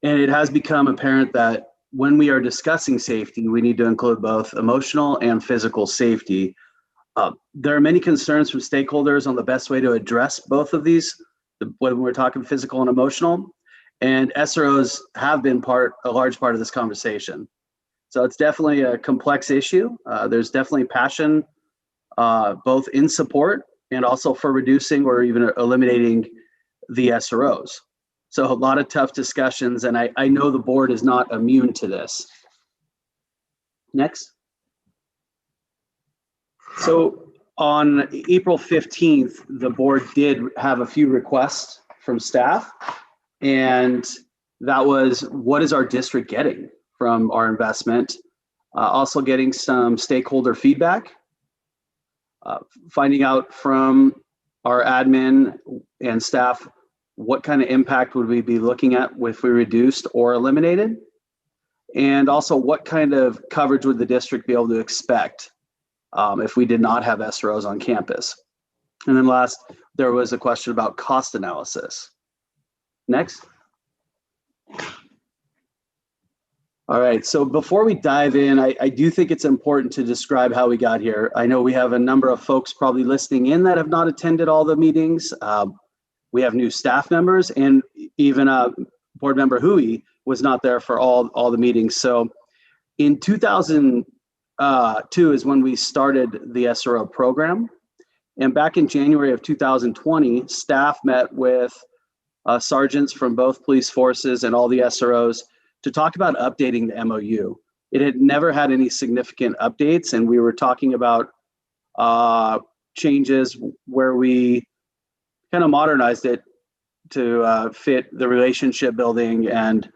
And it has become apparent that when we are discussing safety, we need to include both emotional and physical safety. There are many concerns from stakeholders on the best way to address both of these when we're talking physical and emotional. And SROs have been a large part of this conversation. So it's definitely a complex issue. There's definitely passion, both in support and also for reducing or even eliminating the SROs. So a lot of tough discussions, and I know the board is not immune to this. Next. So on April 15th, the board did have a few requests from staff. And that was, what is our district getting from our investment? Also getting some stakeholder feedback, finding out from our admin and staff, what kind of impact would we be looking at if we reduced or eliminated? And also what kind of coverage would the district be able to expect if we did not have SROs on campus? And then last, there was a question about cost analysis. Next. All right, so before we dive in, I do think it's important to describe how we got here. I know we have a number of folks probably listening in that have not attended all the meetings. We have new staff members, and even board member Hui was not there for all the meetings. So in 2002 is when we started the SRO program. And back in January of 2020, staff met with sergeants from both police forces and all the SROs to talk about updating the MOU. It had never had any significant updates, and we were talking about changes where we kind of modernized it to fit the relationship building and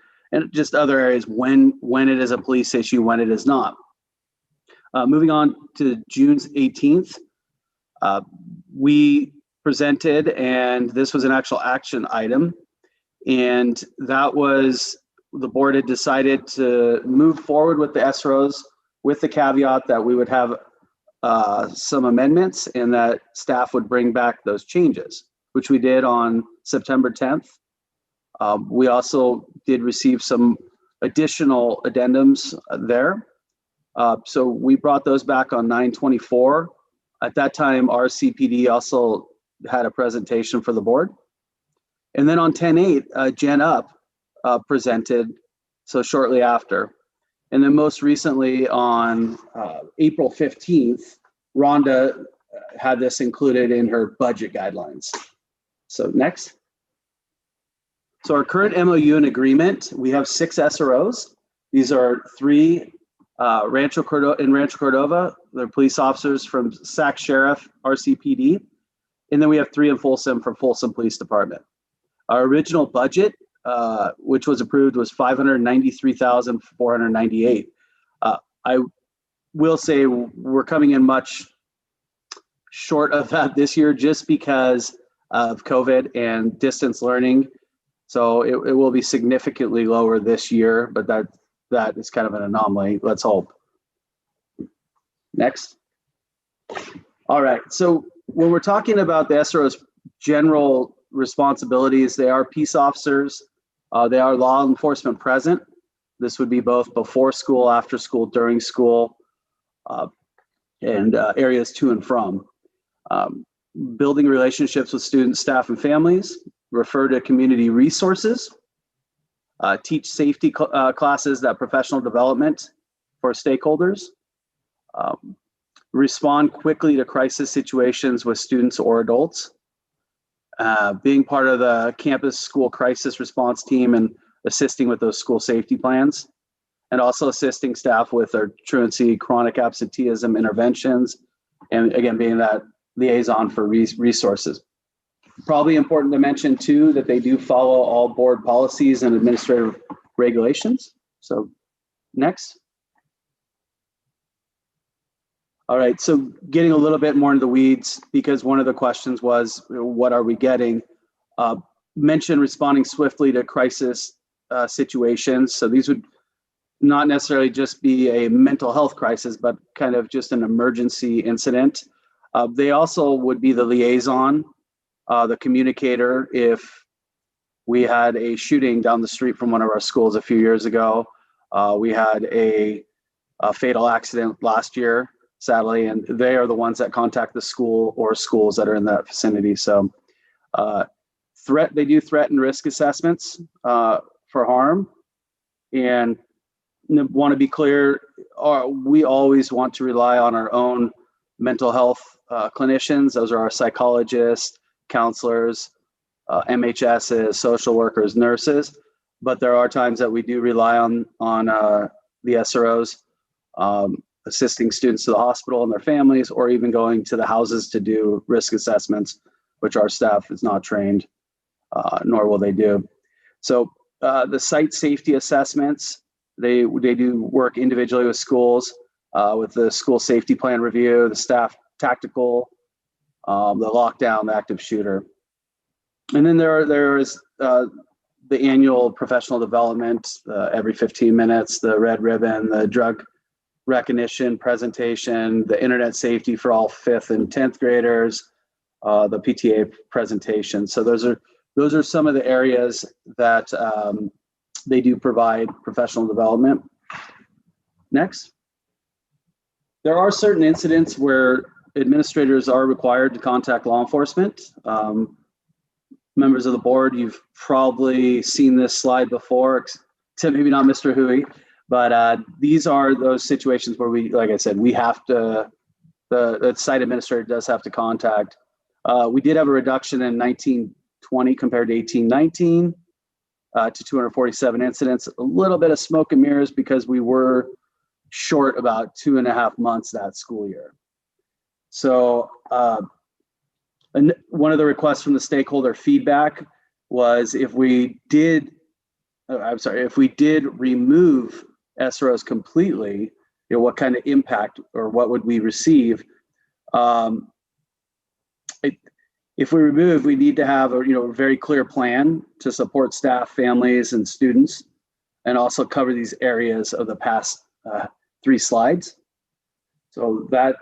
just other areas when it is a police issue, when it is not. Moving on to June 18th, we presented, and this was an actual action item, and that was the board had decided to move forward with the SROs with the caveat that we would have some amendments and that staff would bring back those changes, which we did on September 10th. We also did receive some additional addendums there. So we brought those back on 9/24. At that time, our CPD also had a presentation for the board. And then on 10/8, Jen Up presented, so shortly after. And then most recently on April 15th, Rhonda had this included in her budget guidelines. So next. So our current MOU and agreement, we have 6 SROs. These are 3 Rancho Cordova, they're police officers from SAC Sheriff, RCPD. And then we have 3 in Folsom from Folsom Police Department. Our original budget, which was approved, was $593,498. I will say we're coming in much short of that this year just because of COVID and distance learning. So it will be significantly lower this year, but that is kind of an anomaly. Let's hope. Next. All right. So when we're talking about the SRO's general responsibilities, they are peace officers. They are law enforcement present. This would be both before school, after school, during school, and areas to and from. Building relationships with students, staff, and families. Refer to community resources. Teach safety classes, that professional development for stakeholders. Respond quickly to crisis situations with students or adults. Being part of the campus school crisis response team and assisting with those school safety plans, and also assisting staff with their truancy, chronic absenteeism interventions, and again, being that liaison for resources. Probably important to mention too, that they do follow all board policies and administrative regulations. So next. All right, so getting a little bit more into the weeds, because one of the questions was, what are we getting? Mention responding swiftly to crisis situations. So these would not necessarily just be a mental health crisis, but kind of just an emergency incident. They also would be the liaison, the communicator. If we had a shooting down the street from one of our schools a few years ago, we had a fatal accident last year, sadly, and they are the ones that contact the school or schools that are in that vicinity. So they do threat and risk assessments for harm. And want to be clear, we always want to rely on our own mental health clinicians. Those are our psychologists, counselors, MHSs, social workers, nurses. But there are times that we do rely on the SROs, assisting students to the hospital and their families, or even going to the houses to do risk assessments, which our staff is not trained, nor will they do. So the site safety assessments, they do work individually with schools, with the school safety plan review, the staff tactical, the lockdown, the active shooter. And then there is the annual professional development every 15 minutes, the red ribbon, the drug recognition presentation, the internet safety for all 5th and 10th graders, the PTA presentation. So those are some of the areas that they do provide professional development. Next. There are certain incidents where administrators are required to contact law enforcement. Members of the board, you've probably seen this slide before, except maybe not Mr. Hui, but these are those situations where we, like I said, we have to, the site administrator does have to contact. We did have a reduction in 1920 compared to 1819 to 247 incidents, a little bit of smoke and mirrors because we were short about 2.5 months that school year. So and one of the requests from the stakeholder feedback was if we did remove SROs completely, what kind of impact or what would we receive? If we remove, we need to have a very clear plan to support staff, families, and students, and also cover these areas of the past 3 slides. So that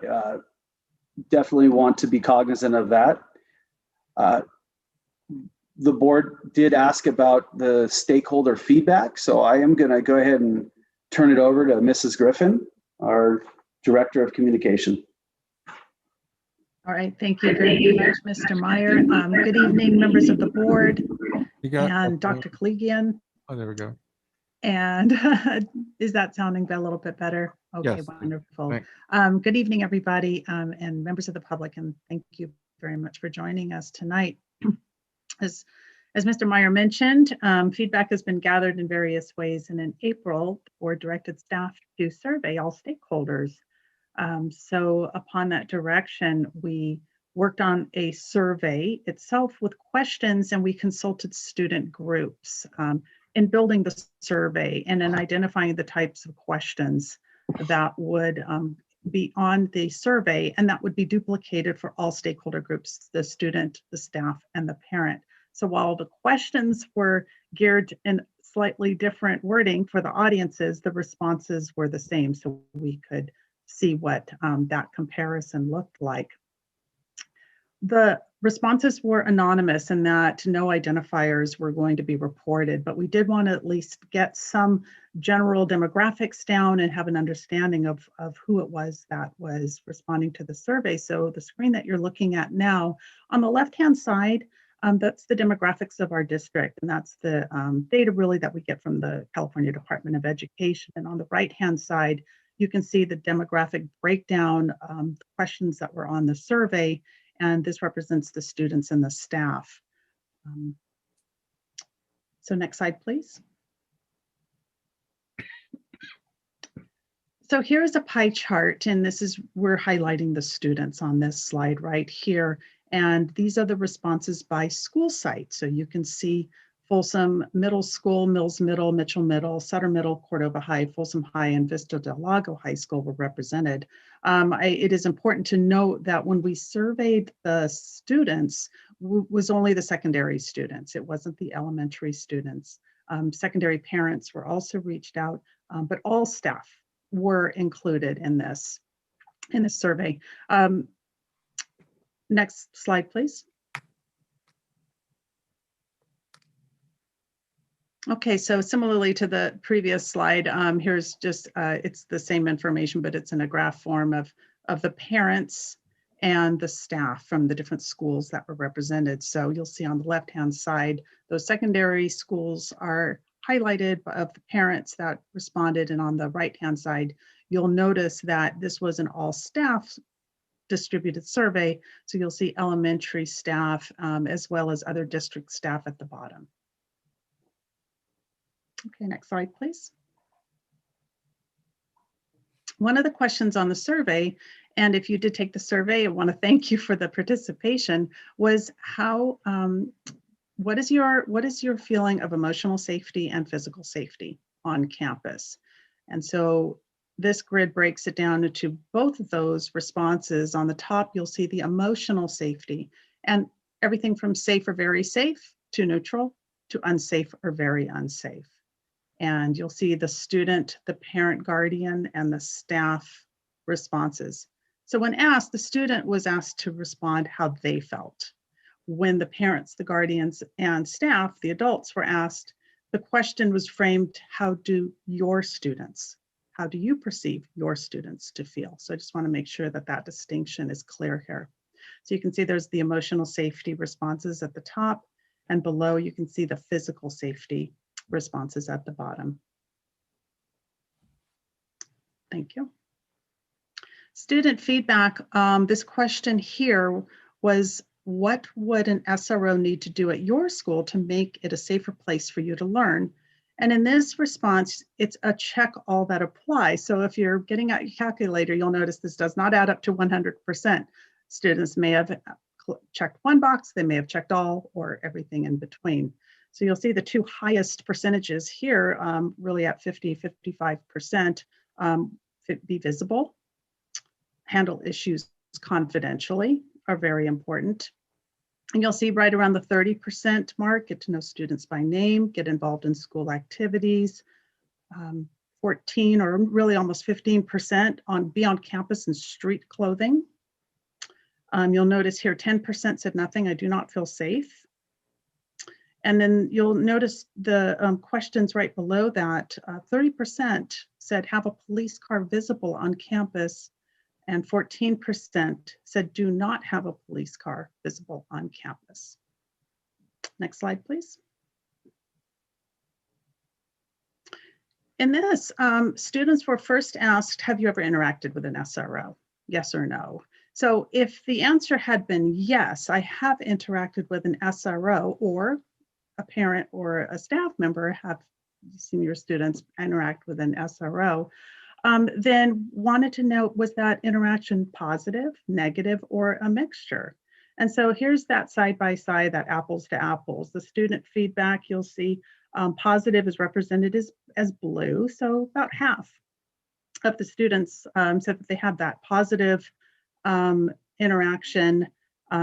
definitely want to be cognizant of that. The board did ask about the stakeholder feedback, so I am going to go ahead and turn it over to Mrs. Griffin. our Director of Communication. All right, thank you very much, Mr. Meyer. Good evening, members of the board and Dr. Koligian. Oh, there we go. And is that sounding a little bit better? Okay, Yes. wonderful. Thanks. Good evening, everybody, and members of the public, and thank you very much for joining us tonight. As Mr. Meyer mentioned, feedback has been gathered in various ways, and in April, the board directed staff to survey all stakeholders. So upon that direction, we worked on a survey itself with questions, and we consulted student groups in building the survey and in identifying the types of questions that would be on the survey, and that would be duplicated for all stakeholder groups, the student, the staff, and the parent. So while the questions were geared in slightly different wording for the audiences, the responses were the same, so we could see what that comparison looked like. The responses were anonymous in that no identifiers were going to be reported, but we did want to at least get some general demographics down and have an understanding of who it was that was responding to the survey. So the screen that you're looking at now, on the left-hand side, that's the demographics of our district, and that's the data really that we get from the California Department of Education. And on the right-hand side, you can see the demographic breakdown, the questions that were on the survey, and this represents the students and the staff. So next slide, please. So here's a pie chart, and this is, we're highlighting the students on this slide right here. And these are the responses by school site. So you can see Folsom Middle School, Mills Middle, Mitchell Middle, Sutter Middle, Cordova High, Folsom High, and Vista del Lago High School were represented. It is important to note that when we surveyed the students, was only the secondary students. It wasn't the elementary students. Secondary parents were also reached out, but all staff were included in this survey. Next slide, please. Okay, so similarly to the previous slide, here's just, it's the same information, but it's in a graph form of the parents and the staff from the different schools that were represented. So you'll see on the left-hand side, those secondary schools are highlighted of the parents that responded, and on the right-hand side, you'll notice that this was an all staff distributed survey. So you'll see elementary staff as well as other district staff at the bottom. Okay, next slide, please. One of the questions on the survey, and if you did take the survey, I want to thank you for the participation, was how, what is your feeling of emotional safety and physical safety on campus? And so this grid breaks it down into both of those responses. On the top, you'll see the emotional safety, and everything from safe or very safe to neutral to unsafe or very unsafe. And you'll see the student, the parent, guardian, and the staff responses. So when asked, the student was asked to respond how they felt. When the parents, the guardians, and staff, the adults, were asked, the question was framed, how do you perceive your students to feel? So I just want to make sure that that distinction is clear here. So you can see there's the emotional safety responses at the top, and below you can see the physical safety responses at the bottom. Thank you. Student feedback. This question here was, what would an SRO need to do at your school to make it a safer place for you to learn? And in this response, it's a check all that apply. So if you're getting out your calculator, you'll notice this does not add up to 100%. Students may have checked one box, they may have checked all, or everything in between. So you'll see the two highest percentages here, really at 50-55%, be visible, handle issues confidentially are very important. And you'll see right around the 30% mark, get to know students by name, get involved in school activities, 14 or really almost 15% on be on campus in street clothing. You'll notice here 10% said nothing, I do not feel safe. And then you'll notice the questions right below that, 30% said have a police car visible on campus, and 14% said do not have a police car visible on campus. Next slide, please. In this, students were first asked, have you ever interacted with an SRO? Yes or no? So if the answer had been yes, I have interacted with an SRO, or a parent or a staff member have seen your students interact with an SRO, then wanted to know, was that interaction positive, negative, or a mixture? And so here's that side by side, that apples to apples. The student feedback, you'll see positive is represented as blue. So about half of the students said that they had that positive interaction.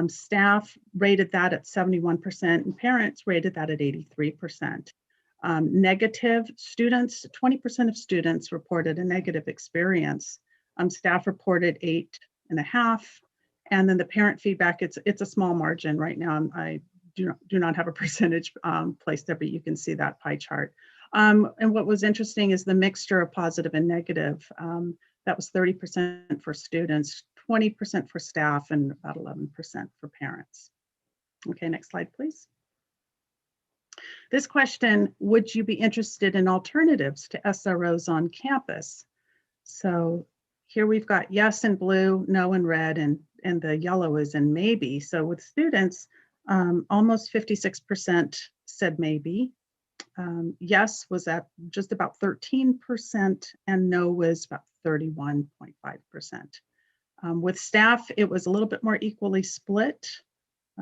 Staff rated that at 71%, and parents rated that at 83%. Negative students, 20% of students reported a negative experience. Staff reported 8.5, and then the parent feedback, it's a small margin right now. I do not have a percentage placed there, but you can see that pie chart. And what was interesting is the mixture of positive and negative. That was 30% for students, 20% for staff, and about 11% for parents. Okay, next slide, please. This question, would you be interested in alternatives to SROs on campus? So here we've got yes in blue, no in red, and the yellow is in maybe. So with students, almost 56% said maybe. Yes was at just about 13%, and no was about 31.5%. With staff, it was a little bit more equally split.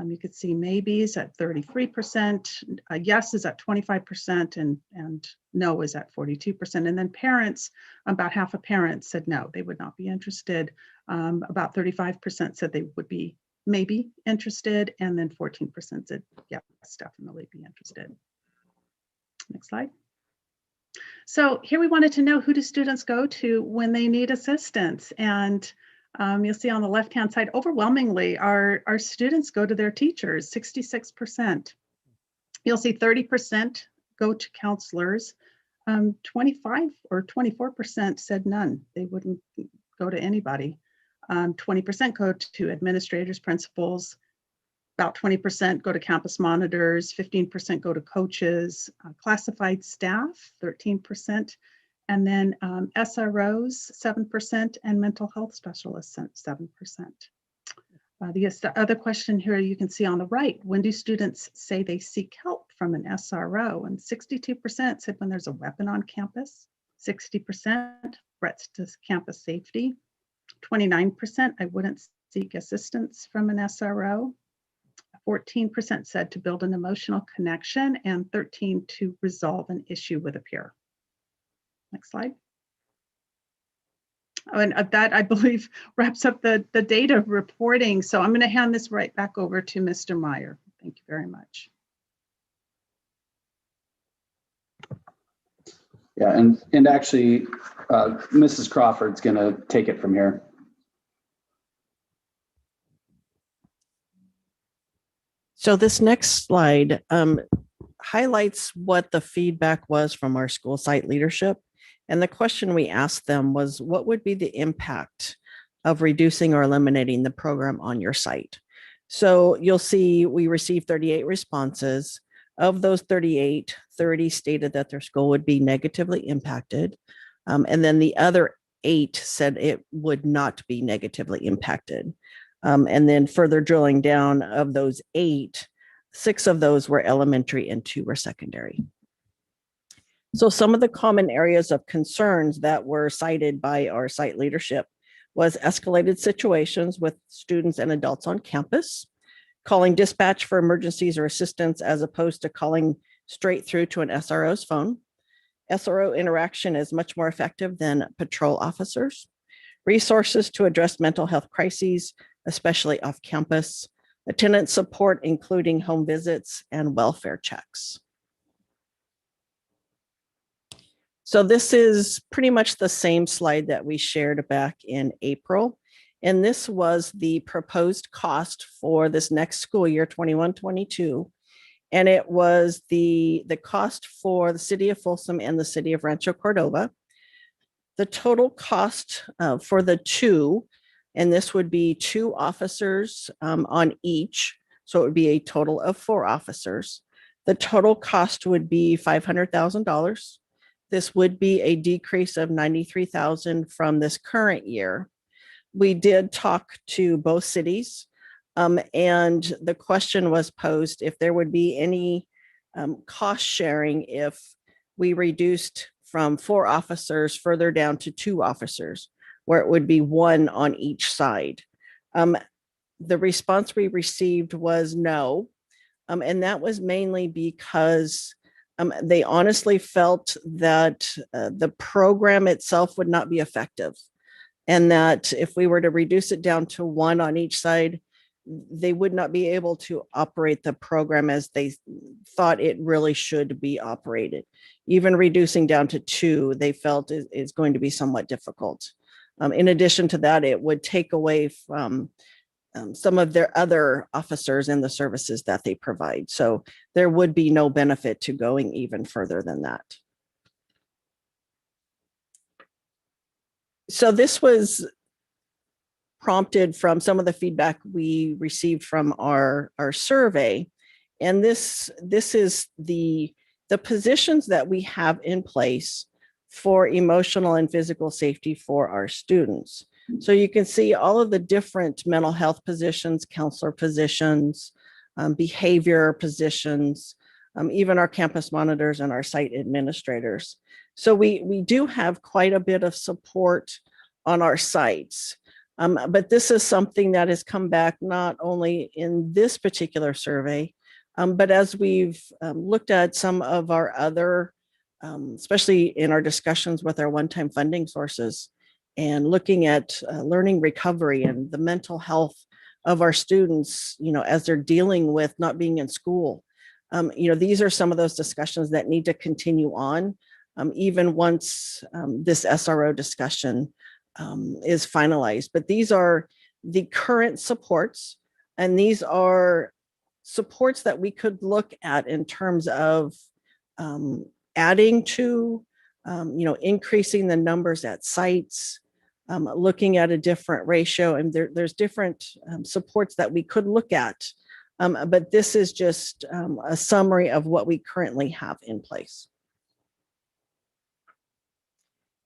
You could see maybes at 33%, yes is at 25%, and no is at 42%. And then parents, about half of parents said no, they would not be interested. About 35% said they would be maybe interested, and then 14% said yes, definitely be interested. Next slide. So here we wanted to know, who do students go to when they need assistance? And you'll see on the left-hand side, overwhelmingly, our students go to their teachers, 66%. You'll see 30% go to counselors. 25 or 24% said none. They wouldn't go to anybody. 20% go to administrators, principals. About 20% go to campus monitors, 15% go to coaches, classified staff, 13%, and then SROs, 7%, and mental health specialists, 7%. The other question here you can see on the right, when do students say they seek help from an SRO? And 62% said when there's a weapon on campus, 60% threats to campus safety, 29% I wouldn't seek assistance from an SRO, 14% said to build an emotional connection, and 13% to resolve an issue with a peer. Next slide. Oh, and that, I believe, wraps up the data reporting. So I'm going to hand this right back over to Mr. Meyer. Thank you very much. Yeah, and actually, Mrs. Crawford's going to take it from here. So this next slide highlights what the feedback was from our school site leadership. And the question we asked them was, what would be the impact of reducing or eliminating the program on your site? So you'll see we received 38 responses. Of those 38, 30 stated that their school would be negatively impacted. And then the other 8 said it would not be negatively impacted. And then further drilling down, of those 8, 6 of those were elementary and 2 were secondary. So some of the common areas of concerns that were cited by our site leadership was escalated situations with students and adults on campus, calling dispatch for emergencies or assistance as opposed to calling straight through to an SRO's phone. SRO interaction is much more effective than patrol officers. Resources to address mental health crises, especially off campus. Attendance support, including home visits and welfare checks. So this is pretty much the same slide that we shared back in April. And this was the proposed cost for this next school year, 21-22. And it was the cost for the city of Folsom and the city of Rancho Cordova. The total cost for the two, and this would be 2 officers on each, so it would be a total of 4 officers. The total cost would be $500,000. This would be a decrease of $93,000 from this current year. We did talk to both cities, and the question was posed if there would be any cost sharing if we reduced from 4 officers further down to 2 officers, where it would be 1 on each side. The response we received was no, and that was mainly because they honestly felt that the program itself would not be effective, and that if we were to reduce it down to 1 on each side, they would not be able to operate the program as they thought it really should be operated. Even reducing down to 2, they felt is going to be somewhat difficult. In addition to that, it would take away from some of their other officers and the services that they provide. So there would be no benefit to going even further than that. So this was prompted from some of the feedback we received from our survey. And this is the positions that we have in place for emotional and physical safety for our students. So you can see all of the different mental health positions, counselor positions, behavior positions, even our campus monitors and our site administrators. So we do have quite a bit of support on our sites. But this is something that has come back not only in this particular survey, but as we've looked at some of our other, especially in our discussions with our one-time funding sources and looking at learning recovery and the mental health of our students, as they're dealing with not being in school. These are some of those discussions that need to continue on, even once this SRO discussion is finalized. But these are the current supports, and these are supports that we could look at in terms of adding to, increasing the numbers at sites, looking at a different ratio, and there's different supports that we could look at. But this is just a summary of what we currently have in place.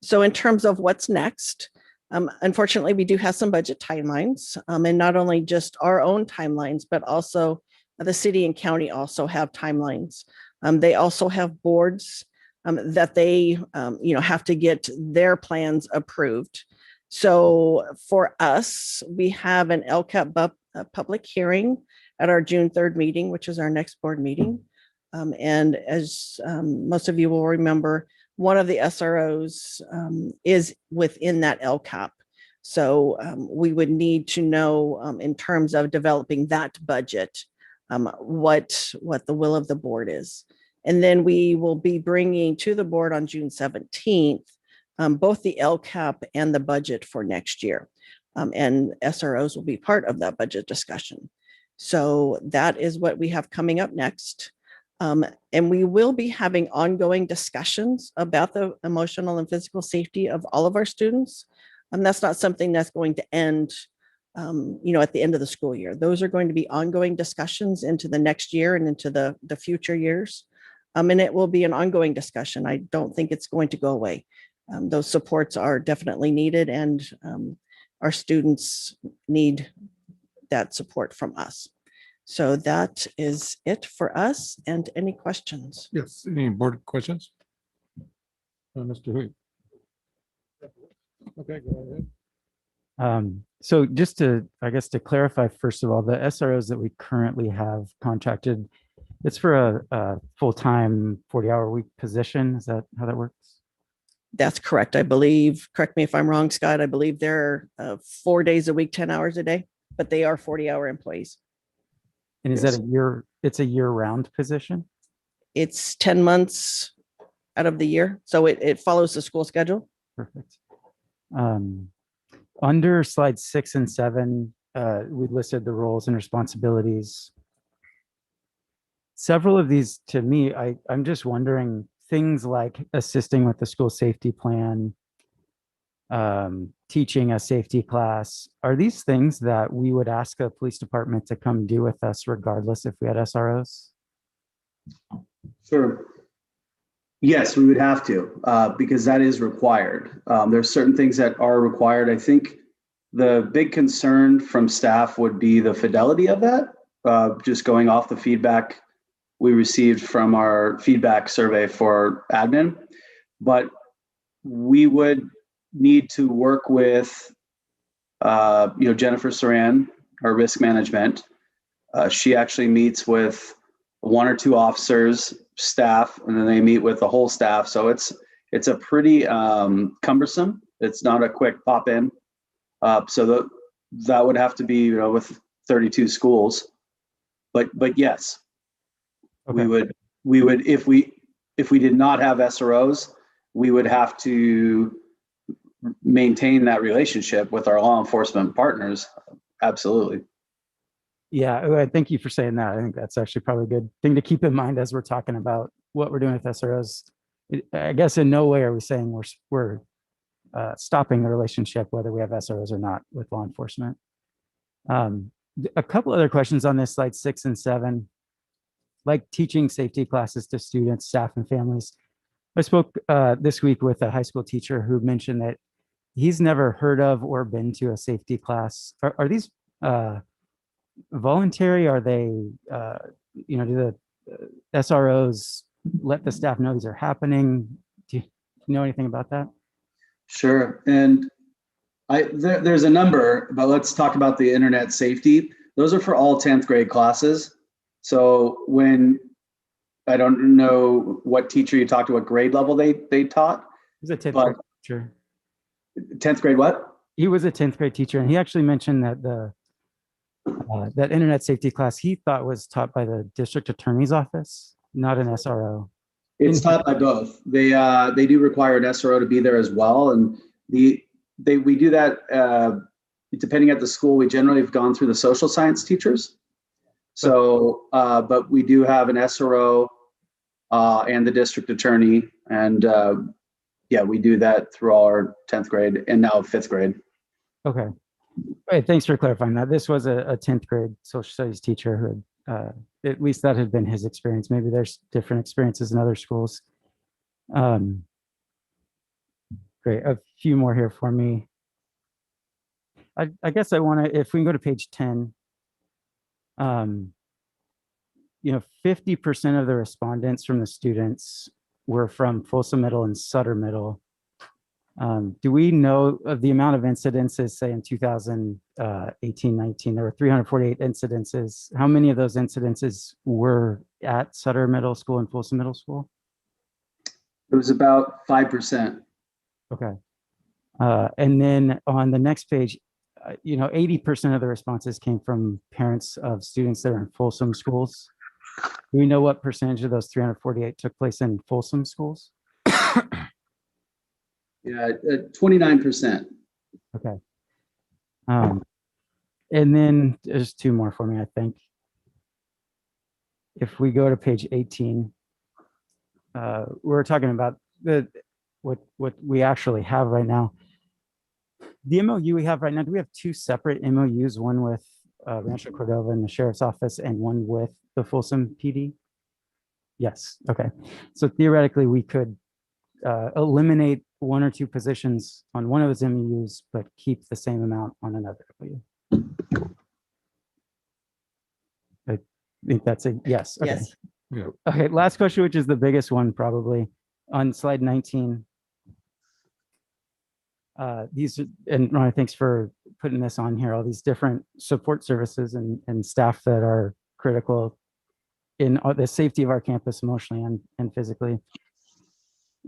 So in terms of what's next, unfortunately, we do have some budget timelines, and not only just our own timelines, but also the city and county also have timelines. They also have boards that they have to get their plans approved. So for us, we have an LCAP public hearing at our June 3rd meeting, which is our next board meeting. And as most of you will remember, one of the SROs is within that LCAP. So we would need to know in terms of developing that budget, what the will of the board is. And then we will be bringing to the board on June 17th, both the LCAP and the budget for next year. And SROs will be part of that budget discussion. So that is what we have coming up next. And we will be having ongoing discussions about the emotional and physical safety of all of our students. And that's not something that's going to end, at the end of the school year. Those are going to be ongoing discussions into the next year and into the future years. And it will be an ongoing discussion. I don't think it's going to go away. Those supports are definitely needed, and our students need that support from us. So that is it for us. And any questions? Yes, any board questions? Mr. Hui. Okay, go ahead. So just to clarify, first of all, the SROs that we currently have contracted, it's for a full-time 40-hour week position. Is that how that works? That's correct. I believe, correct me if I'm wrong, Scott, I believe they're 4 days a week, 10 hours a day, but they are 40-hour employees. And is that it's a year-round position? It's 10 months out of the year. So it follows the school schedule. Perfect. Under slides 6 and 7, we listed the roles and responsibilities. Several of these, to me, I'm just wondering, things like assisting with the school safety plan, teaching a safety class. Are these things that we would ask a police department to come do with us regardless if we had SROs? Sure. Yes, we would have to, because that is required. There's certain things that are required. I think the big concern from staff would be the fidelity of that, just going off the feedback we received from our feedback survey for admin. But we would need to work with, Jennifer Saran, our risk management. She actually meets with one or two officers, staff, and then they meet with the whole staff. So it's a pretty cumbersome. It's not a quick pop in. So that would have to be, with 32 schools. But yes, Okay. we would if we did not have SROs, we would have to maintain that relationship with our law enforcement partners. Absolutely. Yeah, thank you for saying that. I think that's actually probably a good thing to keep in mind as we're talking about what we're doing with SROs. I guess in no way are we saying we're stopping the relationship, whether we have SROs or not, with law enforcement. A couple other questions on this slide 6 and 7, like teaching safety classes to students, staff, and families. I spoke this week with a high school teacher who mentioned that he's never heard of or been to a safety class. Are these voluntary? Are they, do the SROs let the staff know these are happening? Do you know anything about that? Sure. And there's a number, but let's talk about the internet safety. Those are for all 10th grade classes. So I don't know what teacher you talked to, what grade level they taught. He's a 10th grade teacher. 10th grade what? He was a 10th grade teacher, and he actually mentioned that that internet safety class he thought was taught by the district attorney's office, not an SRO. It's taught by both. They do require an SRO to be there as well, and we do that depending at the school. We generally have gone through the social science teachers. So, but we do have an SRO and the district attorney, and we do that through all our 10th grade and now 5th grade. Okay. All right, thanks for clarifying that. This was a 10th grade social studies teacher who had, at least that had been his experience. Maybe there's different experiences in other schools. Great, a few more here for me. I guess I want to, if we can go to page 10, 50% of the respondents from the students were from Folsom Middle and Sutter Middle. Do we know of the amount of incidences, say in 2018-19, there were 348 incidences. How many of those incidences were at Sutter Middle School and Folsom Middle School? It was about 5%. Okay. And then on the next page, 80% of the responses came from parents of students that are in Folsom schools. Do we know what percentage of those 348 took place in Folsom schools? Yeah, 29%. Okay. And then there's two more for me, I think. If we go to page 18, we're talking about what we actually have right now. The MOU we have right now, do we have two separate MOUs, one with Rancho Cordova and the Sheriff's Office and one with the Folsom PD? Yes, okay. So theoretically, we could eliminate one or two positions on one of those MOUs, but keep the same amount on another. I think that's a yes. Okay. Yes. Yeah. Okay, last question, which is the biggest one probably, on slide 19. These, and Ron, thanks for putting this on here, all these different support services and staff that are critical in the safety of our campus emotionally and physically.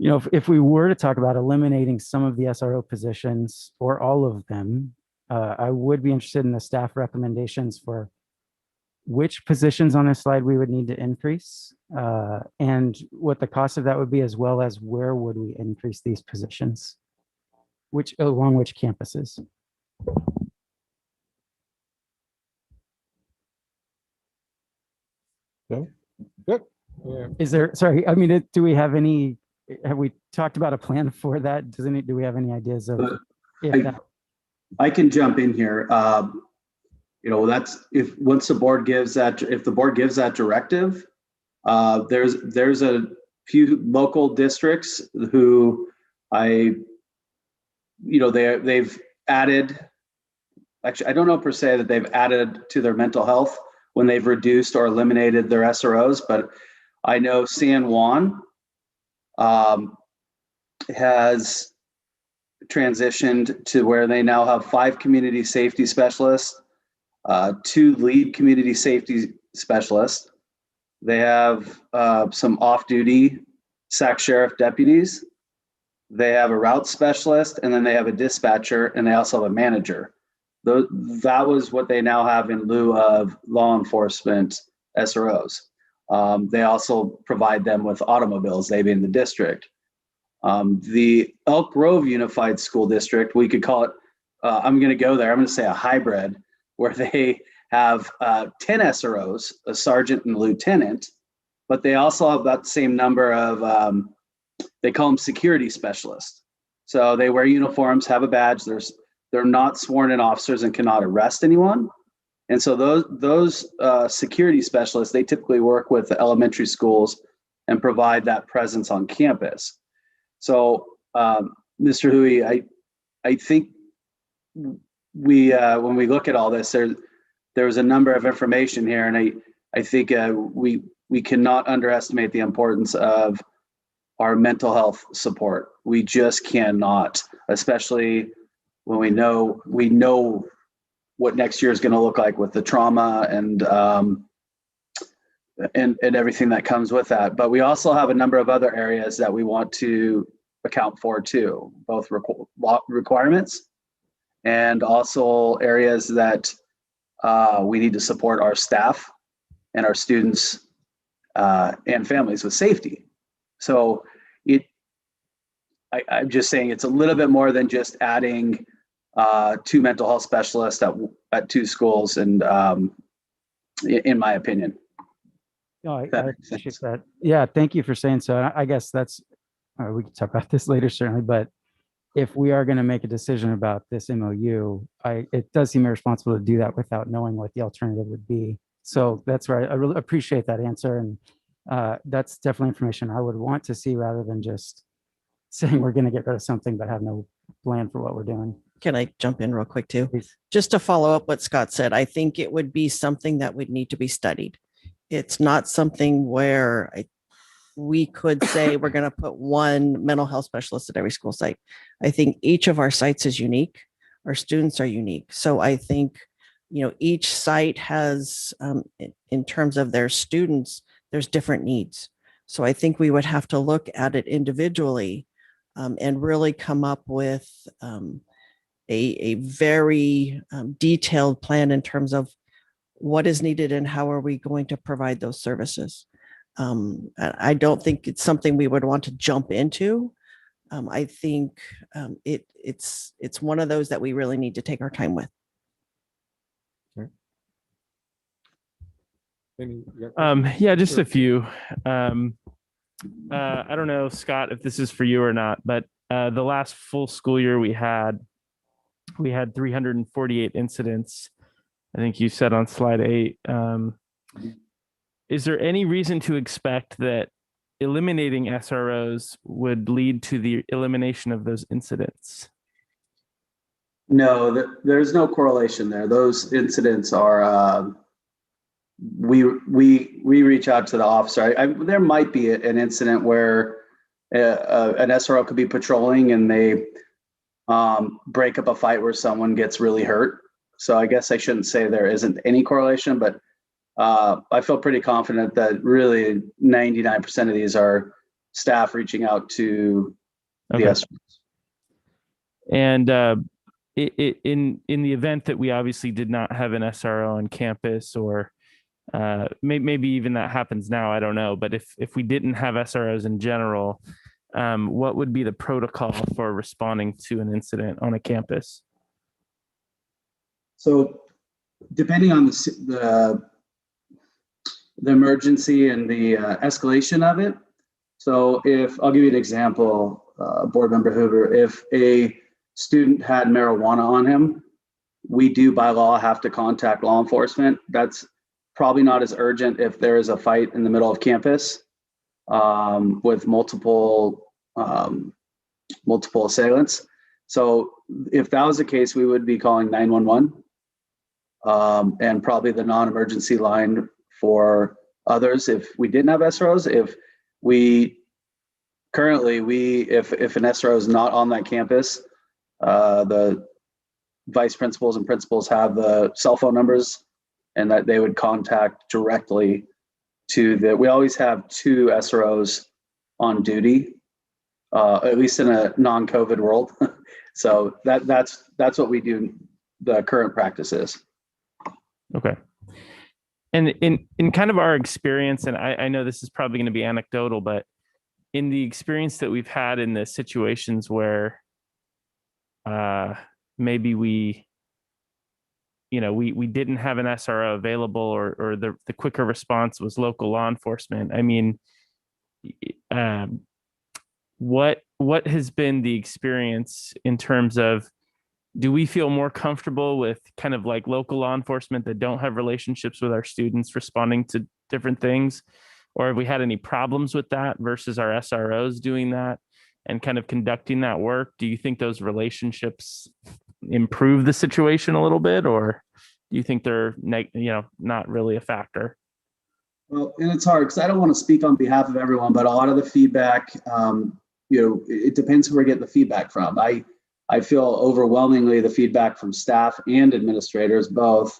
If we were to talk about eliminating some of the SRO positions or all of them, I would be interested in the staff recommendations for which positions on this slide we would need to increase and what the cost of that would be, as well as where would we increase these positions, along which campuses. Okay. Good. Yeah. Is there, sorry, I mean, do we have any have we talked about a plan for that? Do we have any ideas of if I, that? I can jump in here. That's if once the board gives that, if the board gives that directive, there's a few local districts who they've added. Actually, I don't know per se that they've added to their mental health when they've reduced or eliminated their SROs, but I know San Juan has transitioned to where they now have 5 community safety specialists, 2 lead community safety specialists. They have some off-duty SAC sheriff deputies. They have a route specialist, and then they have a dispatcher, and they also have a manager. That was what they now have in lieu of law enforcement SROs. They also provide them with automobiles, they being the district. The Elk Grove Unified School District, we could call it, I'm going to go there, I'm going to say a hybrid, where they have 10 SROs, a sergeant and a lieutenant, but they also have that same number of, they call them security specialists. So they wear uniforms, have a badge, they're not sworn in officers and cannot arrest anyone. And so those security specialists, they typically work with the elementary schools and provide that presence on campus. So, Mr. Hui, I think we when we look at all this, there's a number of information here, and I think we cannot underestimate the importance of our mental health support. We just cannot, especially when we know what next year is going to look like with the trauma and everything that comes with that. But we also have a number of other areas that we want to account for too, both requirements and also areas that we need to support our staff and our students and families with safety. So I'm just saying it's a little bit more than just adding 2 mental health specialists at 2 schools, and in my opinion. No, I appreciate that. Yeah, thank you for saying so. I guess that's, we can talk about this later certainly, but if we are going to make a decision about this MOU, it does seem irresponsible to do that without knowing what the alternative would be. So that's right. I really appreciate that answer. And that's definitely information I would want to see rather than just saying we're going to get rid of something but have no plan for what we're doing. Can I jump in real quick too? Please. Just to follow up what Scott said, I think it would be something that would need to be studied. It's not something where we could say we're going to put one mental health specialist at every school site. I think each of our sites is unique. Our students are unique. So I think, each site has, in terms of their students, there's different needs. So I think we would have to look at it individually and really come up with a very detailed plan in terms of what is needed and how are we going to provide those services. I don't think it's something we would want to jump into. I think it's one of those that we really need to take our time with. Yeah, just a few. I don't know, Scott, if this is for you or not, but the last full school year we had 348 incidents. I think you said on slide 8. Is there any reason to expect that eliminating SROs would lead to the elimination of those incidents? No, there's no correlation there. Those incidents are, we reach out to the officer. There might be an incident where an SRO could be patrolling and they break up a fight where someone gets really hurt. So I guess I shouldn't say there isn't any correlation, but I feel pretty confident that really 99% of these are staff reaching out to the SROs. And in the event that we obviously did not have an SRO on campus, or maybe even that happens now, I don't know. But if we didn't have SROs in general, what would be the protocol for responding to an incident on a campus? So depending on the emergency and the escalation of it, So if, I'll give you an example, Board Member Hoover, if a student had marijuana on him, we do by law have to contact law enforcement. That's probably not as urgent if there is a fight in the middle of campus with multiple assailants. So if that was the case, we would be calling 911 and probably the non-emergency line for others if we didn't have SROs. If an SRO is not on that campus, the vice principals and principals have the cell phone numbers, and that they would contact directly we always have 2 SROs on duty, at least in a non-COVID world. So that's what we do. The current practice is. Okay. And in kind of our experience, and I know this is probably going to be anecdotal, but in the experience that we've had in the situations where maybe we didn't have an SRO available, or the quicker response was local law enforcement. I mean, what has been the experience in terms of, do we feel more comfortable with kind of like local law enforcement that don't have relationships with our students responding to different things? Or have we had any problems with that versus our SROs doing that and kind of conducting that work? Do you think those relationships improve the situation a little bit, or do you think they're not really a factor? Well, and it's hard because I don't want to speak on behalf of everyone, but a lot of the feedback, it depends who we're getting the feedback from. I feel overwhelmingly the feedback from staff and administrators both.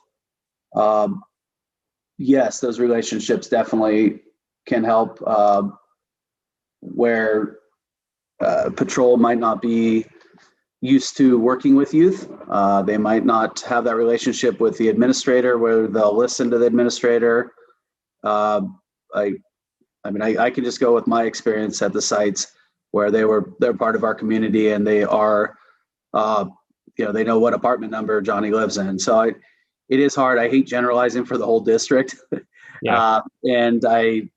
Yes, those relationships definitely can help where patrol might not be used to working with youth. They might not have that relationship with the administrator where they'll listen to the administrator. I can just go with my experience at the sites where they're part of our community, and they are, they know what apartment number Johnny lives in. So it is hard. I hate generalizing for the whole district. Yeah. And I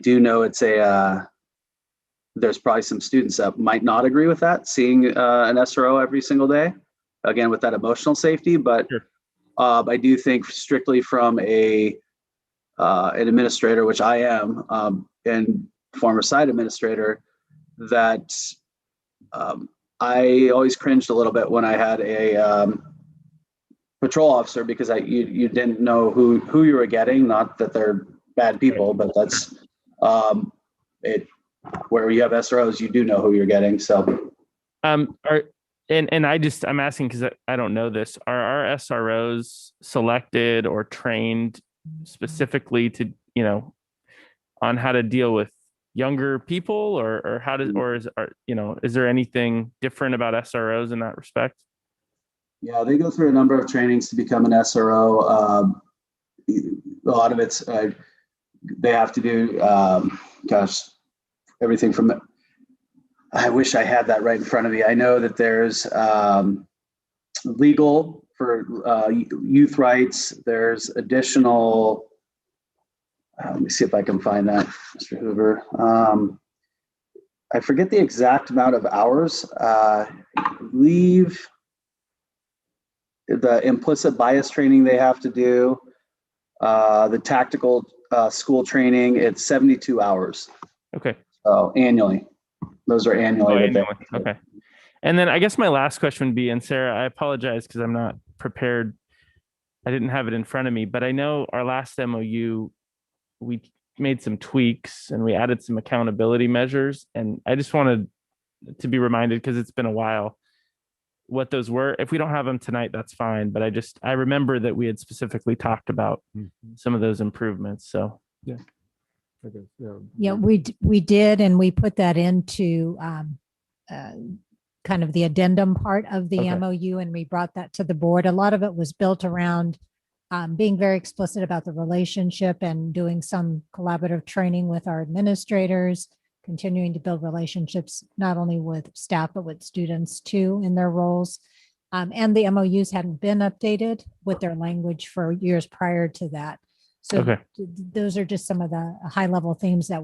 do know there's probably some students that might not agree with that, seeing an SRO every single day, again, with that emotional safety. But sure. I do think strictly from an administrator, which I am, and former site administrator, that I always cringed a little bit when I had a patrol officer, because you didn't know who you were getting. Not that they're bad people, but that's where you have SROs, you do know who you're getting. So I'm asking because I don't know this. Are our SROs selected or trained specifically to, on how to deal with younger people, or is there anything different about SROs in that respect? Yeah, they go through a number of trainings to become an SRO. A lot of it's they have to do, everything from, I wish I had that right in front of me. I know that there's legal for youth rights. There's additional, let me see if I can find that, Mr. Hoover. I forget the exact amount of hours. I believe the implicit bias training they have to do, the tactical school training, it's 72 hours. Okay. So annually, those are annually. Okay. And then I guess my last question would be, and Sarah, I apologize because I'm not prepared. I didn't have it in front of me, but I know our last MOU, we made some tweaks and we added some accountability measures. And I just wanted to be reminded, because it's been a while, what those were. If we don't have them tonight, that's fine. But I remember that we had specifically talked about some of those improvements. So yeah. Yeah, we did, and we put that into kind of the addendum part of the MOU, and we brought that to the board. A lot of it was built around being very explicit about the relationship and doing some collaborative training with our administrators, continuing to build relationships not only with staff but with students too in their roles. And the MOUs hadn't been updated with their language for years prior to that. So Okay. those are just some of the high level themes that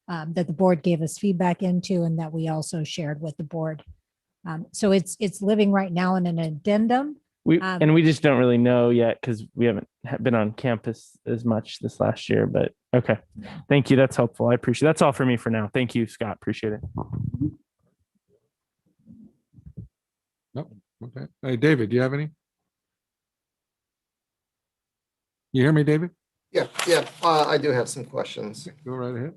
that the board gave us feedback into and that we also shared with the board. So it's living right now in an addendum. And we just don't really know yet because we haven't been on campus as much this last year, but okay. Thank you. That's helpful. I appreciate it. That's all for me for now. Thank you, Scott. Appreciate it. Nope. Okay. Hey, David, do you have any? You hear me, David? Yeah, I do have some questions. Go right ahead.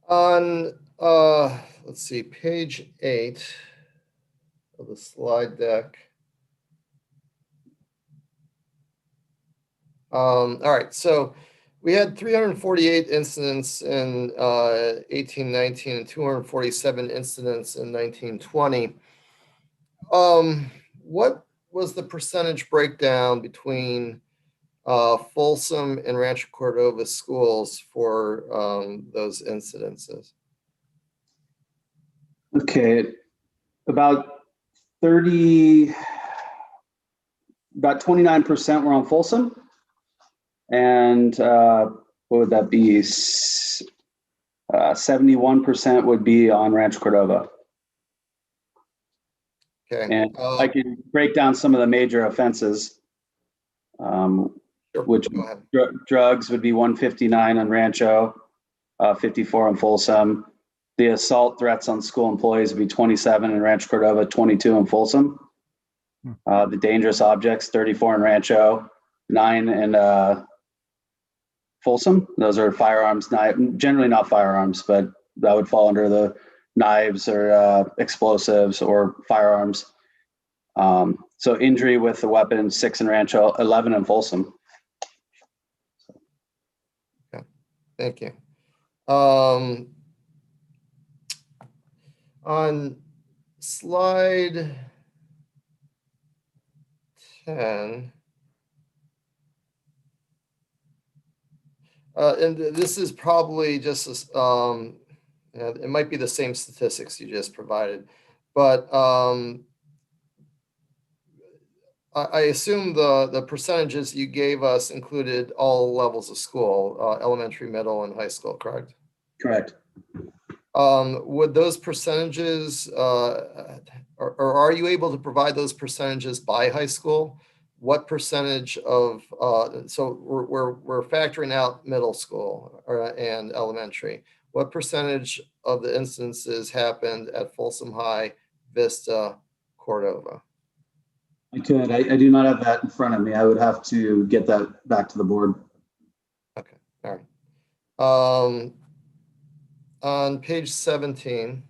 On, let's see, page 8 of the slide deck. All right, so we had 348 incidents in 1819 and 247 incidents in 1920. What was the percentage breakdown between Folsom and Rancho Cordova schools for those incidences? Okay, about 29% were on Folsom. And what would that be? 71% would be on Rancho Cordova. Okay. And I can break down some of the major offenses, which drugs would be 159 on Rancho, 54 on Folsom. The assault threats on school employees would be 27 in Rancho Cordova, 22 in Folsom. The dangerous objects, 34 in Rancho, 9 in Folsom. Those are firearms, generally not firearms, but that would fall under the knives or explosives or firearms. So injury with the weapon, 6 in Rancho, 11 in Folsom. Okay, thank you. On slide 10, and this is probably just, it might be the same statistics you just provided, but I assume the percentages you gave us included all levels of school, elementary, middle, and high school, correct? Correct. Would those percentages, or are you able to provide those percentages by high school? What percentage of, so we're factoring out middle school and elementary. What percentage of the instances happened at Folsom High, Vista, Cordova? I could. I do not have that in front of me. I would have to get that back to the board. Okay, all right. On page 17,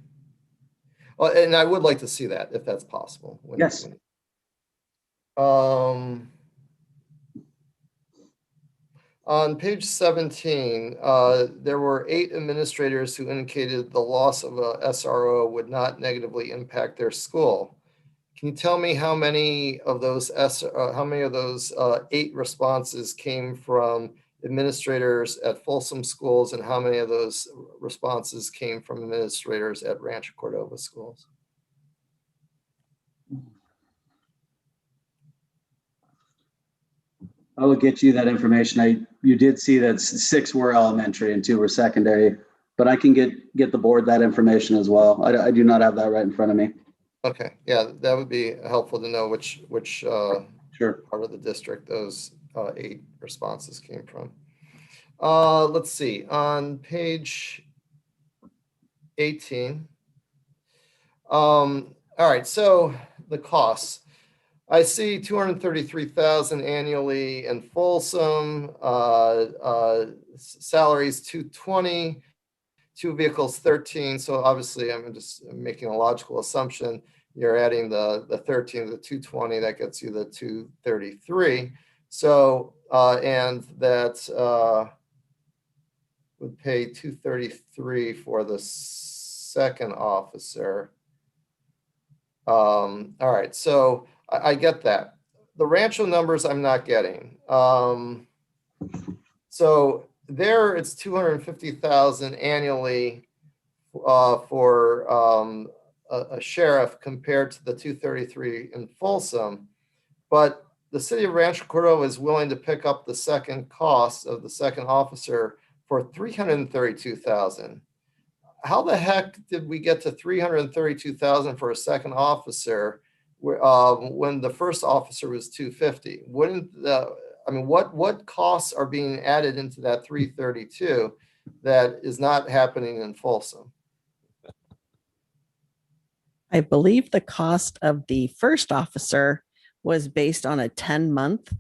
and I would like to see that if that's possible. Yes. On page 17, there were 8 administrators who indicated the loss of a SRO would not negatively impact their school. Can you tell me how many of those 8 responses came from administrators at Folsom schools, and how many of those responses came from administrators at Rancho Cordova schools? I will get you that information. You did see that 6 were elementary and 2 were secondary, but I can get the board that information as well. I do not have that right in front of me. Okay, yeah, that would be helpful to know which Sure. part of the district those 8 responses came from. Let's see, on page 18. All right, so the costs. I see 233,000 annually in Folsom, salaries 220, 2 vehicles 13. So obviously I'm just making a logical assumption. You're adding the 13 to the 220, that gets you the 233. So, and that would pay 233 for the second officer. All right, so I get that. The Rancho numbers I'm not getting. So there it's 250,000 annually for a sheriff compared to the 233 in Folsom. But the city of Rancho Cordova is willing to pick up the second cost of the second officer for $332,000. How the heck did we get to $332,000 for a second officer when the first officer was $250,000? What costs are being added into that $332,000 that is not happening in Folsom? I believe the cost of the first officer was based on a 10-month,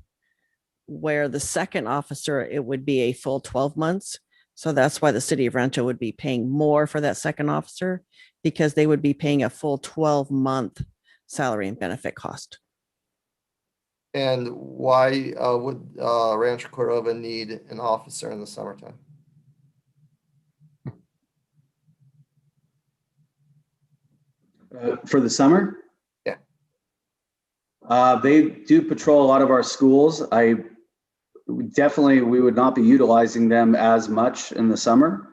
where the second officer, it would be a full 12 months. So that's why the city of Rancho would be paying more for that second officer, because they would be paying a full 12-month salary and benefit cost. And why would Rancho Cordova need an officer in the summertime? For the summer? Yeah. They do patrol a lot of our schools. We would not be utilizing them as much in the summer.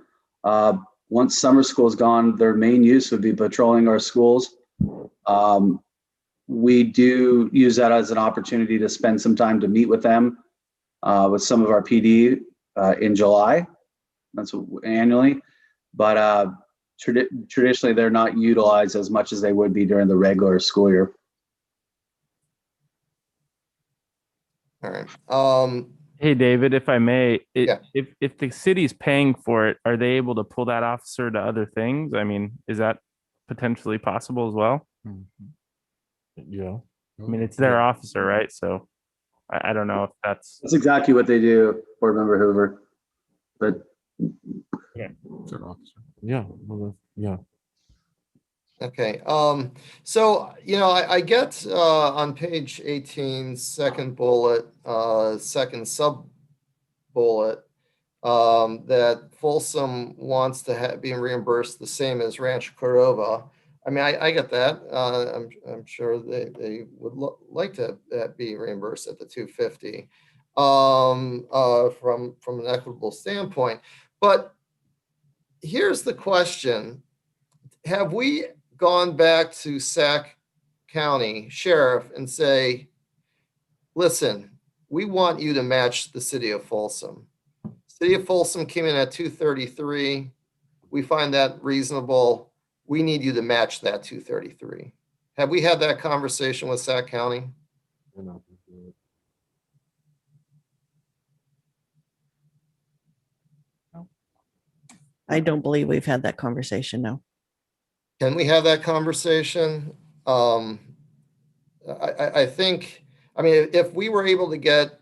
Once summer school is gone, their main use would be patrolling our schools. We do use that as an opportunity to spend some time to meet with them, with some of our PD in July. That's annually. But traditionally, they're not utilized as much as they would be during the regular school year. All right. Hey, David, if I may, Yeah. if the city's paying for it, are they able to pull that officer to other things? I mean, is that potentially possible as well? Yeah. I mean, it's their officer, right? So I don't know if that's. That's exactly what they do, Board Member Hoover. But yeah, Yeah. Well, yeah. Okay. So, I get on page 18, second bullet, second sub bullet, that Folsom wants to be reimbursed the same as Rancho Cordova. I mean, I get that. I'm sure they would like to be reimbursed at the $250 from an equitable standpoint. But here's the question. Have we gone back to Sac County Sheriff and say, listen, we want you to match the city of Folsom. City of Folsom came in at 233. We find that reasonable. We need you to match that 233. Have we had that conversation with Sac County? I don't believe we've had that conversation, no. Can we have that conversation? I think, if we were able to get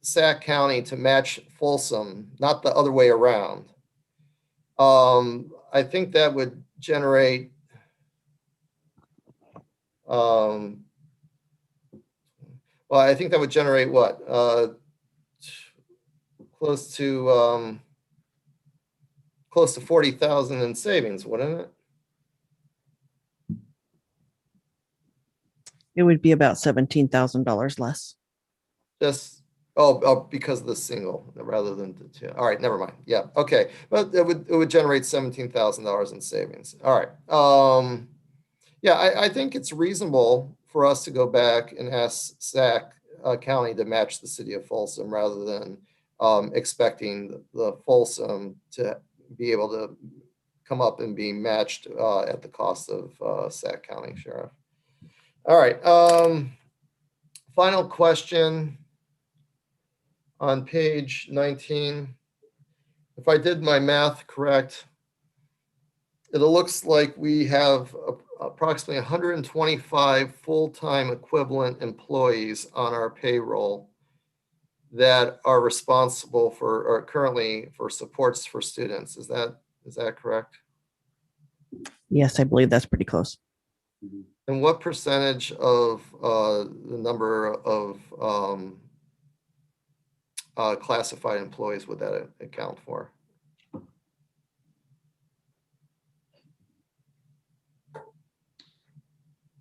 Sac County to match Folsom, not the other way around, I think that would generate I think that would generate what? Close to 40,000 in savings, wouldn't it? It would be about $17,000 less. Just because of the single rather than the two. All right, never mind. Yeah, okay, but it would generate $17,000 in savings. All right. Yeah, I think it's reasonable for us to go back and ask Sac County to match the city of Folsom rather than expecting the Folsom to be able to come up and be matched at the cost of Sac County Sheriff. All right. Final question on page 19. If I did my math correct, it looks like we have approximately 125 full-time equivalent employees on our payroll that are responsible for, or currently for, supports for students. Is that correct? Yes, I believe that's pretty close. And what percentage of the number of classified employees would that account for?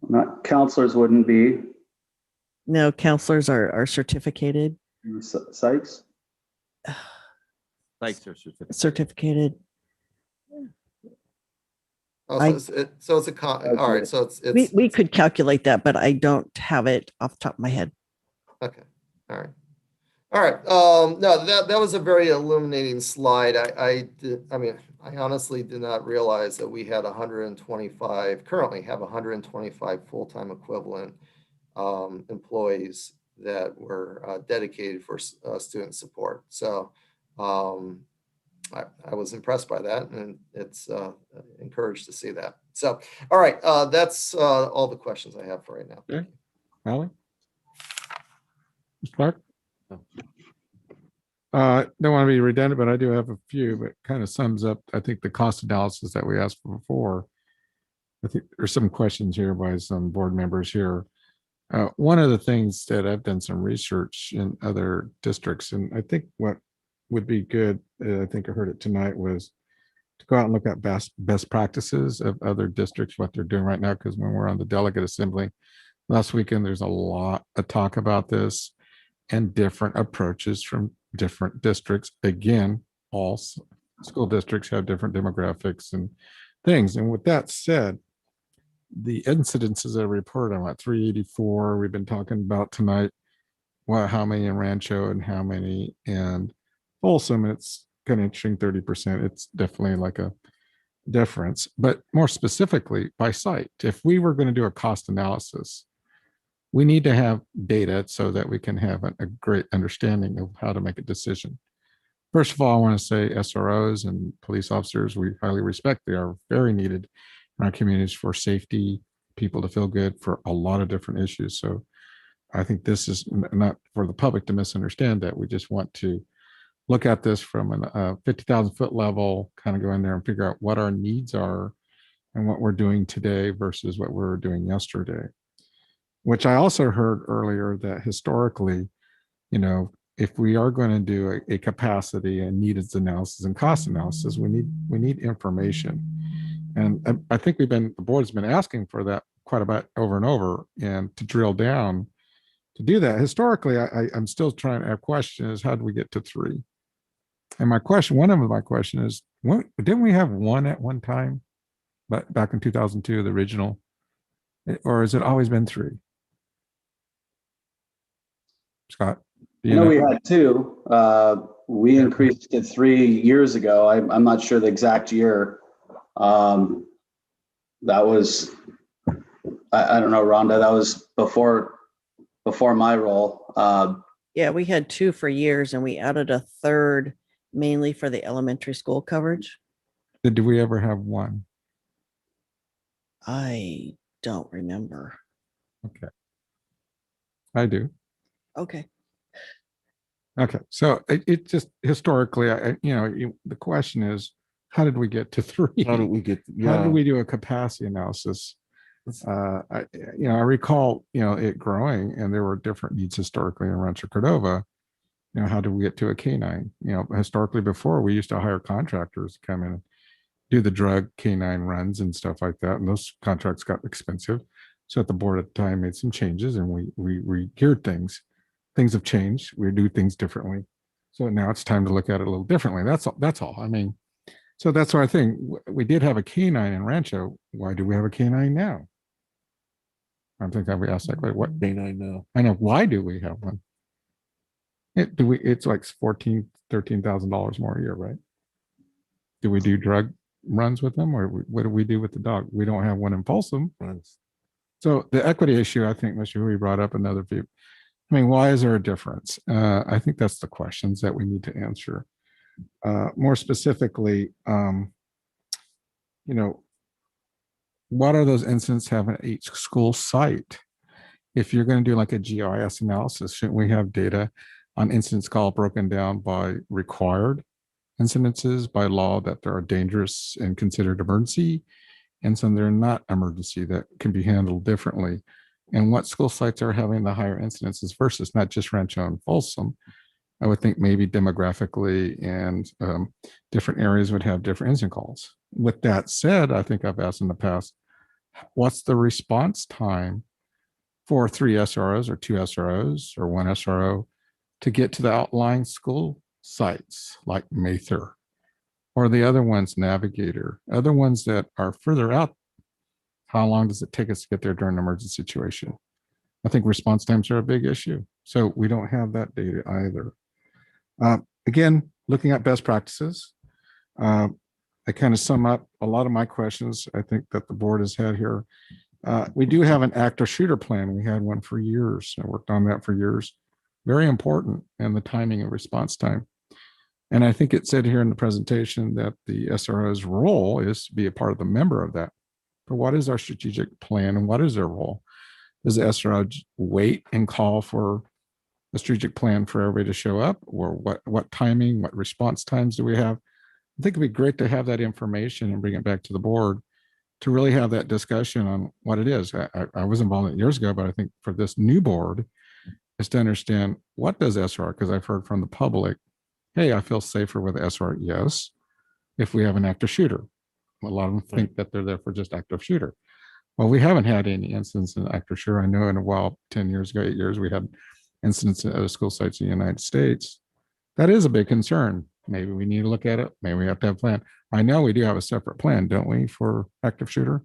not counselors wouldn't be. No, counselors are certificated. Psychs? Psychs are certificated. Certificated. Oh, so it's a all right. So it's we could calculate that, but I don't have it off the top of my head. Okay, all right. All right, no, that was a very illuminating slide. I mean, I honestly did not realize that we had 125, currently have 125 full-time equivalent employees that were dedicated for student support. So I was impressed by that, and it's encouraged to see that. So, all right, that's all the questions I have for right now. Okay. Allie? Mr. Clark? Don't want to be redundant, but I do have a few, but kind of sums up, I think, the cost analysis that we asked for before. I think there's some questions here by some board members here. One of the things that I've done some research in other districts, and I think what would be good, I think I heard it tonight, was to go out and look at best practices of other districts, what they're doing right now, because when we're on the delegate assembly last weekend, there's a lot of talk about this and different approaches from different districts. Again, all school districts have different demographics and things. And with that said, the incidences that are reported on 384, we've been talking about tonight, how many in Rancho and how many in Folsom. It's kind of interesting, 30%. It's definitely like a difference, but more specifically by site. If we were going to do a cost analysis, we need to have data so that we can have a great understanding of how to make a decision. First of all, I want to say SROs and police officers, we highly respect. They are very needed in our communities for safety, people to feel good, for a lot of different issues. So I think this is not for the public to misunderstand that. We just want to look at this from a 50,000 foot level, kind of go in there and figure out what our needs are and what we're doing today versus what we were doing yesterday. Which I also heard earlier that historically, if we are going to do a capacity and needs analysis and cost analysis, we need information. And I think the board's been asking for that quite a bit over and over, and to drill down to do that. Historically, I'm still trying to, our question is, how do we get to 3? And one of my question is, didn't we have 1 at one time, but back in 2002, the original, or has it always been 3? Scott? I know we had 2. We increased it 3 years ago. I'm not sure the exact year. That was, I don't know, Rhonda, that was before my role. Yeah, we had 2 for years, and we added a 3rd mainly for the elementary school coverage. Did we ever have 1? I don't remember. Okay. I do. Okay. Okay. So it just historically, the question is, how did we get to 3? How did we get? How did we do a capacity analysis? I recall, it growing, and there were different needs historically in Rancho Cordova. How did we get to a K-9? Historically before, we used to hire contractors to come in and do the drug K-9 runs and stuff like that. And those contracts got expensive. So at the board at the time made some changes, and we geared things. Things have changed. We do things differently. So now it's time to look at it a little differently. That's all. I mean, so that's why I think we did have a K-9 in Rancho. Why do we have a K-9 now? I think I've asked that question. What K-9 now? I know. Why do we have one? It's like $13,000 more a year, right? Do we do drug runs with them, or what do we do with the dog? We don't have one in Folsom. So the equity issue, I think Mr. Hui brought up another view. I mean, why is there a difference? I think that's the questions that we need to answer. More specifically, what are those incidents having at each school site? If you're going to do like a GIS analysis, shouldn't we have data on incidents call broken down by required incidences by law that they are dangerous and considered emergency, and some that are not emergency that can be handled differently? And what school sites are having the higher incidences versus not just Rancho and Folsom? I would think maybe demographically and different areas would have different incident calls. With that said, I think I've asked in the past, what's the response time for 3 SROs or 2 SROs or 1 SRO to get to the outlying school sites like Mather, or the other ones, Navigator, other ones that are further out? How long does it take us to get there during an emergency situation? I think response times are a big issue. So we don't have that data either. Again, looking at best practices, I kind of sum up a lot of my questions I think that the board has had here. We do have an active shooter plan. We had one for years. I worked on that for years. Very important, and the timing and response time. And I think it said here in the presentation that the SRO's role is to be a part of the member of that. But what is our strategic plan and what is their role? Does the SRO wait and call for a strategic plan for everybody to show up, or what timing, what response times do we have? I think it'd be great to have that information and bring it back to the board to really have that discussion on what it is. I was involved in it years ago, but I think for this new board is to understand what does SRO, because I've heard from the public, hey, I feel safer with SRO. Yes, if we have an active shooter. A lot of them think that they're there for just active shooter. Well, we haven't had any incidents in active shooter. I know in a while, 10 years ago, 8 years, we had incidents at other school sites in the United States. That is a big concern. Maybe we need to look at it. Maybe we have to have a plan. I know we do have a separate plan, don't we, for active shooter?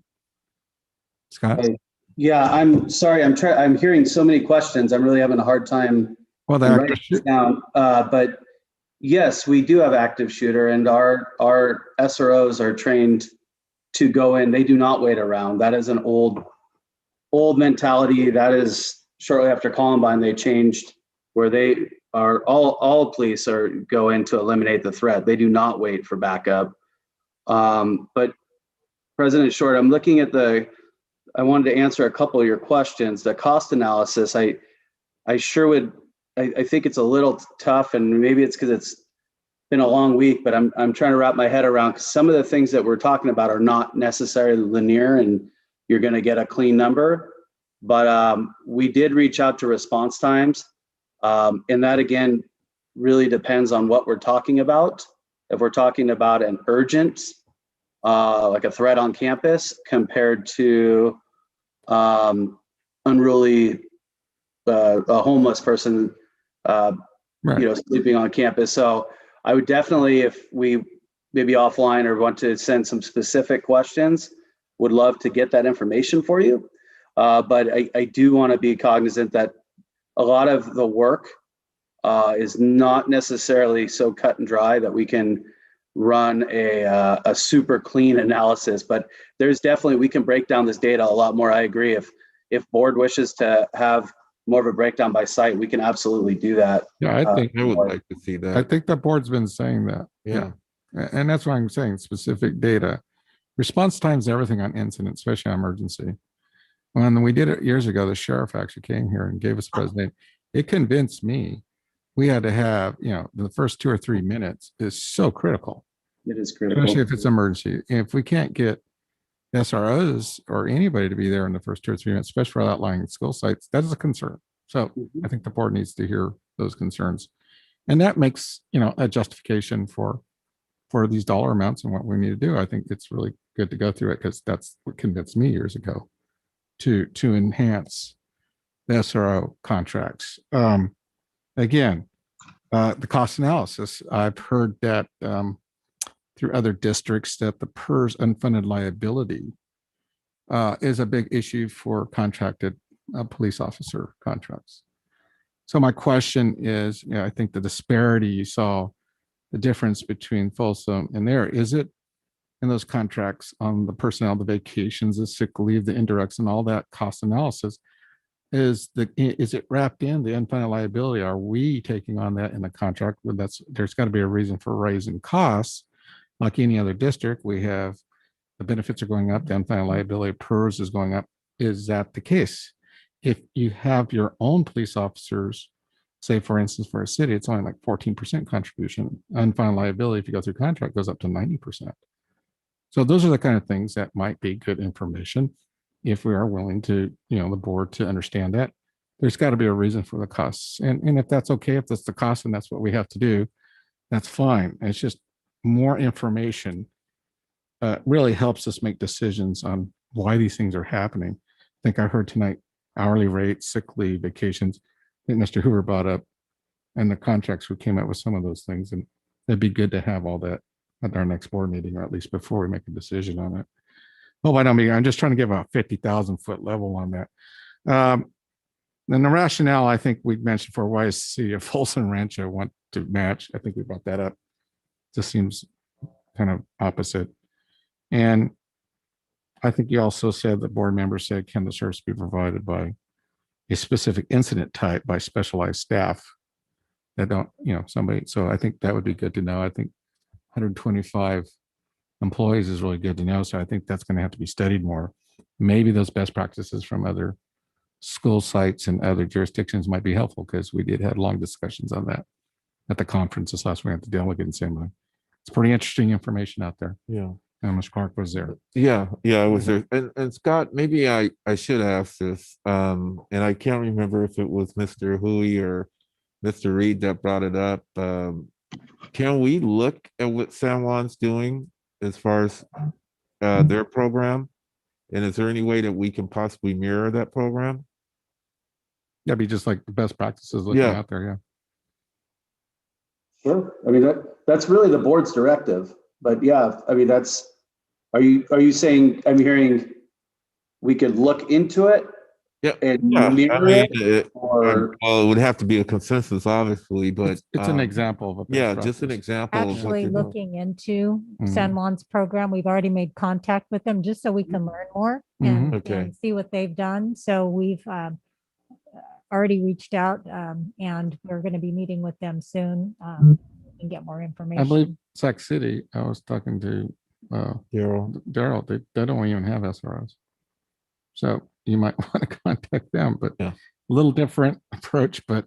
Scott? Yeah, I'm sorry. I'm hearing so many questions. I'm really having a hard time writing this down. But yes, we do have active shooter, and our SROs are trained to go in. They do not wait around. That is an old mentality. That is shortly after Columbine, they changed where they are all police go in to eliminate the threat. They do not wait for backup. But President Short, I'm looking at I wanted to answer a couple of your questions. The cost analysis, I think it's a little tough, and maybe it's because it's been a long week, but I'm trying to wrap my head around, because some of the things that we're talking about are not necessarily linear and you're going to get a clean number. But we did reach out to response times. And that, again, really depends on what we're talking about. If we're talking about an urgent, like a threat on campus, compared to unruly, a homeless person, sleeping on campus. So I would definitely, if we maybe offline or want to send some specific questions, would love to get that information for you. But I do want to be cognizant that a lot of the work is not necessarily so cut and dry that we can run a super clean analysis. But there's definitely, we can break down this data a lot more. I agree. If board wishes to have more of a breakdown by site, we can absolutely do that. Yeah, I think I would like to see that. I think the board's been saying that. Yeah. And that's why I'm saying specific data. Response times everything on incident, especially on emergency. When we did it years ago, the sheriff actually came here and gave us a presentation. It convinced me we had to have, the first 2 or 3 minutes is so critical. It is critical. Especially if it's emergency. If we can't get SROs or anybody to be there in the first 2 or 3 minutes, especially for outlying school sites, that is a concern. So I think the board needs to hear those concerns. And that makes, a justification for these dollar amounts and what we need to do. I think it's really good to go through it, because that's what convinced me years ago to enhance the SRO contracts. Again, the cost analysis, I've heard that through other districts that the PERS unfunded liability is a big issue for contracted police officer contracts. So my question is, I think the disparity you saw, the difference between Folsom and there, is it in those contracts on the personnel, the vacations, the sick leave, the indirects, and all that cost analysis? Is it wrapped in the unfunded liability? Are we taking on that in the contract? Well, there's got to be a reason for raising costs. Like any other district, we have the benefits are going up, the unfunded liability PERS is going up. Is that the case? If you have your own police officers, say for instance, for a city, it's only like 14% contribution. Unfunded liability, if you go through contract, goes up to 90%. So those are the kind of things that might be good information if we are willing to, the board to understand that. There's got to be a reason for the costs. And if that's okay, if that's the cost and that's what we have to do, that's fine. It's just more information really helps us make decisions on why these things are happening. I think I heard tonight hourly rates, sick leave, vacations. I think Mr. Hoover brought up, and the contracts, we came up with some of those things, and it'd be good to have all that at our next board meeting, or at least before we make a decision on it. Oh, I don't mean, I'm just trying to give a 50,000 foot level on that. the rationale, I think we mentioned for why City of Folsom Rancho want to match. I think we brought that up. Just seems kind of opposite. And I think you also said the board members said, can the service be provided by a specific incident type by specialized staff that don't, somebody. So I think that would be good to know. I think 125 employees is really good to know. So I think that's going to have to be studied more. Maybe those best practices from other school sites and other jurisdictions might be helpful, because we did have long discussions on that at the conference this last week at the delegate assembly. It's pretty interesting information out there. Yeah. And Ms. Clark was there. Yeah, I was there. And Scott, maybe I should ask this. And I can't remember if it was Mr. Hui or Mr. Reed that brought it up. Can we look at what San Juan's doing as far as their program? And is there any way that we can possibly mirror that program? Yeah, be just like the best practices looking out there. Yeah. Sure. I mean, that's really the board's directive. But yeah, I mean, are you saying, I'm hearing we could look into it? Yeah. And Yeah. mirror it, or well, it would have to be a consensus, obviously, but it's an example of a best just an example of what Actually they're doing. looking into San Juan's program, we've already made contact with them just so we can learn more and, Okay. and see what they've done. So we've already reached out and we're going to be meeting with them soon and get more information. I believe Sac City, I was talking to Daryl, they don't even have SROs. So you might want to contact them, but a little different approach. But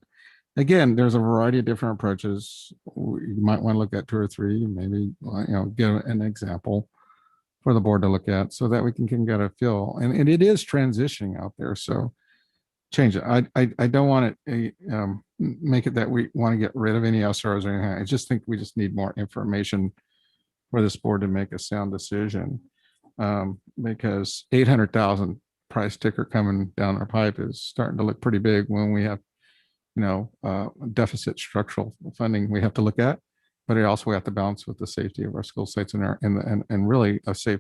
again, there's a variety of different approaches. You might want to look at 2 or 3, maybe, get an example for the board to look at so that we can get a feel. And it is transitioning out there. So change it. I don't want it make it that we want to get rid of any SROs or anything. I just think we just need more information for this board to make a sound decision, because 800,000 price ticker coming down our pipe is starting to look pretty big when we have, deficit structural funding we have to look at, but it also we have to balance with the safety of our school sites and really a safe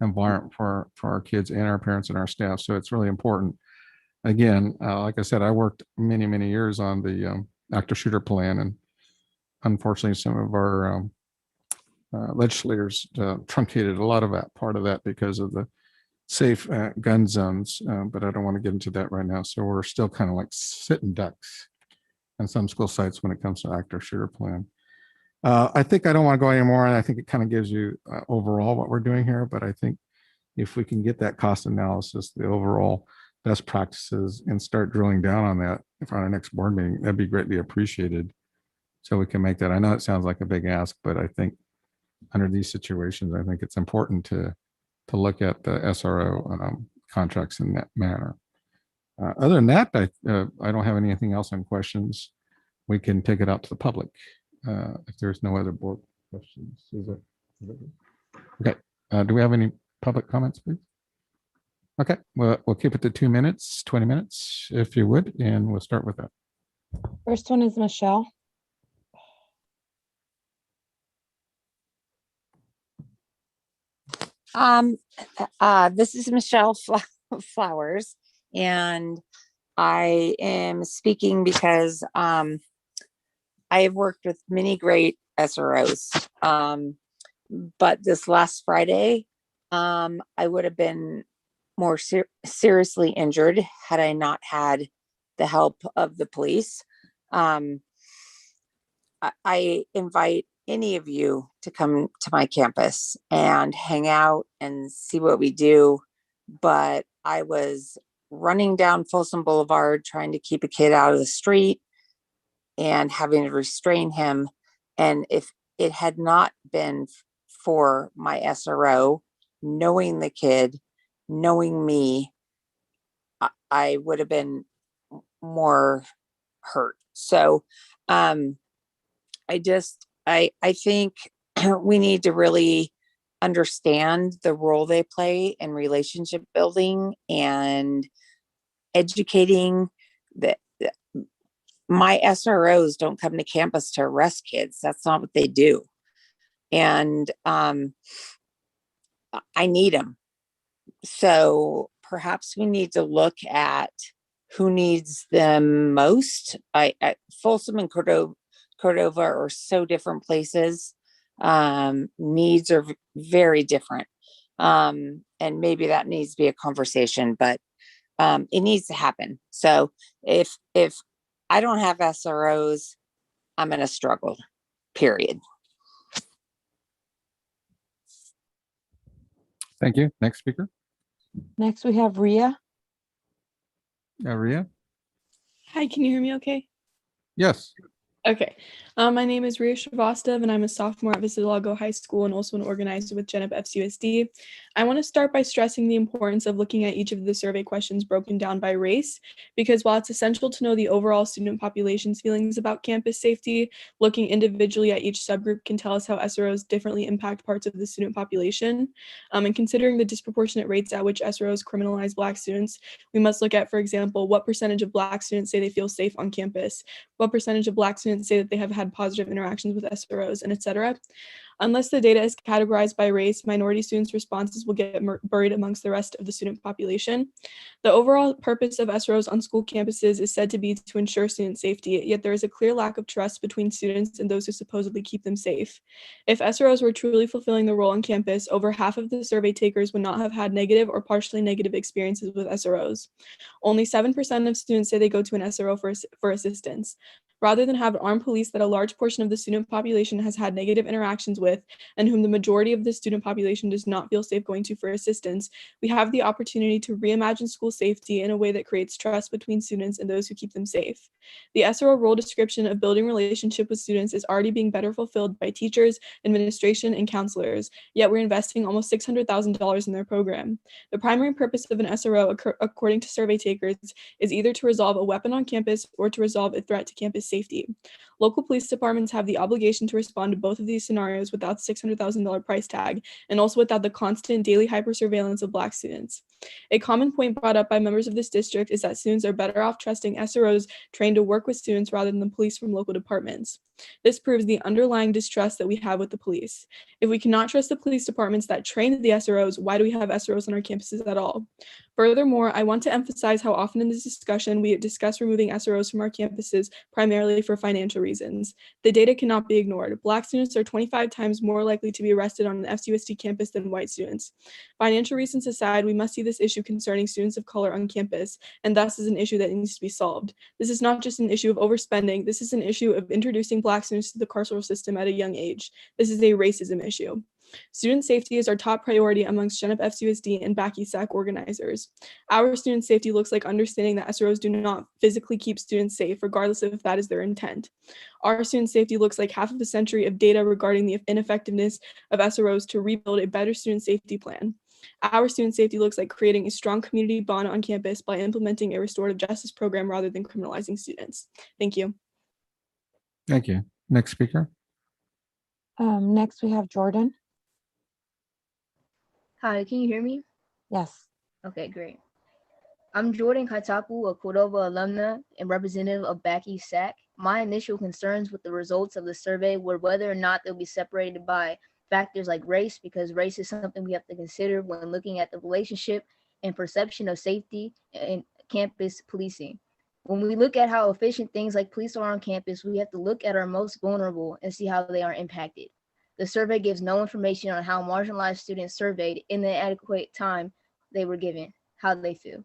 environment for our kids and our parents and our staff. So it's really important. Again, like I said, I worked many years on the active shooter plan, and unfortunately some of our legislators truncated a lot of that part of that because of the safe gun zones, but I don't want to get into that right now. So we're still kind of like sitting ducks on some school sites when it comes to active shooter plan. I think I don't want to go anymore, and I think it kind of gives you overall what we're doing here, but I think if we can get that cost analysis, the overall best practices, and start drilling down on that for our next board meeting, that'd be greatly appreciated. So we can make that. I know it sounds like a big ask, but I think under these situations, I think it's important to look at the SRO contracts in that manner. Other than that, I don't have anything else on questions. We can take it out to the public if there's no other board questions. Okay. Do we have any public comments, please? Okay, well, we'll keep it to 2 minutes, 20 minutes, if you would, and we'll start with that. First one is Michelle. This is Michelle Flowers, and I am speaking because I have worked with many great SROs, but this last Friday, I would have been more seriously injured had I not had the help of the police. I invite any of you to come to my campus and hang out and see what we do. But I was running down Folsom Boulevard trying to keep a kid out of the street and having to restrain him. And if it had not been for my SRO, knowing the kid, knowing me, I would have been more hurt. So I think we need to really understand the role they play in relationship building and educating. That my SROs don't come to campus to arrest kids. That's not what they do. And I need them. So perhaps we need to look at who needs them most. Folsom and Cordova are so different places. Needs are very different. And maybe that needs to be a conversation, but it needs to happen. So if I don't have SROs, I'm going to struggle, period. Thank you. Next speaker, Next, we have Ria. Ria. Hi, can you hear me okay? Yes. Okay. My name is Ria Shrivastava, and I'm a sophomore at Visilago High School and also an organizer with Gen Up FCUSD. I want to start by stressing the importance of looking at each of the survey questions broken down by race, because while it's essential to know the overall student population's feelings about campus safety, looking individually at each subgroup can tell us how SROs differently impact parts of the student population. And considering the disproportionate rates at which SROs criminalize Black students, we must look at, for example, what percentage of Black students say they feel safe on campus, what percentage of Black students say that they have had positive interactions with SROs, and etc. Unless the data is categorized by race, minority students' responses will get buried amongst the rest of the student population. The overall purpose of SROs on school campuses is said to be to ensure student safety, yet there is a clear lack of trust between students and those who supposedly keep them safe. If SROs were truly fulfilling the role on campus, over half of the survey takers would not have had negative or partially negative experiences with SROs. Only 7% of students say they go to an SRO for assistance. Rather than have armed police that a large portion of the student population has had negative interactions with, and whom the majority of the student population does not feel safe going to for assistance, we have the opportunity to reimagine school safety in a way that creates trust between students and those who keep them safe. The SRO role description of building relationship with students is already being better fulfilled by teachers, administration, and counselors, yet we're investing almost $600,000 in their program. The primary purpose of an SRO, according to survey takers, is either to resolve a weapon on campus or to resolve a threat to campus safety. Local police departments have the obligation to respond to both of these scenarios without the $600,000 price tag, and also without the constant daily hyper-surveillance of Black students. A common point brought up by members of this district is that students are better off trusting SROs trained to work with students rather than the police from local departments. This proves the underlying distrust that we have with the police. If we cannot trust the police departments that train the SROs, why do we have SROs on our campuses at all? Furthermore, I want to emphasize how often in this discussion we discuss removing SROs from our campuses primarily for financial reasons. The data cannot be ignored. Black students are 25 times more likely to be arrested on an FCUSD campus than white students. Financial reasons aside, we must see this issue concerning students of color on campus, and thus is an issue that needs to be solved. This is not just an issue of overspending, this is an issue of introducing Black students to the carceral system at a young age. This is a racism issue. Student safety is our top priority amongst Gen Up FCUSD and BACI-SAC organizers. Our student safety looks like understanding that SROs do not physically keep students safe, regardless of if that is their intent. Our student safety looks like half of a century of data regarding the ineffectiveness of SROs to rebuild a better student safety plan. Our student safety looks like creating a strong community bond on campus by implementing a restorative justice program rather than criminalizing students. Thank you. Thank you. Next speaker. Next, we have Jordan. Hi, can you hear me? Yes. Okay, great. I'm Jordan Kaitapu, a Cordova alumna and representative of BACI-SAC. My initial concerns with the results of the survey were whether or not they'll be separated by factors like race, because race is something we have to consider when looking at the relationship and perception of safety and campus policing. When we look at how efficient things like police are on campus, we have to look at our most vulnerable and see how they are impacted. The survey gives no information on how marginalized students surveyed in the adequate time they were given, how they feel.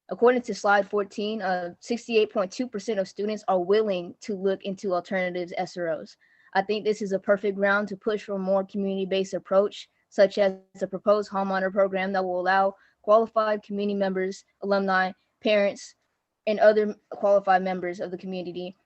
According to slide 14, 68.2% of students are willing to look into alternatives SROs. I think this is a perfect ground to push for a more community-based approach, such as the proposed homeowner program that will allow qualified community members, alumni, parents, and other qualified members of the community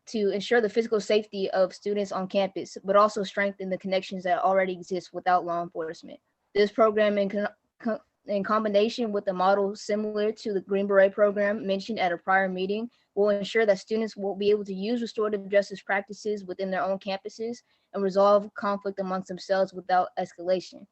to ensure the physical safety of students on campus, but also strengthen the connections that already exist without law enforcement. This program, in combination with a model similar to the Green Beret program mentioned at a prior meeting, will ensure that students will be able to use restorative justice practices within their own campuses and resolve conflict amongst themselves without escalation.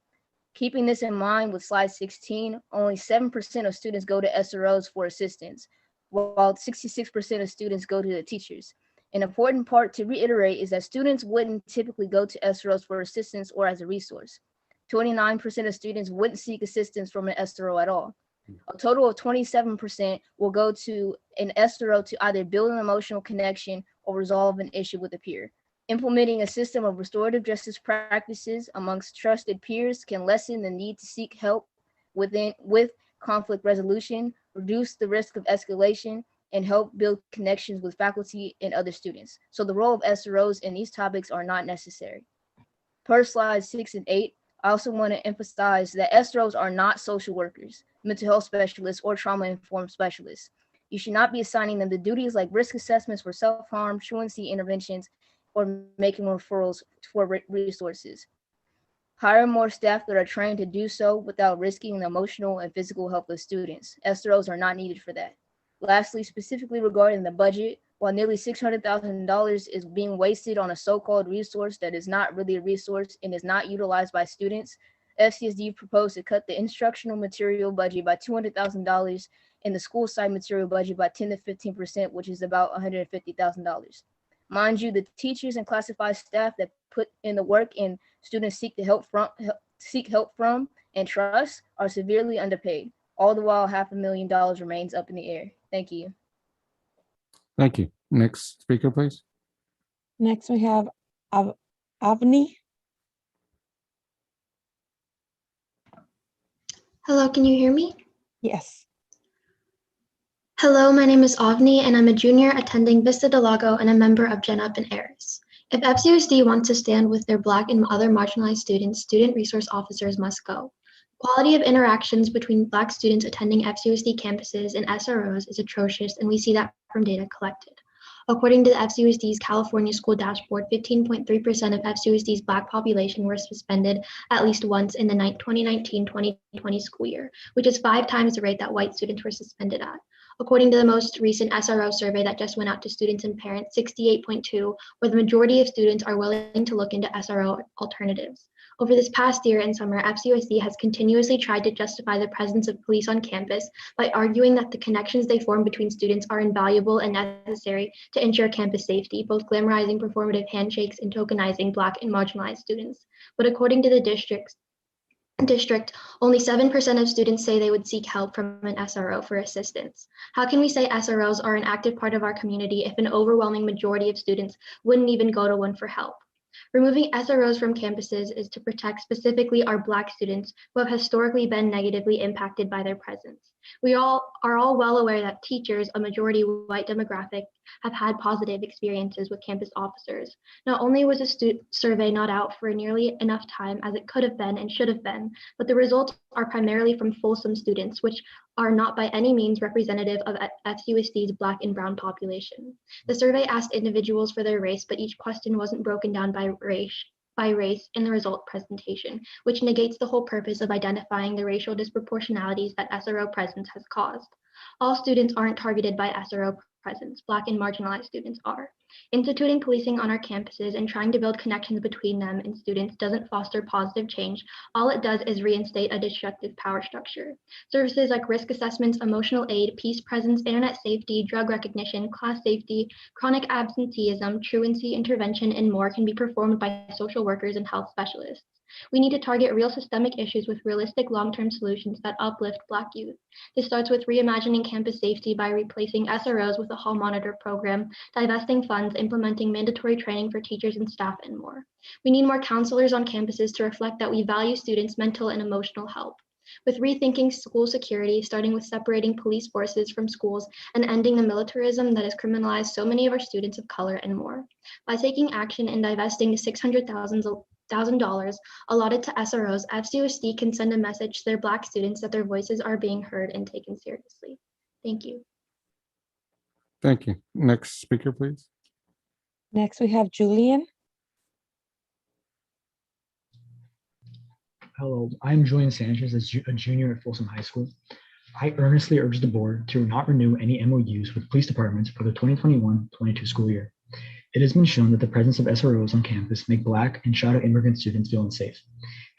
Keeping this in mind with slide 16, only 7% of students go to SROs for assistance, while 66% of students go to the teachers. An important part to reiterate is that students wouldn't typically go to SROs for assistance or as a resource. 29% of students wouldn't seek assistance from an SRO at all. A total of 27% will go to an SRO to either build an emotional connection or resolve an issue with a peer. Implementing a system of restorative justice practices amongst trusted peers can lessen the need to seek help with conflict resolution, reduce the risk of escalation, and help build connections with faculty and other students. So the role of SROs in these topics are not necessary. Per slides 6 and 8, I also want to emphasize that SROs are not social workers, mental health specialists, or trauma-informed specialists. You should not be assigning them the duties like risk assessments for self-harm, truancy interventions, or making referrals for resources. Hire more staff that are trained to do so without risking the emotional and physical health of students. SROs are not needed for that. Lastly, specifically regarding the budget, while nearly $600,000 is being wasted on a so-called resource that is not really a resource and is not utilized by students, FCSD proposed to cut the instructional material budget by $200,000 and the school side material budget by 10 to 15%, which is about $150,000. Mind you, the teachers and classified staff that put in the work and students seek help from and trust are severely underpaid. All the while, $500,000 remains up in the air. Thank you. Thank you. Next speaker, please. Next, we have Avni. Hello, can you hear me? Yes. Hello, my name is Avni, and I'm a junior attending Vista Del Lago and a member of Gen Up and ARIS. If FCUSD wants to stand with their Black and other marginalized students, student resource officers must go. Quality of interactions between Black students attending FCUSD campuses and SROs is atrocious, and we see that from data collected. According to the FCUSD's California School Dashboard, 15.3% of FCUSD's Black population were suspended at least once in the 2019-2020 school year, which is 5 times the rate that white students were suspended at. According to the most recent SRO survey that just went out to students and parents, 68.2, where the majority of students are willing to look into SRO alternatives. Over this past year and summer, FCUSD has continuously tried to justify the presence of police on campus by arguing that the connections they form between students are invaluable and necessary to ensure campus safety, both glamorizing performative handshakes and tokenizing Black and marginalized students. But according to the district, only 7% of students say they would seek help from an SRO for assistance. How can we say SROs are an active part of our community if an overwhelming majority of students wouldn't even go to one for help? Removing SROs from campuses is to protect specifically our Black students who have historically been negatively impacted by their presence. We are all well aware that teachers, a majority white demographic, have had positive experiences with campus officers. Not only was a survey not out for nearly enough time as it could have been and should have been, but the results are primarily from Folsom students, which are not by any means representative of FCUSD's Black and brown population. The survey asked individuals for their race, but each question wasn't broken down by race in the result presentation, which negates the whole purpose of identifying the racial disproportionalities that SRO presence has caused. All students aren't targeted by SRO presence. Black and marginalized students are. Instituting policing on our campuses and trying to build connections between them and students doesn't foster positive change. All it does is reinstate a destructive power structure. Services like risk assessments, emotional aid, peace presence, internet safety, drug recognition, class safety, chronic absenteeism, truancy intervention, and more can be performed by social workers and health specialists. We need to target real systemic issues with realistic long-term solutions that uplift Black youth. This starts with reimagining campus safety by replacing SROs with a hall monitor program, divesting funds, implementing mandatory training for teachers and staff, and more. We need more counselors on campuses to reflect that we value students' mental and emotional health. With rethinking school security, starting with separating police forces from schools and ending the militarism that has criminalized so many of our students of color, and more. By taking action and divesting the $600,000 allotted to SROs, FCUSD can send a message to their Black students that their voices are being heard and taken seriously. Thank you. Thank you. Next speaker, please. Next, we have Julian. Hello, I'm Julian Sanchez, a junior at Folsom High School. I earnestly urge the board to not renew any MOUs with police departments for the 2021-22 school year. It has been shown that the presence of SROs on campus make Black and shadow immigrant students feel unsafe.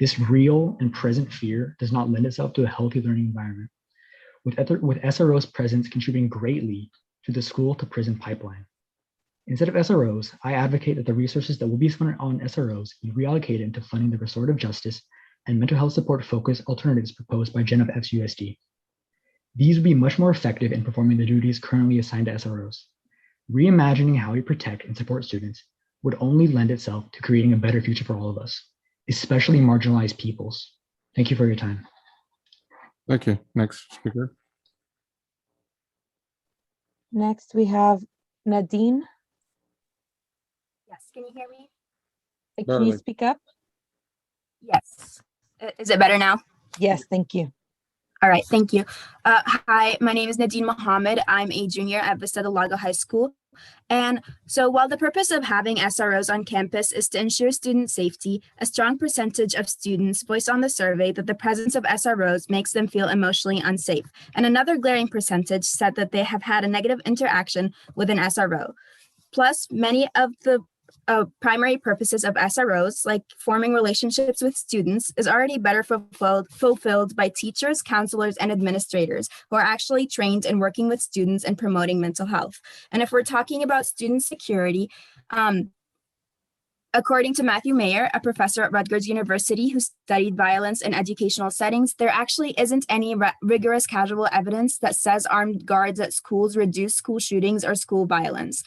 This real and present fear does not lend itself to a healthy learning environment, with SROs' presence contributing greatly to the school to prison pipeline. Instead of SROs, I advocate that the resources that will be spent on SROs be reallocated into funding the restorative justice and mental health support focused alternatives proposed by Gen Up FCUSD. These would be much more effective in performing the duties currently assigned to SROs. Reimagining how we protect and support students would only lend itself to creating a better future for all of us, especially marginalized peoples. Thank you for your time. Thank you. Next speaker. Next, we have Nadine. Yes, can you hear me? Can you Barely. speak up? Yes. Is it better now? Yes, thank you. All right, thank you. Hi, my name is Nadine Mohammed. I'm a junior at Vista del Lago High School. And so while the purpose of having SROs on campus is to ensure student safety, a strong percentage of students voiced on the survey that the presence of SROs makes them feel emotionally unsafe. And another glaring percentage said that they have had a negative interaction with an SRO. Plus, many of the primary purposes of SROs, like forming relationships with students, is already better fulfilled by teachers, counselors, and administrators who are actually trained in working with students and promoting mental health. And if we're talking about student security, according to Matthew Mayer, a professor at Rutgers University who studied violence in educational settings, there actually isn't any rigorous causal evidence that says armed guards at schools reduce school shootings or school violence.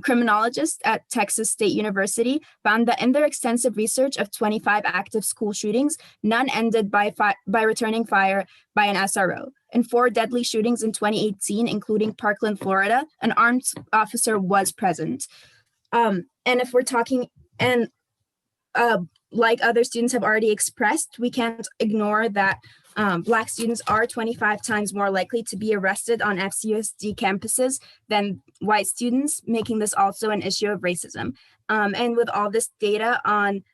Criminologists at Texas State University found that in their extensive research of 25 active school shootings, none ended by returning fire by an SRO. In 4 deadly shootings in 2018, including Parkland, Florida, an armed officer was present. And if we're talking, and like other students have already expressed, we can't ignore that Black students are 25 times more likely to be arrested on FCUSD campuses than white students, making this also an issue of racism. And with all this data on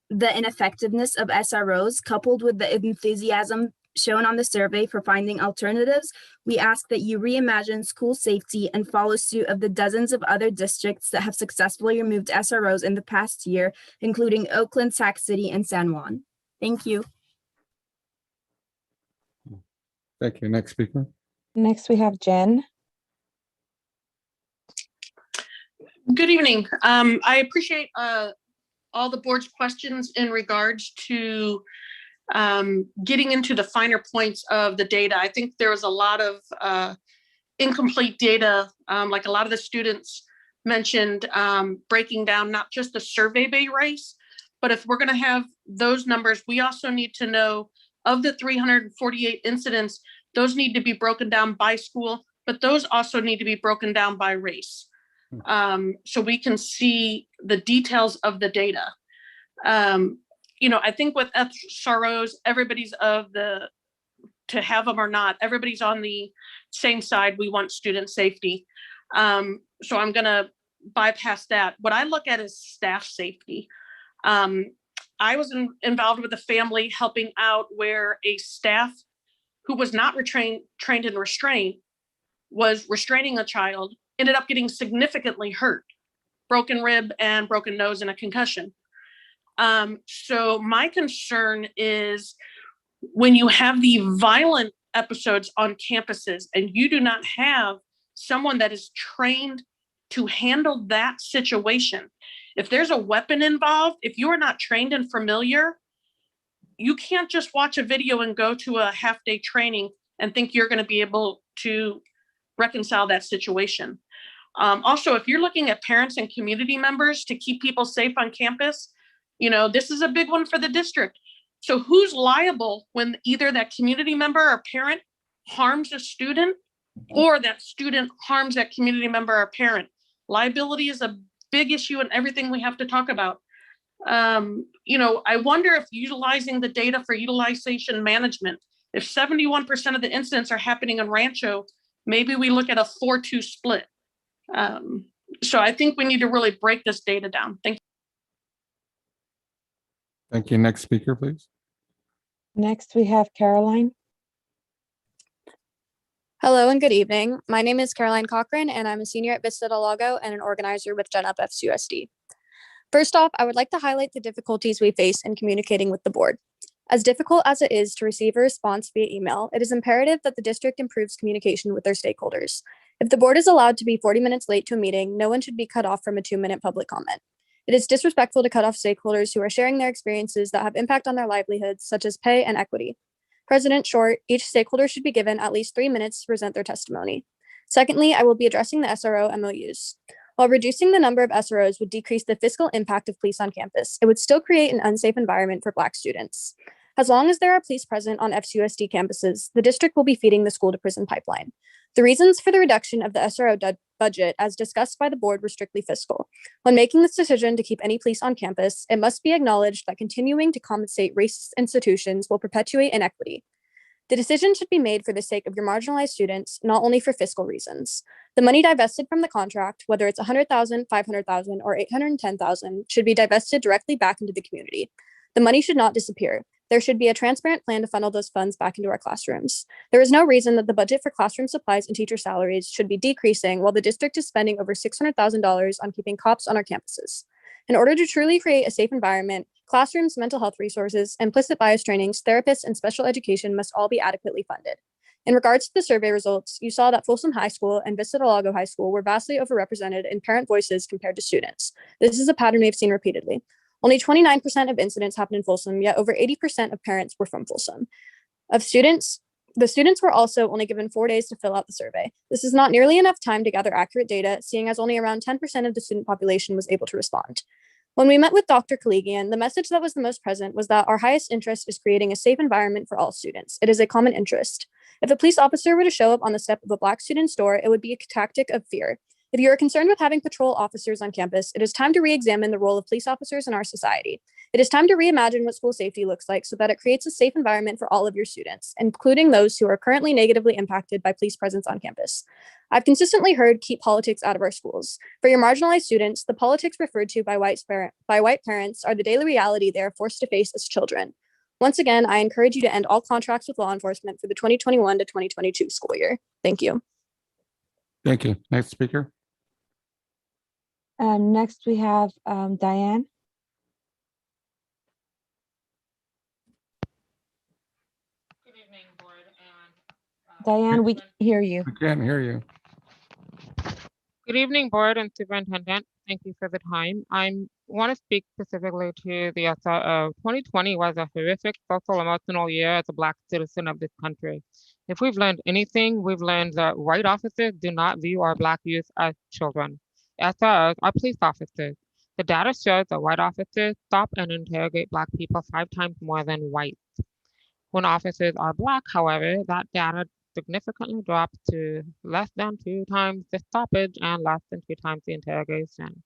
the ineffectiveness of SROs, coupled with the enthusiasm shown on the survey for finding alternatives, we ask that you reimagine school safety and follow suit of the dozens of other districts that have successfully removed SROs in the past year, including Oakland, Sac City, and San Juan. Thank you. Thank you. Next speaker. Next, we have Jen. Good evening. I appreciate all the board's questions in regards to getting into the finer points of the data. I think there was a lot of incomplete data, like a lot of the students mentioned, breaking down not just the survey bay race, but if we're going to have those numbers, we also need to know of the 348 incidents, those need to be broken down by school, but those also need to be broken down by race. So we can see the details of the data. You know, I think with SROs, everybody's to have them or not, everybody's on the same side. We want student safety. So I'm gonna bypass that. What I look at is staff safety. I was involved with a family helping out where a staff who was not trained in restraint was restraining a child, ended up getting significantly hurt, broken rib and broken nose and a concussion. So my concern is when you have the violent episodes on campuses and you do not have someone that is trained to handle that situation. If there's a weapon involved, if you are not trained and familiar, you can't just watch a video and go to a half-day training and think you're going to be able to reconcile that situation. Also, if you're looking at parents and community members to keep people safe on campus, you know, this is a big one for the district. So who's liable when either that community member or parent harms a student or that student harms that community member or parent? Liability is a big issue in everything we have to talk about. You know, I wonder if utilizing the data for utilization management, if 71% of the incidents are happening in Rancho, maybe we look at a 4-2 split. So I think we need to really break this data down. Thank you. Thank you. Next speaker, please. Next, we have Caroline. Hello and good evening. My name is Caroline Cochran, and I'm a senior at Vista del Lago and an organizer with Gen Up FCUSD. First off, I would like to highlight the difficulties we face in communicating with the board. As difficult as it is to receive a response via email, it is imperative that the district improves communication with their stakeholders. If the board is allowed to be 40 minutes late to a meeting, no one should be cut off from a 2-minute public comment. It is disrespectful to cut off stakeholders who are sharing their experiences that have impact on their livelihoods, such as pay and equity. President Short, each stakeholder should be given at least 3 minutes to present their testimony. Secondly, I will be addressing the SRO MOUs. While reducing the number of SROs would decrease the fiscal impact of police on campus, it would still create an unsafe environment for Black students. As long as there are police present on FCUSD campuses, the district will be feeding the school to prison pipeline. The reasons for the reduction of the SRO budget, as discussed by the board, were strictly fiscal. When making this decision to keep any police on campus, it must be acknowledged that continuing to compensate racist institutions will perpetuate inequity. The decision should be made for the sake of your marginalized students, not only for fiscal reasons. The money divested from the contract, whether it's $100,000, $500,000, or $810,000, should be divested directly back into the community. The money should not disappear. There should be a transparent plan to funnel those funds back into our classrooms. There is no reason that the budget for classroom supplies and teacher salaries should be decreasing while the district is spending over $600,000 on keeping cops on our campuses. In order to truly create a safe environment, classrooms, mental health resources, implicit bias trainings, therapists, and special education must all be adequately funded. In regards to the survey results, you saw that Folsom High School and Vista Del Lago High School were vastly overrepresented in parent voices compared to students. This is a pattern we've seen repeatedly. Only 29% of incidents happened in Folsom, yet over 80% of parents were from Folsom. The students were also only given 4 days to fill out the survey. This is not nearly enough time to gather accurate data, seeing as only around 10% of the student population was able to respond. When we met with Dr. Kaligian, the message that was the most present was that our highest interest is creating a safe environment for all students. It is a common interest. If a police officer were to show up on the step of a Black student's door, it would be a tactic of fear. If you are concerned with having patrol officers on campus, it is time to re-examine the role of police officers in our society. It is time to reimagine what school safety looks like so that it creates a safe environment for all of your students, including those who are currently negatively impacted by police presence on campus. I've consistently heard keep politics out of our schools. For your marginalized students, the politics referred to by white parents are the daily reality they are forced to face as children. Once again, I encourage you to end all contracts with law enforcement for the 2021 to 2022 school year. Thank you. Thank you. Next speaker. Next, we have Diane. Diane, we can hear you. I can't hear you. Good evening, Board and Superintendent. Thank you for the time. I want to speak specifically to the 2020 was a horrific social emotional year as a Black citizen of this country. If we've learned anything, we've learned that white officers do not view our Black youth as children. SROs are police officers. The data shows that white officers stop and interrogate Black people 5 times more than whites. When officers are Black, however, that data significantly drops to less than 2 times the stoppage and less than 2 times the interrogation.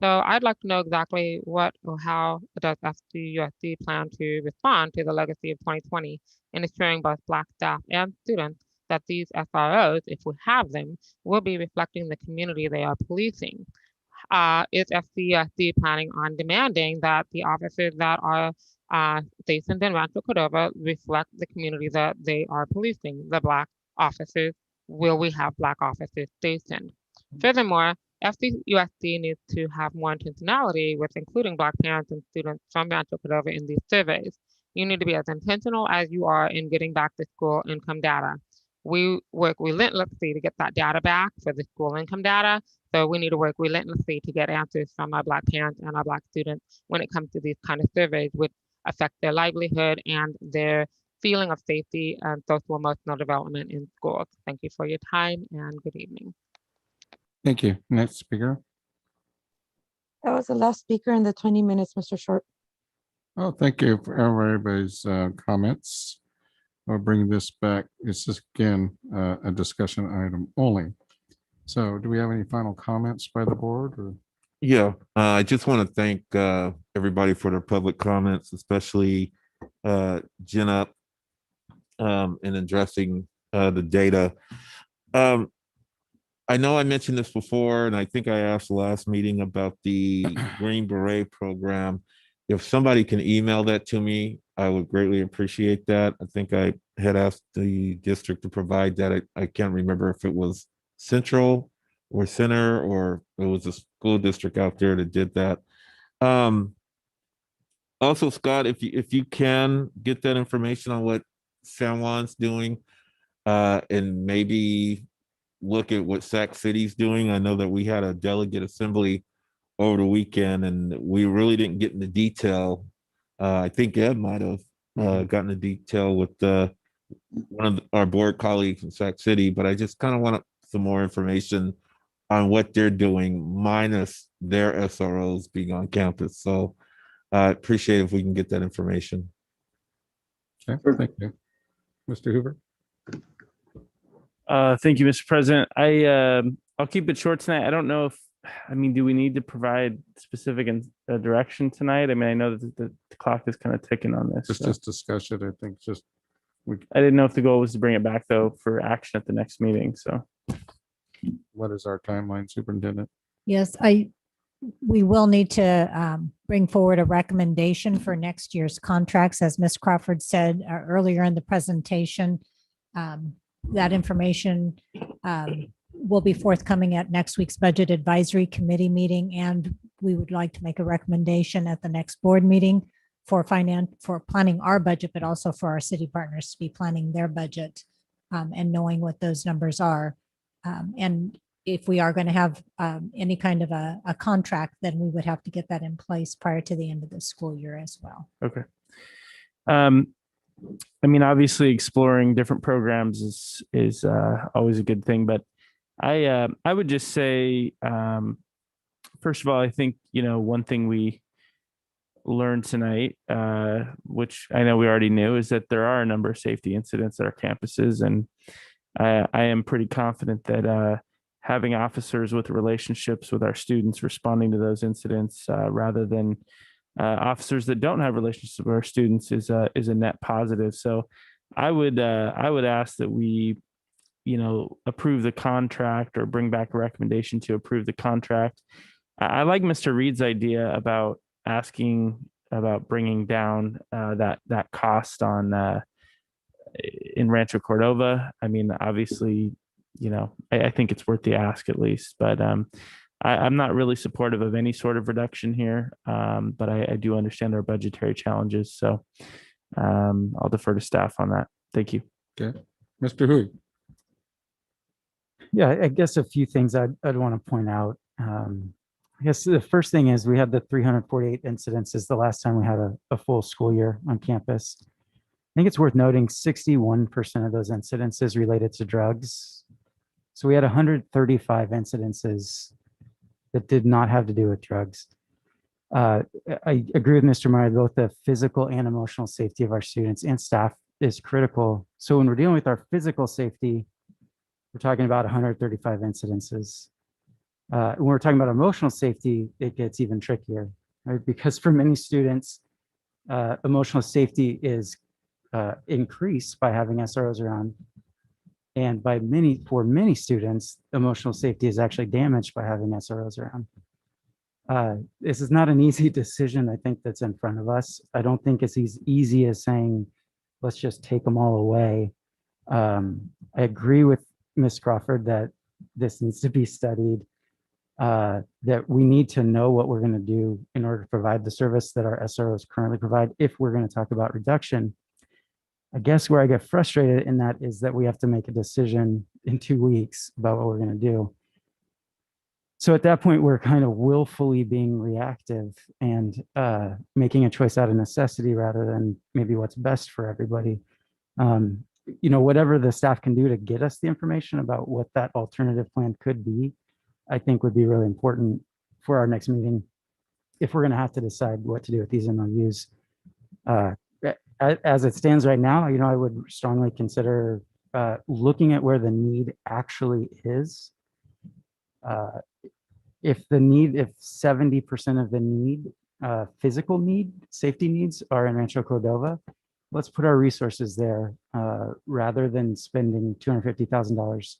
So I'd like to know exactly what or how does FCUSD plan to respond to the legacy of 2020 in ensuring both Black staff and students that these SROs, if we have them, will be reflecting the community they are policing. Is FCUSD planning on demanding that the officers that are stationed in Rancho Cordova reflect the community that they are policing, the Black officers? Will we have Black officers stationed? Furthermore, FCUSD needs to have more intentionality with including Black parents and students from Rancho Cordova in these surveys. You need to be as intentional as you are in getting back the school income data. We work relentlessly to get that data back for the school income data. So we need to work relentlessly to get answers from our Black parents and our Black students when it comes to these kind of surveys, which affect their livelihood and their feeling of safety and social emotional development in schools. Thank you for your time and good evening. Thank you. Next speaker. That was the last speaker in the 20 minutes, Mr. Short. Oh, thank you for everybody's comments. I'll bring this back. It's just again a discussion item only. So do we have any final comments by the board? Or? Yeah, I just want to thank everybody for their public comments, especially Jen Up in addressing the data. I know I mentioned this before, and I think I asked the last meeting about the Green Beret program. If somebody can email that to me, I would greatly appreciate that. I think I had asked the district to provide that. I can't remember if it was Central or Center or it was a school district out there that did that. Also, Scott, if you can get that information on what San Juan's doing, and maybe look at what Sac City's doing. I know that we had a delegate assembly over the weekend and we really didn't get into detail. I think Ed might have gotten the detail with one of our board colleagues in Sac City, but I just kind of want some more information on what they're doing minus their SROs being on campus. So I appreciate if we can get that information. Okay, thank you. Mr. Hoover? Thank you, Mr. President. I'll keep it short tonight. I don't know if, I mean, do we need to provide specific direction tonight? I mean, I know that the clock is kind of ticking on this. It's so. just discussion, I think, just. I didn't know if the goal was to bring it back though for action at the next meeting, so. What is our timeline, Superintendent? Yes, we will need to bring forward a recommendation for next year's contracts. As Ms. Crawford said earlier in the presentation, that information will be forthcoming at next week's Budget Advisory Committee meeting, and we would like to make a recommendation at the next board meeting for planning our budget, but also for our city partners to be planning their budget and knowing what those numbers are. And if we are going to have any kind of a contract, then we would have to get that in place prior to the end of the school year as well. Okay. I mean, obviously exploring different programs is always a good thing, but I would just say, first of all, I think, one thing we learned tonight, which I know we already knew, is that there are a number of safety incidents at our campuses. And I am pretty confident that having officers with relationships with our students responding to those incidents rather than officers that don't have relationships with our students is a net positive. So I would ask that we, approve the contract or bring back a recommendation to approve the contract. I like Mr. Reed's idea about asking about bringing down that cost on in Rancho Cordova. I mean, obviously, I think it's worth the ask at least, but I'm not really supportive of any sort of reduction here, but I do understand our budgetary challenges. So I'll defer to staff on that. Thank you. Okay. Mr. Hui. Yeah, I guess a few things I'd want to point out. I guess the first thing is we had the 348 incidents is the last time we had a full school year on campus. I think it's worth noting 61% of those incidences related to drugs. So we had 135 incidences that did not have to do with drugs. I agree with Mr. Meyer, both the physical and emotional safety of our students and staff is critical. So when we're dealing with our physical safety, we're talking about 135 incidences. When we're talking about emotional safety, it gets even trickier, right? Because for many students, emotional safety is increased by having SROs around. And for many students, emotional safety is actually damaged by having SROs around. This is not an easy decision, I think, that's in front of us. I don't think it's as easy as saying, let's just take them all away. I agree with Ms. Crawford that this needs to be studied, that we need to know what we're going to do in order to provide the service that our SROs currently provide if we're going to talk about reduction. I guess where I get frustrated in that is that we have to make a decision in 2 weeks about what we're going to do. So at that point, we're kind of willfully being reactive and making a choice out of necessity rather than maybe what's best for everybody. Whatever the staff can do to get us the information about what that alternative plan could be, I think would be really important for our next meeting if we're going to have to decide what to do with these MOUs. As it stands right now, I would strongly consider looking at where the need actually is. If 70% of the need, physical need, safety needs are in Rancho Cordova, let's put our resources there rather than spending $250,000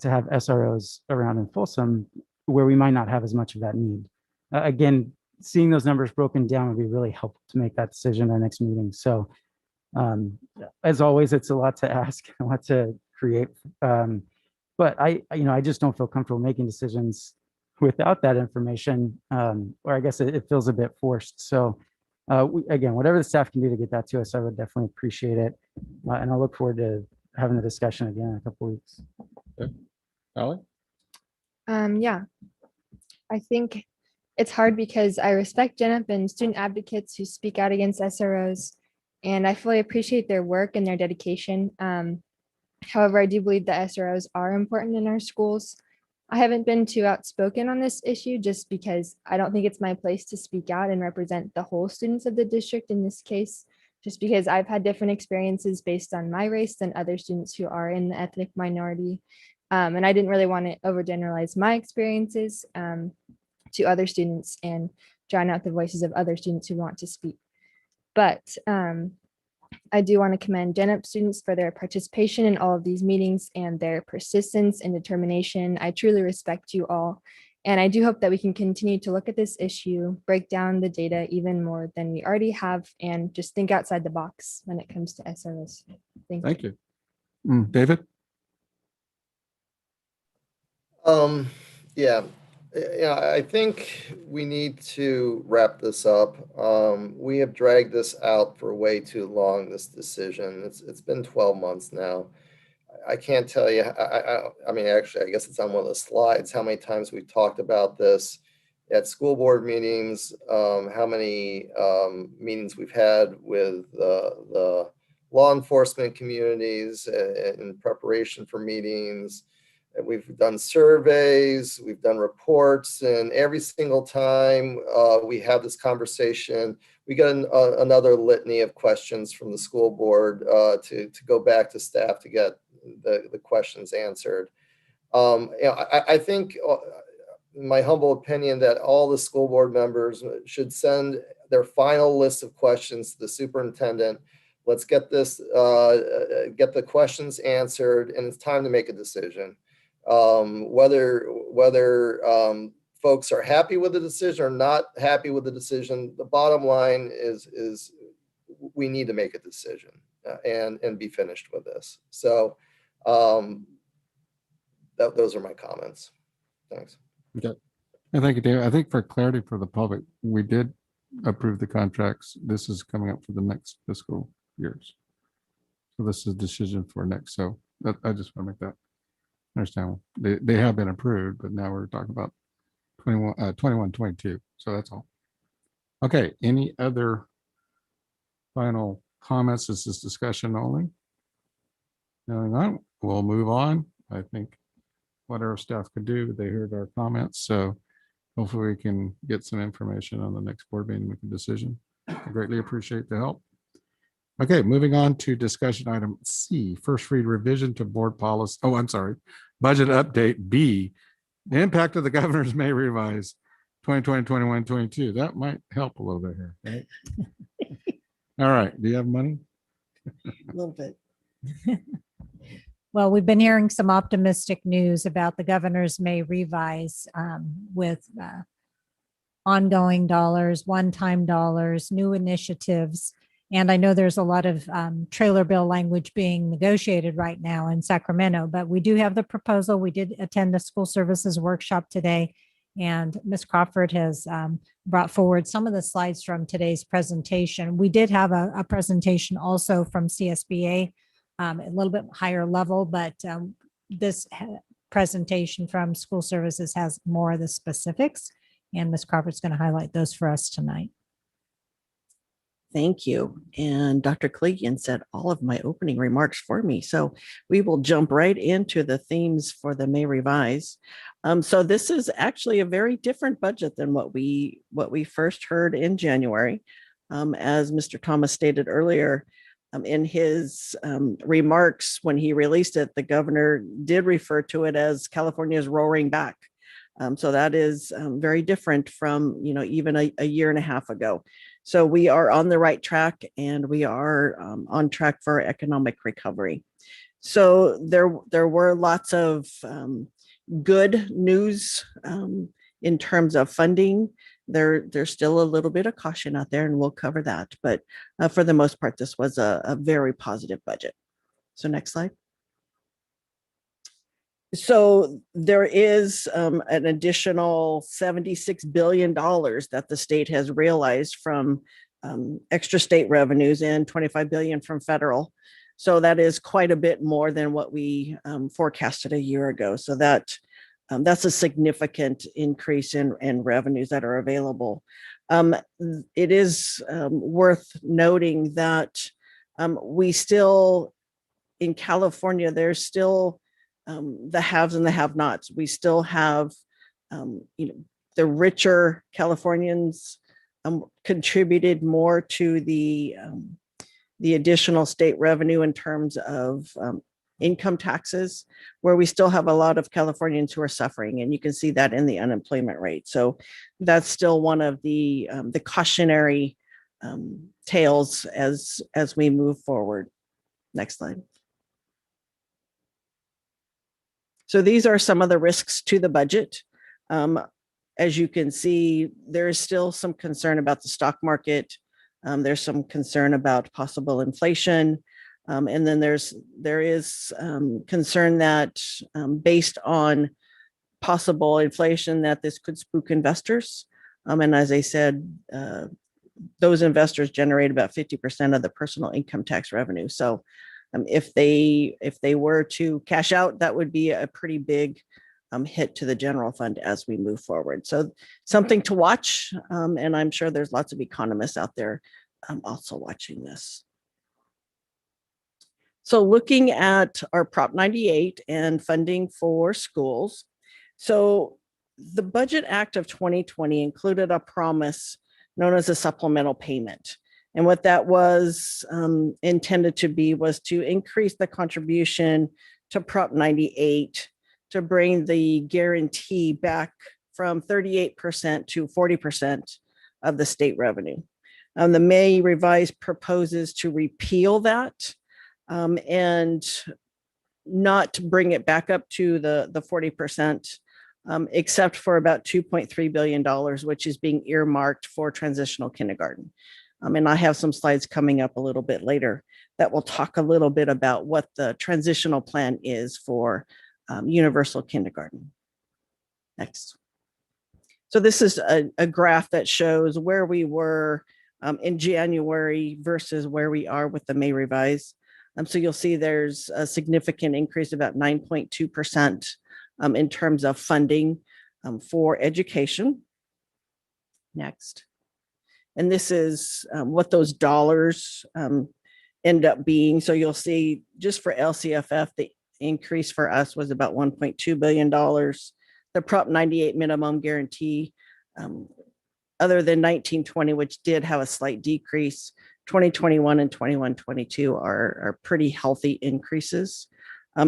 to have SROs around in Folsom where we might not have as much of that need. Again, seeing those numbers broken down would be really helpful to make that decision at our next meeting. So as always, it's a lot to ask, a lot to create. But I just don't feel comfortable making decisions without that information, or I guess it feels a bit forced. So again, whatever the staff can do to get that to us, I would definitely appreciate it. And I'll look forward to having the discussion again in a couple of weeks. Okay. Allie? Yeah, I think it's hard because I respect GenUp and student advocates who speak out against SROs. and I fully appreciate their work and their dedication. However, I do believe that SROs are important in our schools. I haven't been too outspoken on this issue just because I don't think it's my place to speak out and represent the whole students of the district in this case, just because I've had different experiences based on my race than other students who are in the ethnic minority. And I didn't really want to overgeneralize my experiences to other students and drown out the voices of other students who want to speak. But I do want to commend Gen Up students for their participation in all of these meetings and their persistence and determination. I truly respect you all. And I do hope that we can continue to look at this issue, break down the data even more than we already have, and just think outside the box when it comes to SROs. Thank you. David? Yeah, I think we need to wrap this up. We have dragged this out for way too long, this decision. It's been 12 months now. I can't tell you, I mean, actually, I guess it's on one of the slides, how many times we've talked about this at school board meetings, how many meetings we've had with the law enforcement communities in preparation for meetings. We've done surveys, we've done reports, and every single time we have this conversation, we get another litany of questions from the school board to go back to staff to get the questions answered. I think, in my humble opinion, that all the school board members should send their final list of questions to the superintendent. Let's get this, get the questions answered, and it's time to make a decision. Whether folks are happy with the decision or not happy with the decision, the bottom line is we need to make a decision and be finished with this. So those are my comments. Thanks. Okay. And thank you, David. I think for clarity for the public, we did approve the contracts. This is coming up for the next fiscal years. So this is a decision for next. So I just want to make that understand. They have been approved, but now we're talking about 21, 22. So that's all. Okay. Any other final comments? This is discussion only. No, we'll move on. I think whatever staff could do, they heard our comments. So hopefully we can get some information on the next board meeting, make a decision. I greatly appreciate the help. Okay, moving on to discussion item C, first read revision to board policy. Oh, I'm sorry. Budget update B, the impact of the governor's May revise 2020, 21, 22. That might help a little bit here, right? All right. Do you have money? A little bit. Well, we've been hearing some optimistic news about the governor's May revise with ongoing dollars, one-time dollars, new initiatives. And I know there's a lot of trailer bill language being negotiated right now in Sacramento, but we do have the proposal. We did attend the school services workshop today, and Ms. Crawford has brought forward some of the slides from today's presentation. We did have a presentation also from CSBA, a little bit higher level, but this presentation from school services has more of the specifics, and Ms. Crawford's going to highlight those for us tonight. Thank you. And Dr. Kaligian said all of my opening remarks for me. So we will jump right into the themes for the May revise. So this is actually a very different budget than what we first heard in January. As Mr. Thomas stated earlier, in his remarks when he released it, the governor did refer to it as California's roaring back. So that is very different from, even a year and a half ago. So we are on the right track, and we are on track for economic recovery. So there were lots of good news in terms of funding. There's still a little bit of caution out there, and we'll cover that. But for the most part, this was a very positive budget. So next slide. So there is an additional $76 billion that the state has realized from extra state revenues and $25 billion from federal. So that is quite a bit more than what we forecasted a year ago. So that That's a significant increase in revenues that are available. It is worth noting that we still, in California, there's still the haves and the have-nots. We still have, the richer Californians contributed more to the additional state revenue in terms of income taxes, where we still have a lot of Californians who are suffering, and you can see that in the unemployment rate. So that's still one of the cautionary tales as we move forward. Next slide. So these are some of the risks to the budget. As you can see, there is still some concern about the stock market. There's some concern about possible inflation. And then there is concern that based on possible inflation, that this could spook investors. And as I said, those investors generate about 50% of the personal income tax revenue. So if they were to cash out, that would be a pretty big hit to the general fund as we move forward. So something to watch. And I'm sure there's lots of economists out there also watching this. So looking at our Prop 98 and funding for schools. So the Budget Act of 2020 included a promise known as a supplemental payment. And what that was intended to be was to increase the contribution to Prop 98 to bring the guarantee back from 38% to 40% of the state revenue. The May revised proposes to repeal that and not bring it back up to the 40%, except for about $2.3 billion, which is being earmarked for transitional kindergarten. And I have some slides coming up a little bit later that will talk a little bit about what the transitional plan is for universal kindergarten. Next. So this is a graph that shows where we were in January versus where we are with the May revise. So you'll see there's a significant increase, about 9.2% in terms of funding for education. Next. And this is what those dollars end up being. So you'll see just for LCFF, the increase for us was about $1.2 billion. The Prop 98 minimum guarantee, other than 1920, which did have a slight decrease, 2021 and 21-22 are pretty healthy increases.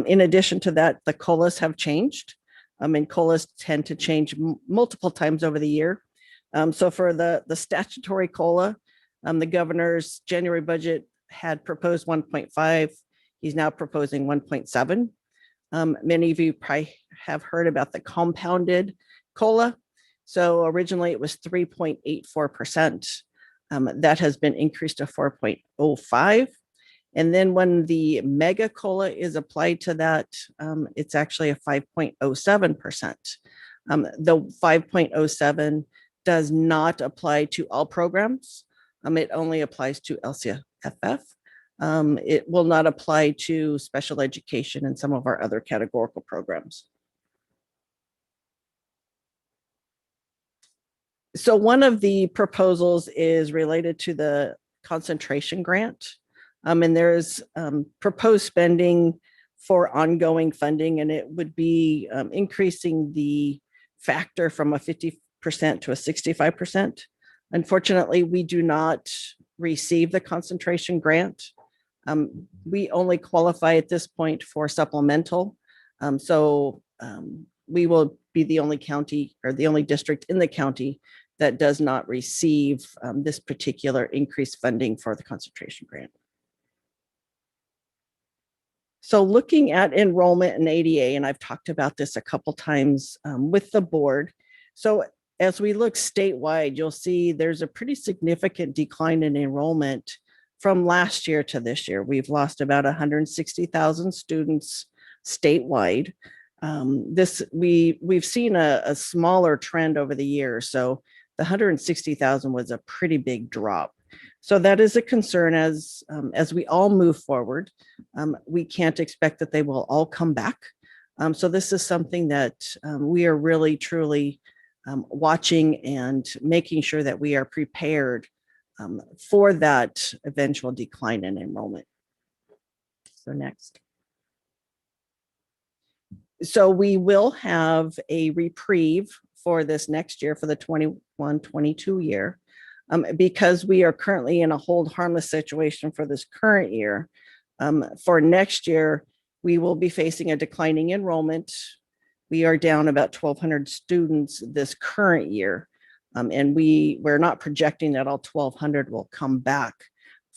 In addition to that, the COLAs have changed. And COLAs tend to change multiple times over the year. So for the statutory COLA, the governor's January budget had proposed 1.5. He's now proposing 1.7. Many of you probably have heard about the compounded COLA. So originally it was 3.84%. That has been increased to 4.05. And then when the mega COLA is applied to that, it's actually a 5.07%. The 5.07 does not apply to all programs. It only applies to LCFF. It will not apply to special education and some of our other categorical programs. So one of the proposals is related to the concentration grant. And there's proposed spending for ongoing funding, and it would be increasing the factor from a 50% to a 65%. Unfortunately, we do not receive the concentration grant. We only qualify at this point for supplemental. So we will be the only county or the only district in the county that does not receive this particular increased funding for the concentration grant. So looking at enrollment in ADA, and I've talked about this a couple times with the board. So as we look statewide, you'll see there's a pretty significant decline in enrollment from last year to this year. We've lost about 160,000 students statewide. We've seen a smaller trend over the years. So the 160,000 was a pretty big drop. So that is a concern as we all move forward. We can't expect that they will all come back. So this is something that we are really truly watching and making sure that we are prepared for that eventual decline in enrollment. So next. So we will have a reprieve for this next year, for the 21-22 year, because we are currently in a hold harmless situation for this current year. For next year, we will be facing a declining enrollment. We are down about 1,200 students this current year, and we're not projecting that all 1,200 will come back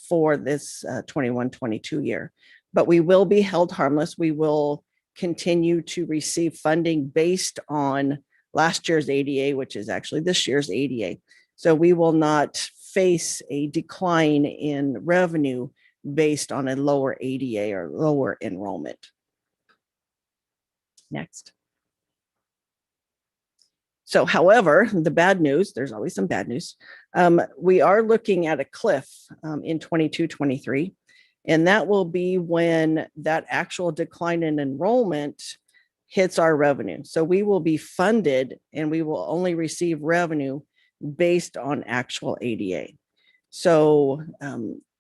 for this 21-22 year. But we will be held harmless. We will continue to receive funding based on last year's ADA, which is actually this year's ADA. So we will not face a decline in revenue based on a lower ADA or lower enrollment. Next. So, however, the bad news, there's always some bad news. We are looking at a cliff in 22-23. And that will be when that actual decline in enrollment hits our revenue. So we will be funded and we will only receive revenue based on actual ADA. So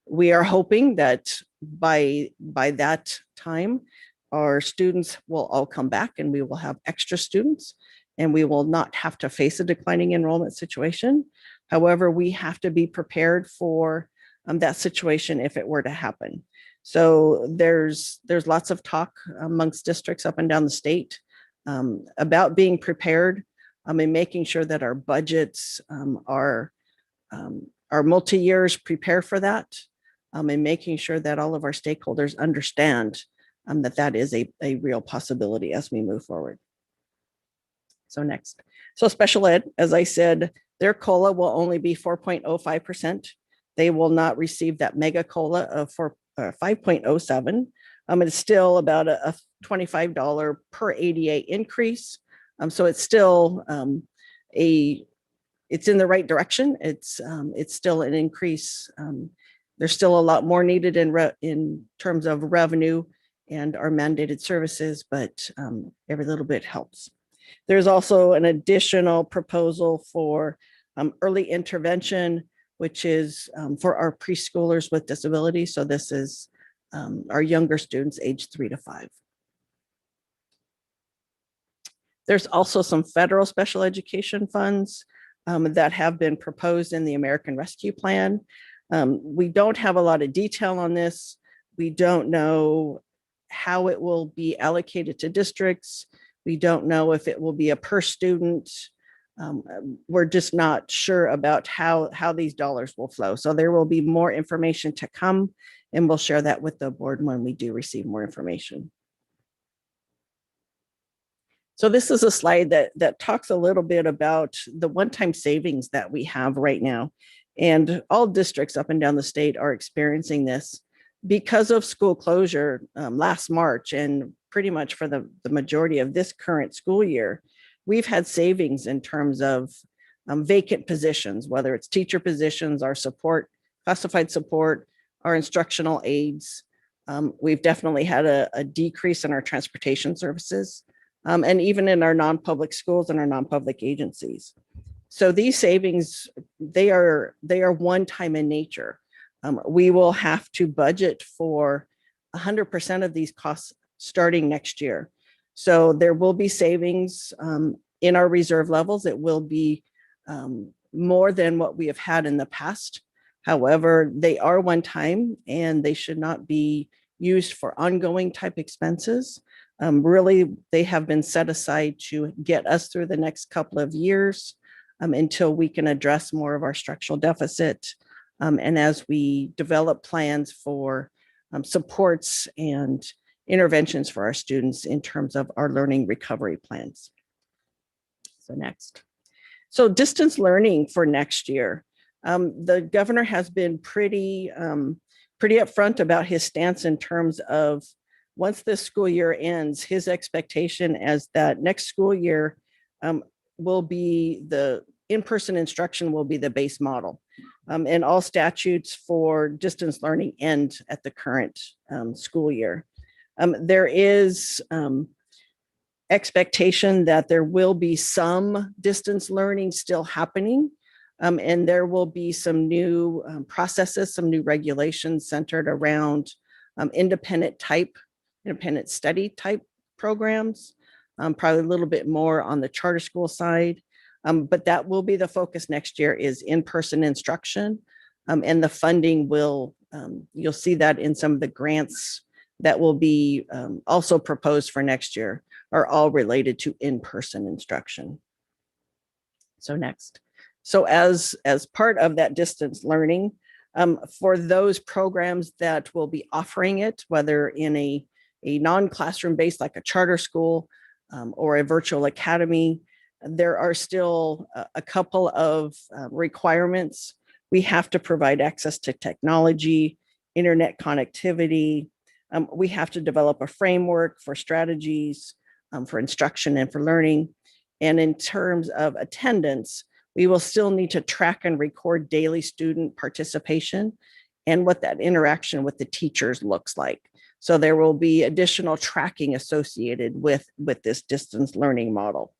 we are hoping that by that time, our students will all come back and we will have extra students and we will not have to face a declining enrollment situation. However, we have to be prepared for that situation if it were to happen. So there's lots of talk amongst districts up and down the state about being prepared and making sure that our budgets are multi-years prepare for that, and making sure that all of our stakeholders understand that that is a real possibility as we move forward. So next. So special ed, as I said, their COLA will only be 4.05%. They will not receive that mega COLA of 5.07. It's still about a $25 per ADA increase. So it's still it's in the right direction. It's still an increase. There's still a lot more needed in terms of revenue and our mandated services, but every little bit helps. There's also an additional proposal for early intervention, which is for our preschoolers with disabilities. So this is our younger students aged 3 to 5. There's also some federal special education funds that have been proposed in the American Rescue Plan. We don't have a lot of detail on this. We don't know how it will be allocated to districts. We don't know if it will be a per student. We're just not sure about how these dollars will flow. So there will be more information to come, and we'll share that with the board when we do receive more information. So this is a slide that talks a little bit about the one-time savings that we have right now. And all districts up and down the state are experiencing this because of school closure last March, and pretty much for the majority of this current school year. We've had savings in terms of vacant positions, whether it's teacher positions, our support, classified support, our instructional aides. We've definitely had a decrease in our transportation services, and even in our non-public schools and our non-public agencies. So these savings, they are one-time in nature. We will have to budget for 100% of these costs starting next year. So there will be savings in our reserve levels. It will be more than what we have had in the past. However, they are one time and they should not be used for ongoing type expenses. Really, they have been set aside to get us through the next couple of years until we can address more of our structural deficit. And as we develop plans for supports and interventions for our students in terms of our learning recovery plans. So next. So distance learning for next year. The governor has been pretty upfront about his stance in terms of once this school year ends, his expectation is that next school year will be the in-person instruction will be the base model. And all statutes for distance learning end at the current school year. There is expectation that there will be some distance learning still happening. And there will be some new processes, some new regulations centered around independent study type programs, probably a little bit more on the charter school side. But that will be the focus next year, is in-person instruction. And the funding will, you'll see that in some of the grants that will be also proposed for next year, are all related to in-person instruction. So next. So as part of that distance learning, for those programs that will be offering it, whether in a non-classroom based like a charter school or a virtual academy, there are still a couple of requirements. We have to provide access to technology, internet connectivity. We have to develop a framework for strategies for instruction and for learning. And in terms of attendance, we will still need to track and record daily student participation and what that interaction with the teachers looks like. So there will be additional tracking associated with this distance learning model.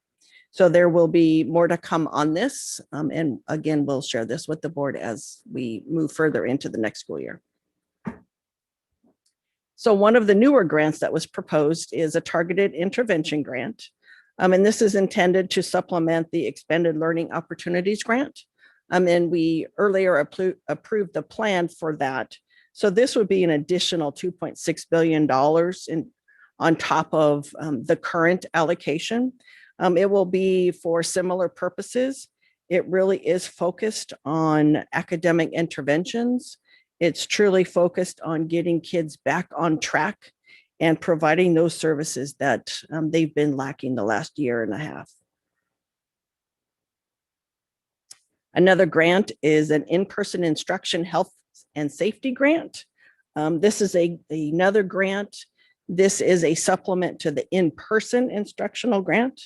So there will be more to come on this. And again, we'll share this with the board as we move further into the next school year. So one of the newer grants that was proposed is a targeted intervention grant. And this is intended to supplement the expanded learning opportunities grant. And we earlier approved the plan for that. So this would be an additional $2.6 billion on top of the current allocation. It will be for similar purposes. It really is focused on academic interventions. It's truly focused on getting kids back on track and providing those services that they've been lacking the last year and a half. Another grant is an in-person instruction health and safety grant. This is another grant. This is a supplement to the in-person instructional grant.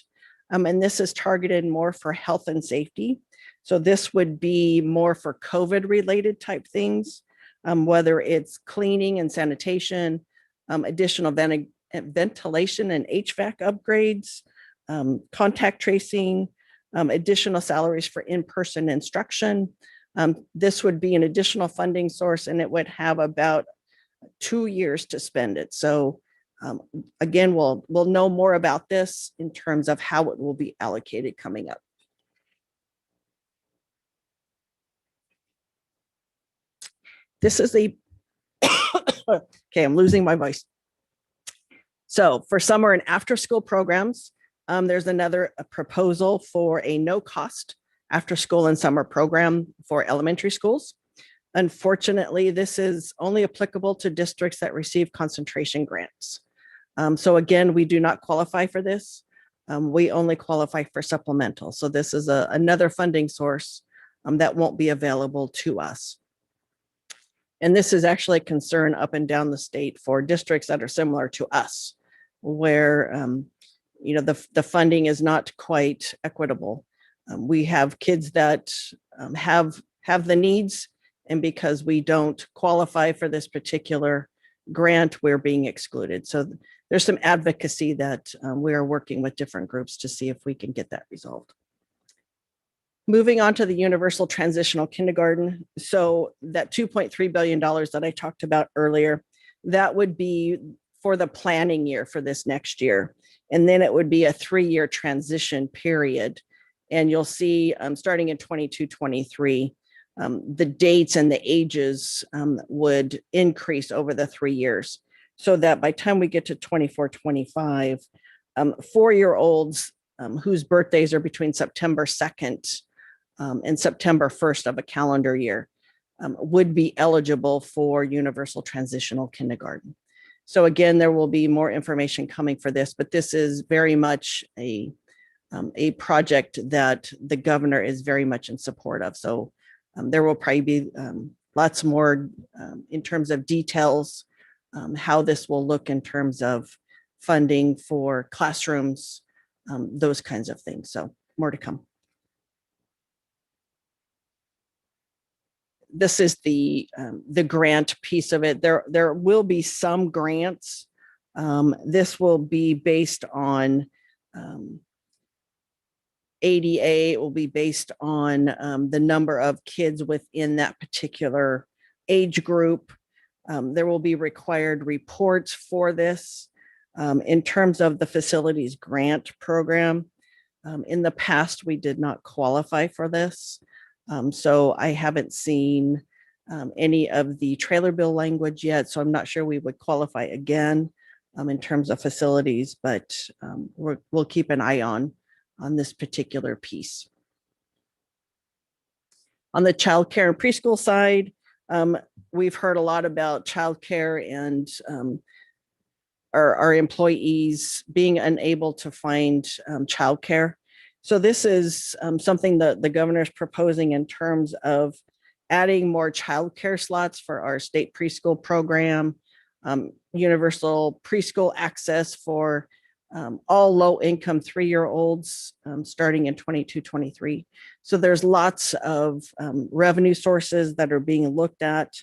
And this is targeted more for health and safety. So this would be more for COVID related type things, whether it's cleaning and sanitation, additional ventilation and HVAC upgrades, contact tracing, additional salaries for in-person instruction. This would be an additional funding source, and it would have about 2 years to spend it. So again, we'll know more about this in terms of how it will be allocated coming up. This is a okay, I'm losing my voice. So for summer and after school programs, there's another proposal for a no cost after school and summer program for elementary schools. Unfortunately, this is only applicable to districts that receive concentration grants. So again, we do not qualify for this. We only qualify for supplemental. So this is another funding source that won't be available to us. And this is actually a concern up and down the state for districts that are similar to us, where the funding is not quite equitable. We have kids that have the needs, and because we don't qualify for this particular grant, we're being excluded. So there's some advocacy that we are working with different groups to see if we can get that resolved. Moving on to the universal transitional kindergarten. So that $2.3 billion that I talked about earlier, that would be for the planning year for this next year. And then it would be a 3-year transition period. And you'll see starting in 22-23, the dates and the ages would increase over the 3 years. So that by the time we get to 24-25, 4-year-olds whose birthdays are between September 2nd and September 1st of a calendar year would be eligible for universal transitional kindergarten. So again, there will be more information coming for this, but this is very much a project that the governor is very much in support of. So there will probably be lots more in terms of details, how this will look in terms of funding for classrooms, those kinds of things. So more to come. This is the grant piece of it. There will be some grants. This will be based on ADA. It will be based on the number of kids within that particular age group. There will be required reports for this. In terms of the facilities grant program, in the past, we did not qualify for this. So I haven't seen any of the trailer bill language yet, so I'm not sure we would qualify again in terms of facilities, but we'll keep an eye on this particular piece. On the childcare and preschool side, we've heard a lot about childcare and our employees being unable to find childcare. So this is something that the governor is proposing in terms of adding more childcare slots for our state preschool program, universal preschool access for all low-income 3-year-olds starting in 22-23. So there's lots of revenue sources that are being looked at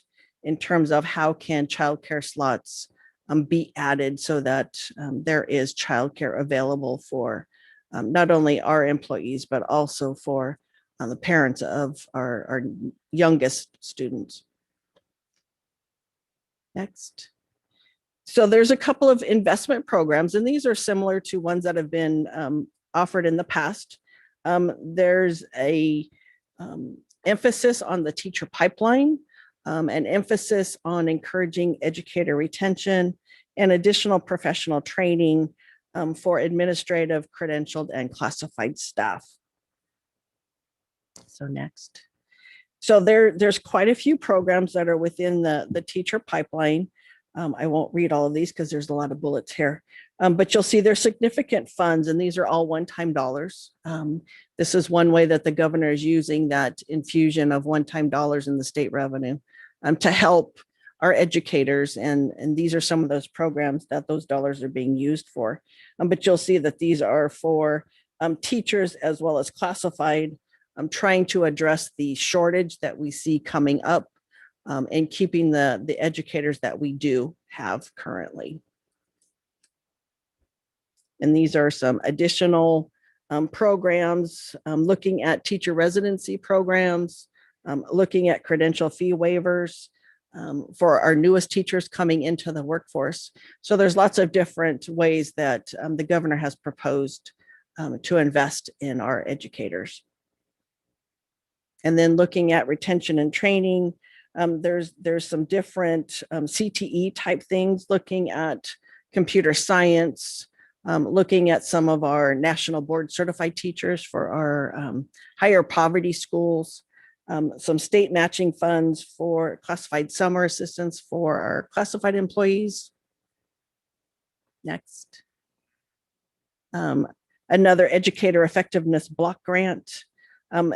in terms of how can childcare slots be added so that there is childcare available for not only our employees, but also for the parents of our youngest students. Next. So there's a couple of investment programs, and these are similar to ones that have been offered in the past. There's a emphasis on the teacher pipeline, an emphasis on encouraging educator retention and additional professional training for administrative, credentialed, and classified staff. So next. So there's quite a few programs that are within the teacher pipeline. I won't read all of these because there's a lot of bullets here, but you'll see there's significant funds, and these are all one-time dollars. This is one way that the governor is using that infusion of one-time dollars in the state revenue to help our educators, and these are some of those programs that those dollars are being used for. But you'll see that these are for teachers as well as classified. I'm trying to address the shortage that we see coming up and keeping the educators that we do have currently. And these are some additional programs looking at teacher residency programs, looking at credential fee waivers for our newest teachers coming into the workforce. So there's lots of different ways that the governor has proposed to invest in our educators. And then looking at retention and training, there's some different CTE type things, looking at computer science, looking at some of our national board certified teachers for our higher poverty schools, some state matching funds for classified summer assistance for our classified employees. Next. Another educator effectiveness block grant.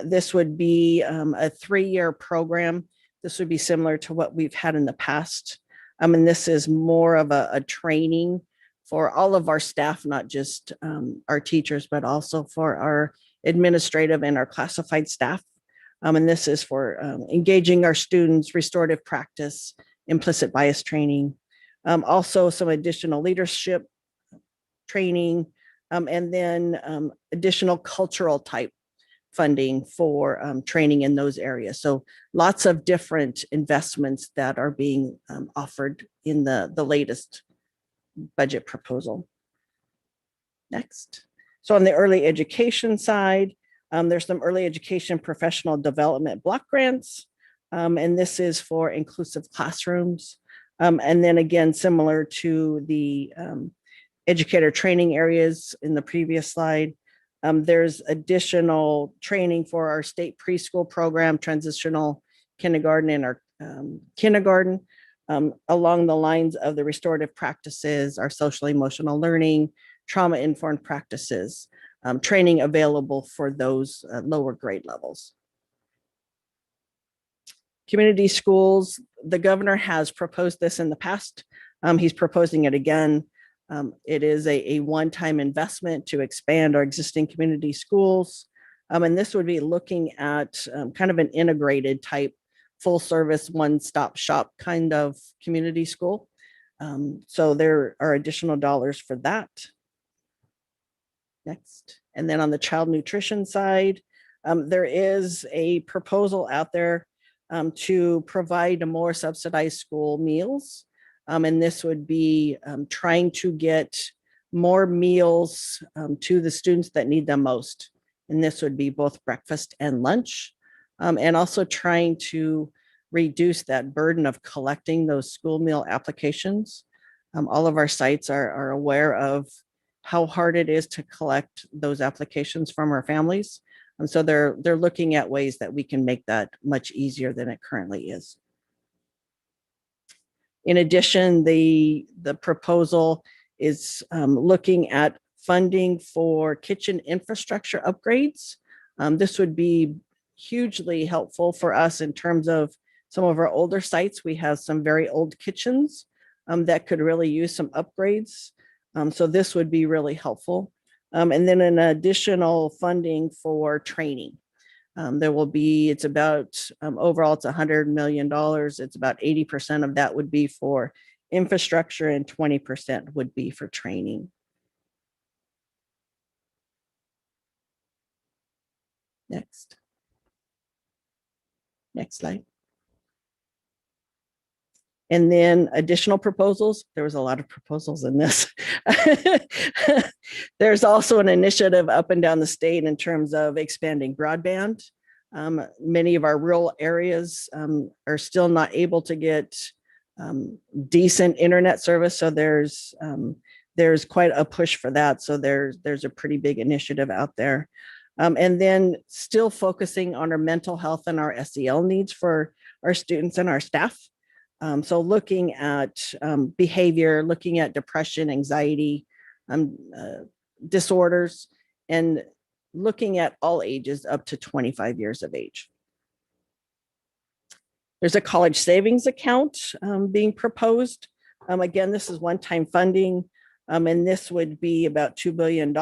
This would be a 3-year program. This would be similar to what we've had in the past. And this is more of a training for all of our staff, not just our teachers, but also for our administrative and our classified staff. And this is for engaging our students, restorative practice, implicit bias training, also some additional leadership training, and then additional cultural type funding for training in those areas. So lots of different investments that are being offered in the latest budget proposal. Next. So on the early education side, there's some early education professional development block grants, and this is for inclusive classrooms. And then again, similar to the educator training areas in the previous slide, there's additional training for our state preschool program, transitional kindergarten, and our kindergarten, along the lines of the restorative practices, our social emotional learning, trauma-informed practices, training available for those lower grade levels. Community schools, the governor has proposed this in the past. He's proposing it again. It is a one-time investment to expand our existing community schools. And this would be looking at kind of an integrated type, full service, one-stop shop kind of community school. So there are additional dollars for that. Next. And then on the child nutrition side, there is a proposal out there to provide more subsidized school meals. And this would be trying to get more meals to the students that need them most. And this would be both breakfast and lunch, and also trying to reduce that burden of collecting those school meal applications. All of our sites are aware of how hard it is to collect those applications from our families. And so they're looking at ways that we can make that much easier than it currently is. In addition, the proposal is looking at funding for kitchen infrastructure upgrades. This would be hugely helpful for us in terms of some of our older sites. We have some very old kitchens that could really use some upgrades. So this would be really helpful. And then an additional funding for training. There will be, it's about, overall, it's $100 million. It's about 80% of that would be for infrastructure and 20% would be for training. Next. Next slide. And then additional proposals. There was a lot of proposals in this. There's also an initiative up and down the state in terms of expanding broadband. Many of our rural areas are still not able to get decent internet service. So there's quite a push for that. So there's a pretty big initiative out there. And then still focusing on our mental health and our SEL needs for our students and our staff. So looking at behavior, looking at depression, anxiety, disorders, and looking at all ages up to 25 years of age. There's a college savings account being proposed. Again, this is one-time funding, and this would be about $2 billion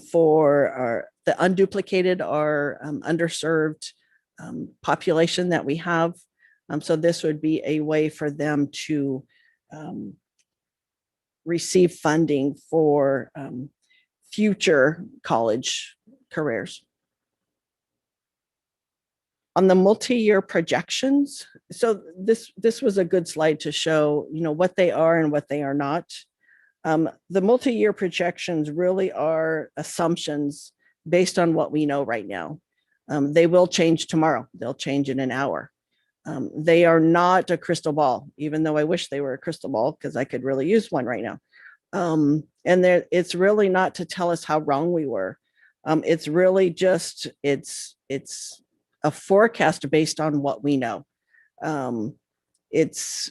for the unduplicated or underserved population that we have. So this would be a way for them to receive funding for future college careers. On the multi-year projections, so this was a good slide to show, what they are and what they are not. The multi-year projections really are assumptions based on what we know right now. They will change tomorrow. They'll change in an hour. They are not a crystal ball, even though I wish they were a crystal ball because I could really use one right now. And it's really not to tell us how wrong we were. It's really just, it's a forecast based on what we know. It's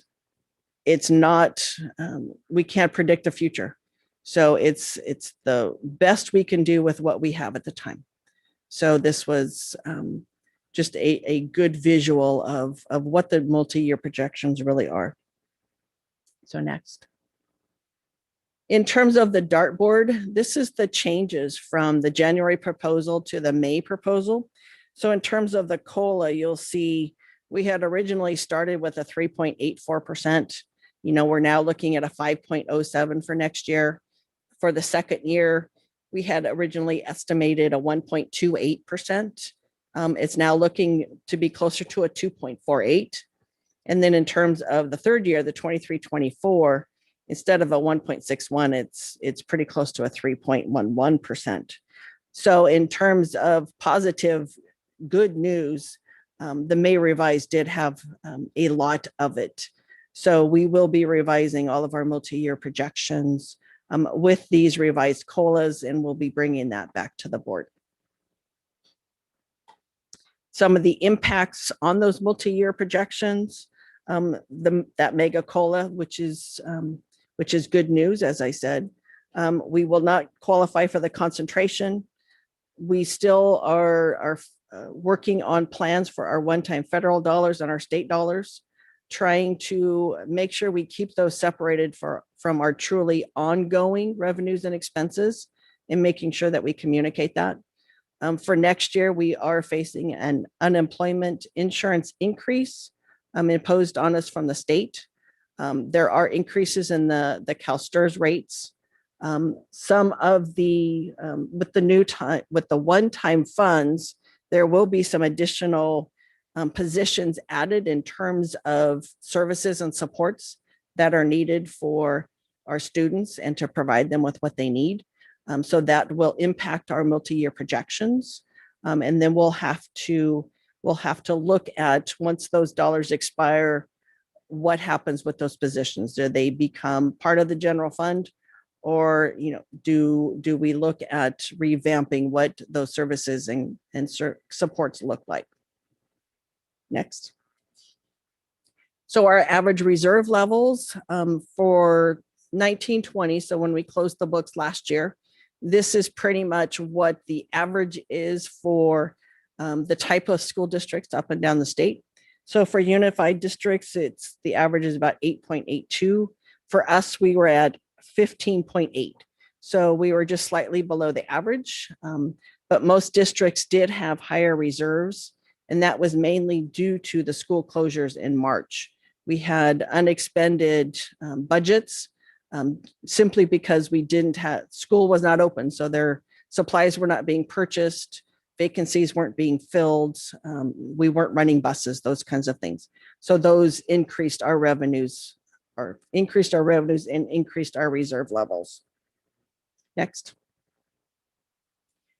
not, we can't predict the future. So it's the best we can do with what we have at the time. So this was just a good visual of what the multi-year projections really are. So next. In terms of the dartboard, this is the changes from the January proposal to the May proposal. So in terms of the COLA, you'll see we had originally started with a 3.84%. We're now looking at a 5.07 for next year. For the second year, we had originally estimated a 1.28%. It's now looking to be closer to a 2.48. And then in terms of the third year, the 23-24, instead of a 1.61, it's pretty close to a 3.11%. So in terms of positive good news, the May revise did have a lot of it. So we will be revising all of our multi-year projections with these revised COLAs, and we'll be bringing that back to the board. Some of the impacts on those multi-year projections, that mega COLA, which is good news, as I said. We will not qualify for the concentration. We still are working on plans for our one-time federal dollars and our state dollars, trying to make sure we keep those separated from our truly ongoing revenues and expenses, and making sure that we communicate that. For next year, we are facing an unemployment insurance increase imposed on us from the state. There are increases in the CalSTRS rates. Some of the, with the new time, with the one-time funds, there will be some additional positions added in terms of services and supports that are needed for our students and to provide them with what they need. So that will impact our multi-year projections. And then we'll have to look at, once those dollars expire, what happens with those positions? Do they become part of the general fund? Or, do we look at revamping what those services and supports look like? Next. So our average reserve levels for 1920, so when we closed the books last year, this is pretty much what the average is for the type of school districts up and down the state. So for unified districts, the average is about 8.82. For us, we were at 15.8. So we were just slightly below the average, but most districts did have higher reserves. And that was mainly due to the school closures in March. We had unexpended budgets simply because school was not open. So their supplies were not being purchased, vacancies weren't being filled, we weren't running buses, those kinds of things. So those increased our revenues and increased our reserve levels. Next.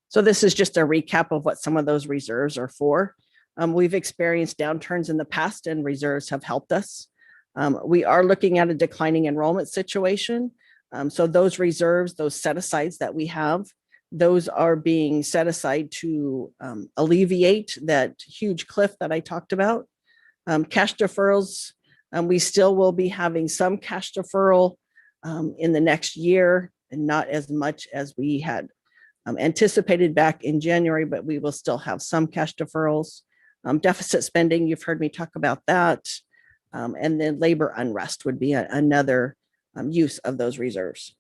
So this is just a recap of what some of those reserves are for. We've experienced downturns in the past and reserves have helped us. We are looking at a declining enrollment situation. So those reserves, those set-asides that we have, those are being set aside to alleviate that huge cliff that I talked about. Cash deferrals, we still will be having some cash deferral in the next year, and not as much as we had anticipated back in January, but we will still have some cash deferrals. Deficit spending, you've heard me talk about that. And then labor unrest would be another use of those reserves.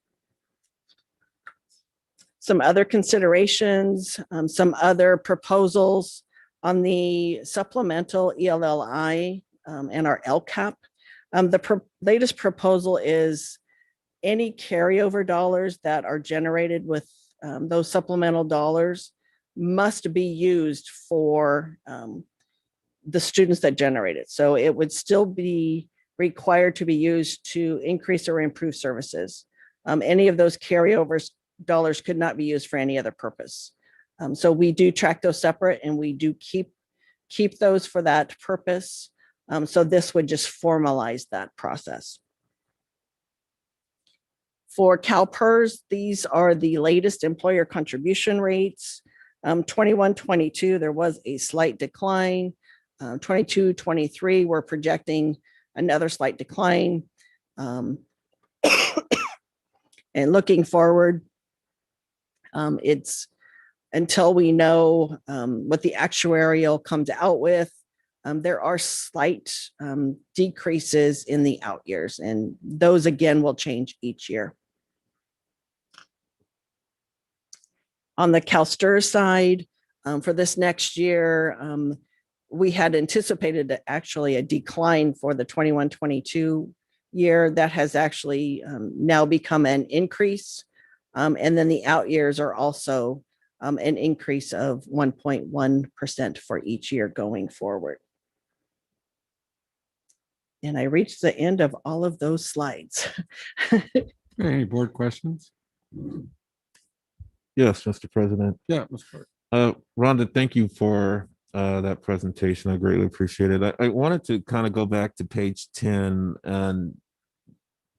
Some other considerations, some other proposals on the supplemental ELLI and our LCAP. The latest proposal is any carryover dollars that are generated with those supplemental dollars must be used for the students that generate it. So it would still be required to be used to increase or improve services. Any of those carryovers dollars could not be used for any other purpose. So we do track those separate and we do keep those for that purpose. So this would just formalize that process. For CalPERS, these are the latest employer contribution rates. 21-22, there was a slight decline. 22-23, we're projecting another slight decline. And looking forward, it's until we know what the actuarial comes out with, there are slight decreases in the out years, and those again will change each year. On the CalSTRS side, for this next year, we had anticipated actually a decline for the 21-22 year. That has actually now become an increase. And then the out years are also an increase of 1.1% for each year going forward. And I reached the end of all of those slides. Any board questions? Yes, Mr. President. Yeah, Mr. Clerk. Rhonda, thank you for that presentation. I greatly appreciate it. I wanted to kind of go back to page 10 and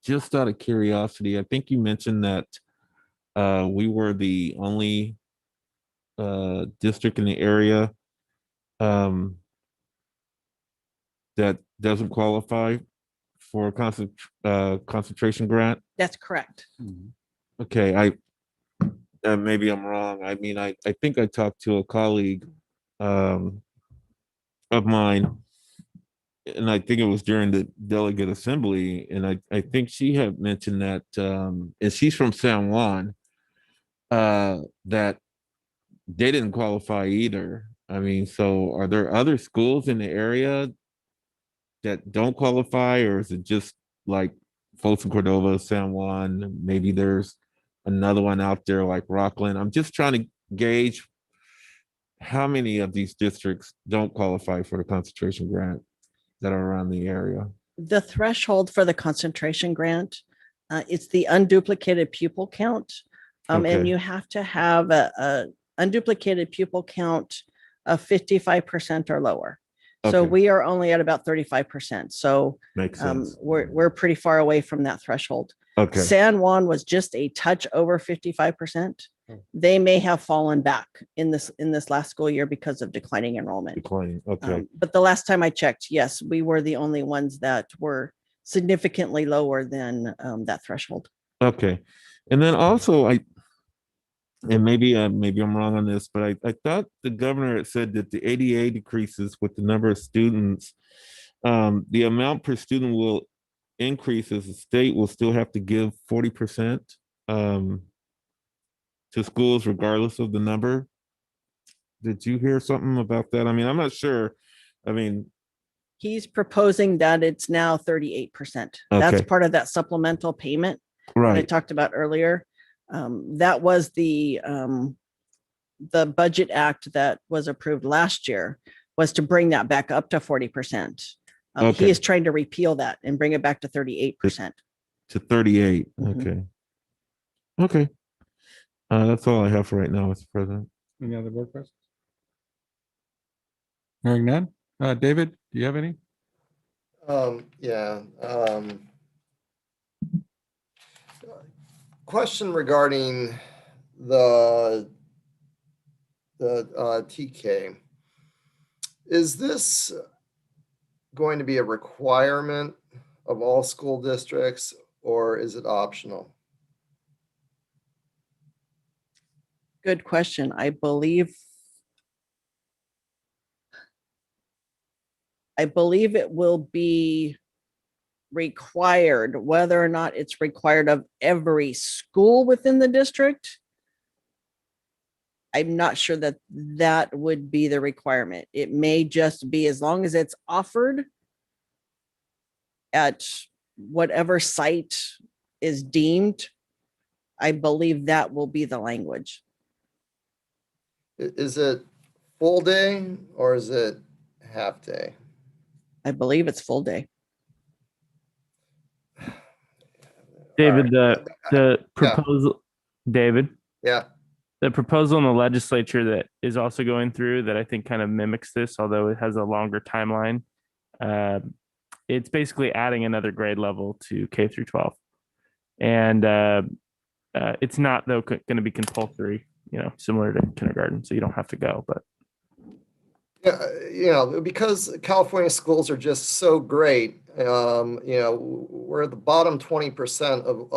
just out of curiosity, I think you mentioned that we were the only district in the area that doesn't qualify for a concentration grant. That's correct. Okay, maybe I'm wrong. I mean, I think I talked to a colleague of mine, and I think it was during the delegate assembly, and I think she had mentioned that, and she's from San Juan, that they didn't qualify either. I mean, so are there other schools in the area that don't qualify, or is it just like Folsom Cordova, San Juan? Maybe there's another one out there like Rockland. I'm just trying to gauge how many of these districts don't qualify for the concentration grant that are around the area. The threshold for the concentration grant, it's the unduplicated pupil count. And Okay. you have to have a unduplicated pupil count of 55% or lower. So Okay. we are only at about 35%. So Makes sense. we're pretty far away from that threshold. Okay. San Juan was just a touch over 55%. They may have fallen back in this last school year because of declining enrollment. Declining. Okay. But the last time I checked, yes, we were the only ones that were significantly lower than that threshold. Okay. And then also and maybe I'm wrong on this, but I thought the governor had said that the ADA decreases with the number of students. The amount per student will increase as the state will still have to give 40% to schools regardless of the number. Did you hear something about that? I mean, I'm not sure. I mean, He's proposing that it's now 38%. That's Okay. part of that supplemental payment that I right. talked about earlier. That was the budget act that was approved last year, was to bring that back up to 40%. He Okay. is trying to repeal that and bring it back to 38%. To 38. Mhm. Okay. Okay. That's all I have for right now, Mr. President. Any other board questions? Hearing none. David, do you have any? Yeah. Question regarding the TK. Is this going to be a requirement of all school districts, or is it optional? Good question. I believe it will be required. Whether or not it's required of every school within the district, I'm not sure that would be the requirement. It may just be, as long as it's offered at whatever site is deemed, I believe that will be the language. Is it full day or is it half day? I believe it's full day. David, right. the Yeah. proposal, David, Yeah. the proposal in the legislature that is also going through that I think kind of mimics this, although it has a longer timeline. It's basically adding another grade level to K through 12. And it's not, though, going to be compulsory, similar to kindergarten. So you don't have to go, but. Yeah, because California schools are just so great. We're at the bottom 20% of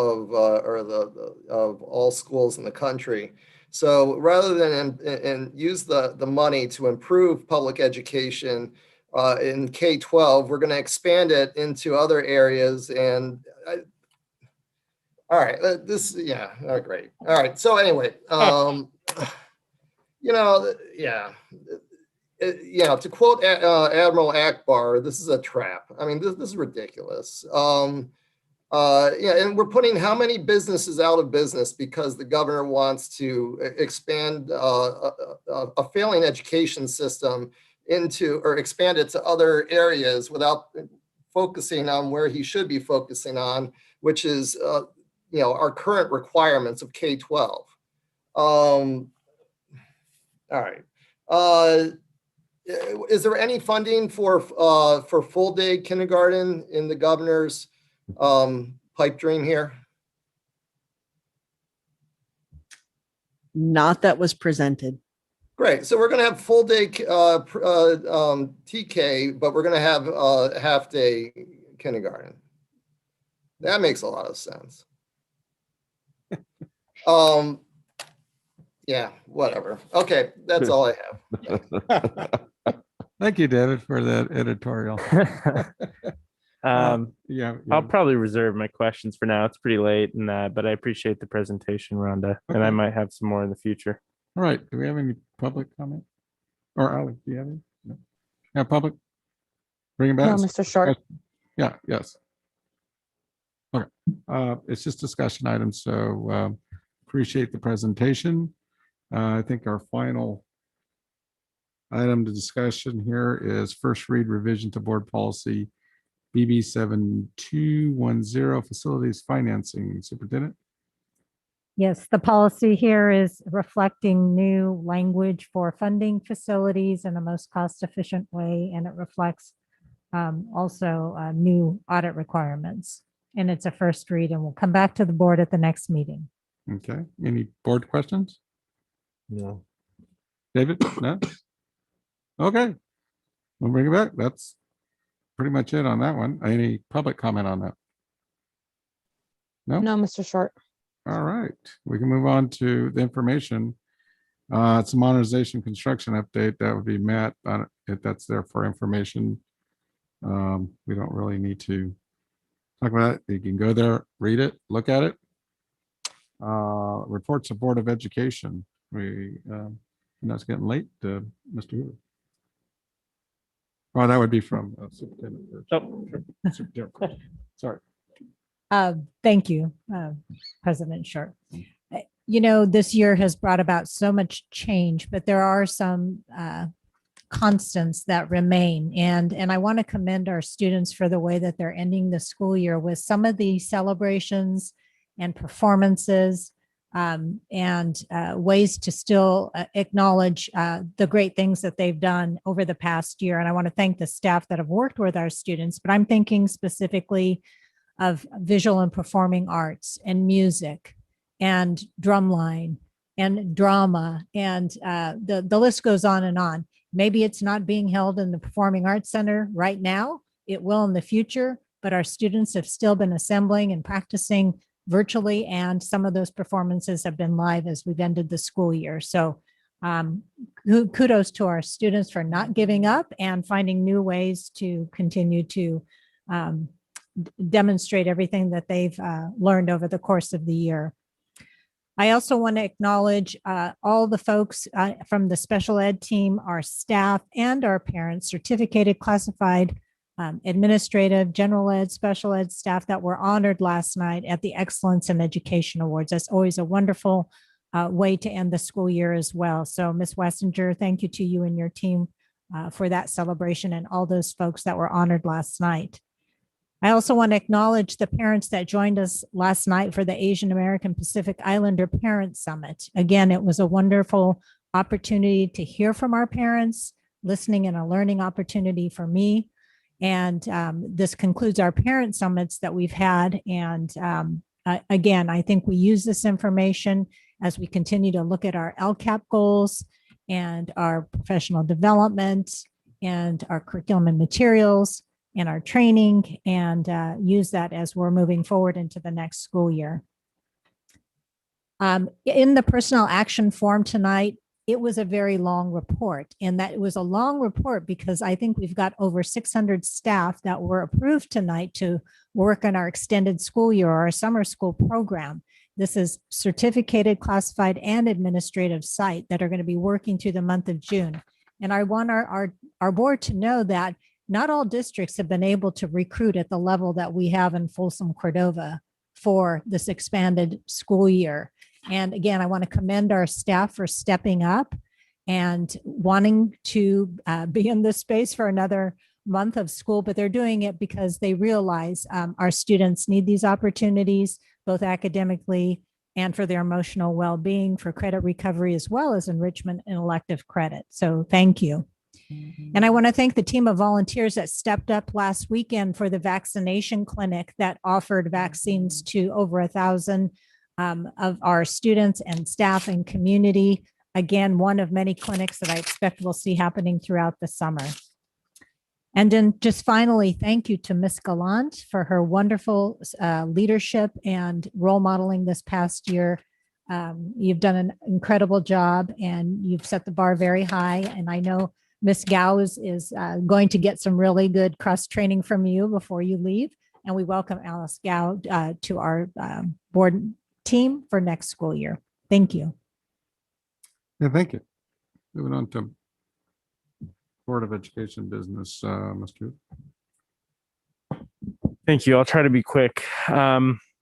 all schools in the country. So rather than use the money to improve public education in K-12, we're going to expand it into other areas. And all right, great. All right. So anyway, to quote Admiral Akbar, this is a trap. I mean, this is ridiculous. And we're putting how many businesses out of business because the governor wants to expand a failing education system or expand it to other areas without focusing on where he should be focusing on, which is, our current requirements of K-12. All right. Is there any funding for full day kindergarten in the governor's pipe dream here? Not that was presented. Great. So we're going to have full day TK, but we're going to have half day kindergarten. That makes a lot of sense. Yeah, whatever. Okay, that's all I have. Thank you, David, for that editorial. I'll probably reserve my questions for now. It's pretty late, but I appreciate the presentation, Rhonda, and I might have some more in the future. All right. Do we have any public comment? Or Ali, do you have any? No. Yeah, public? Bring it back. No, Mr. Short. Yeah, yes. Okay. It's just discussion items. So Appreciate the presentation. I think our final item to discussion here is first read revision to board policy BB 7210 facilities financing. Superintendent? Yes, the policy here is reflecting new language for funding facilities in the most cost-efficient way, and it reflects also new audit requirements. And it's a first read, and we'll come back to the board at the next meeting. Okay, any board questions? No. David? No? Okay, we'll bring it back. That's pretty much it on that one. Any public comment on that? No? No, Mr. Short. All right, we can move on to the information. It's a modernization construction update. That would be Matt, if that's there for information. We don't really need to talk about it. You can go there, read it, look at it. Reports of Board of Education. It's getting late, Mr. Hoover. Oh, that would be from Superintendent. Superintendent. Sorry. Thank you, President Short. You know, this year has brought about so much change, but there are some constants that remain. And I want to commend our students for the way that they're ending the school year with some of the celebrations and performances and ways to still acknowledge the great things that they've done over the past year. And I want to thank the staff that have worked with our students, but I'm thinking specifically of visual and performing arts and music and drumline and drama. And the list goes on and on. Maybe it's not being held in the Performing Arts Center right now. It will in the future, but our students have still been assembling and practicing virtually, and some of those performances have been live as we've ended the school year. So kudos to our students for not giving up and finding new ways to continue to demonstrate everything that they've learned over the course of the year. I also want to acknowledge all the folks from the special ed team, our staff, and our parents, certificated, classified, administrative, general ed, special ed staff that were honored last night at the Excellence in Education Awards. That's always a wonderful way to end the school year as well. So Ms. Wessinger, thank you to you and your team for that celebration and all those folks that were honored last night. I also want to acknowledge the parents that joined us last night for the Asian American Pacific Islander Parent Summit. Again, it was a wonderful opportunity to hear from our parents, listening and a learning opportunity for me. And this concludes our parent summits that we've had. And again, I think we use this information as we continue to look at our LCAP goals and our professional development and our curriculum and materials and our training, and use that as we're moving forward into the next school year. In the personnel action form tonight, it was a very long report, and that it was a long report because I think we've got over 600 staff that were approved tonight to work on our extended school year or our summer school program. This is certificated, classified, and administrative site that are going to be working through the month of June. And I want our board to know that not all districts have been able to recruit at the level that we have in Folsom Cordova for this expanded school year. And again, I want to commend our staff for stepping up and wanting to be in this space for another month of school, but they're doing it because they realize our students need these opportunities, both academically and for their emotional well-being, for credit recovery, as well as enrichment and elective credit. So thank you. And I want to thank the team of volunteers that stepped up last weekend for the vaccination clinic that offered vaccines to over 1,000 of our students and staff and community. Again, one of many clinics that I expect we'll see happening throughout the summer. And then just finally, thank you to Ms. Gallant for her wonderful leadership and role modeling this past year. You've done an incredible job and you've set the bar very high. And I know Ms. Gao is going to get some really good cross training from you before you leave. And we welcome Alice Gao to our board team for next school year. Thank you. Yeah, thank you. Moving on to Board of Education business, Mr. Thank you. I'll try to be quick.